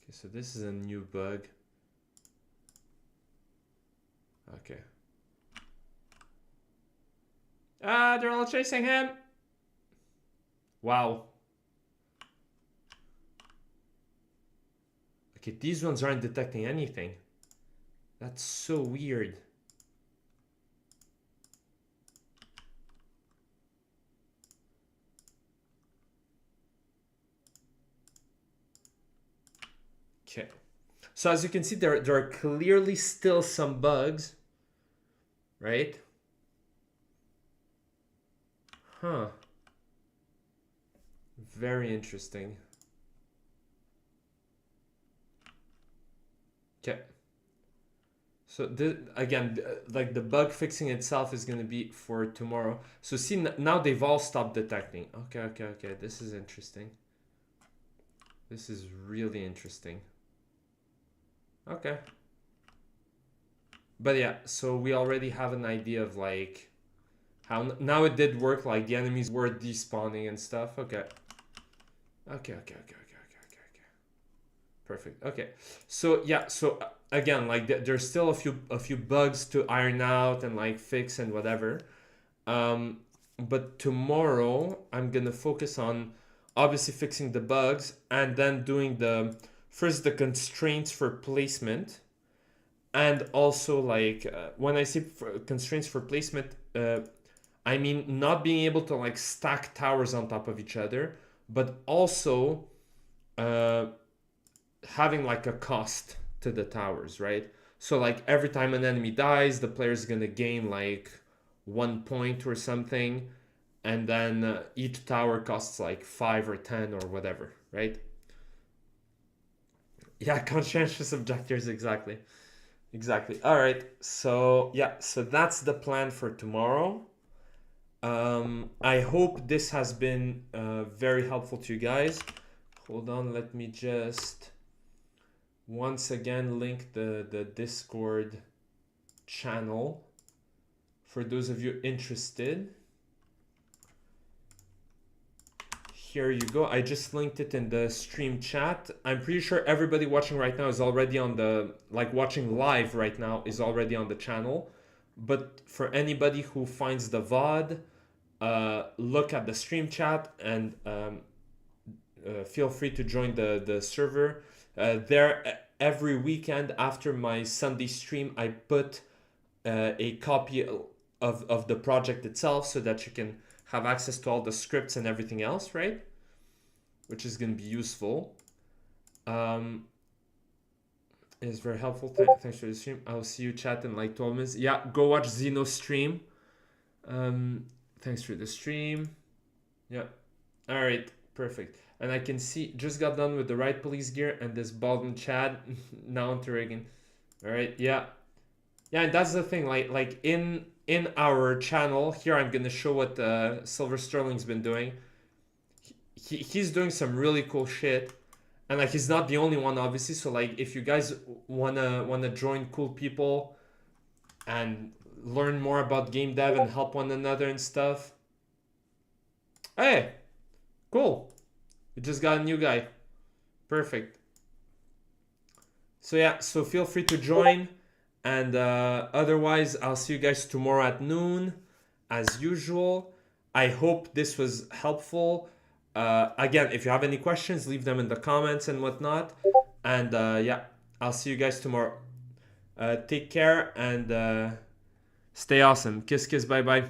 Okay, so this is a new bug. Okay. Ah, they're all chasing him. Wow. Okay, these ones aren't detecting anything. That's so weird. Okay. So as you can see, there are clearly still some bugs, right? Huh. Very interesting. Okay. So again, like the bug fixing itself is gonna be for tomorrow. So see, now they've all stopped detecting. Okay. This is interesting. This is really interesting. Okay. But yeah, so we already have an idea of like how now it did work. Like the enemies were despawning and stuff. Okay. Okay. Perfect. Okay. So yeah. So again, like there's still a few bugs to iron out and like fix and whatever. But tomorrow I'm gonna focus on obviously fixing the bugs and then doing the constraints for placement, and also like when I say constraints for placement, I mean not being able to like stack towers on top of each other, but also uh, having like a cost to the towers, right? So like every time an enemy dies, the player's gonna gain like 1 point or something, and then each tower costs like 5 or 10 or whatever, right? Yeah, conscientious objectors, exactly. Exactly. All right. So yeah, so that's the plan for tomorrow. I hope this has been very helpful to you guys. Hold on, let me just once again link the Discord channel for those of you interested. Here you go. I just linked it in the stream chat. I'm pretty sure everybody watching right now is already on the, like watching live right now is already on the channel. But for anybody who finds the VOD, look at the stream chat and feel free to join the server. There, every weekend after my Sunday stream, I put a copy of the project itself so that you can have access to all the scripts and everything else, right? Which is going to be useful. It's very helpful. Thanks for the stream. I'll see you chat in like 12 minutes. Yeah, go watch Zeno's stream. Thanks for the stream. Yeah. All right. Perfect. And I can see, just got done with the right police gear and this Baldwin Chad. Now into Reagan. All right. Yeah. Yeah, and that's the thing. Like in our channel here, I'm gonna show what Silver Sterling's been doing. He's doing some really cool shit, and like he's not the only one, obviously. So like, if you guys wanna join cool people and learn more about game dev and help one another and stuff. Hey, cool. We just got a new guy. Perfect. So yeah, so feel free to join. And otherwise, I'll see you guys tomorrow at noon, as usual. I hope this was helpful. Again, if you have any questions, leave them in the comments and whatnot. And yeah, I'll see you guys tomorrow. Take care and stay awesome. Kiss, kiss, bye, bye.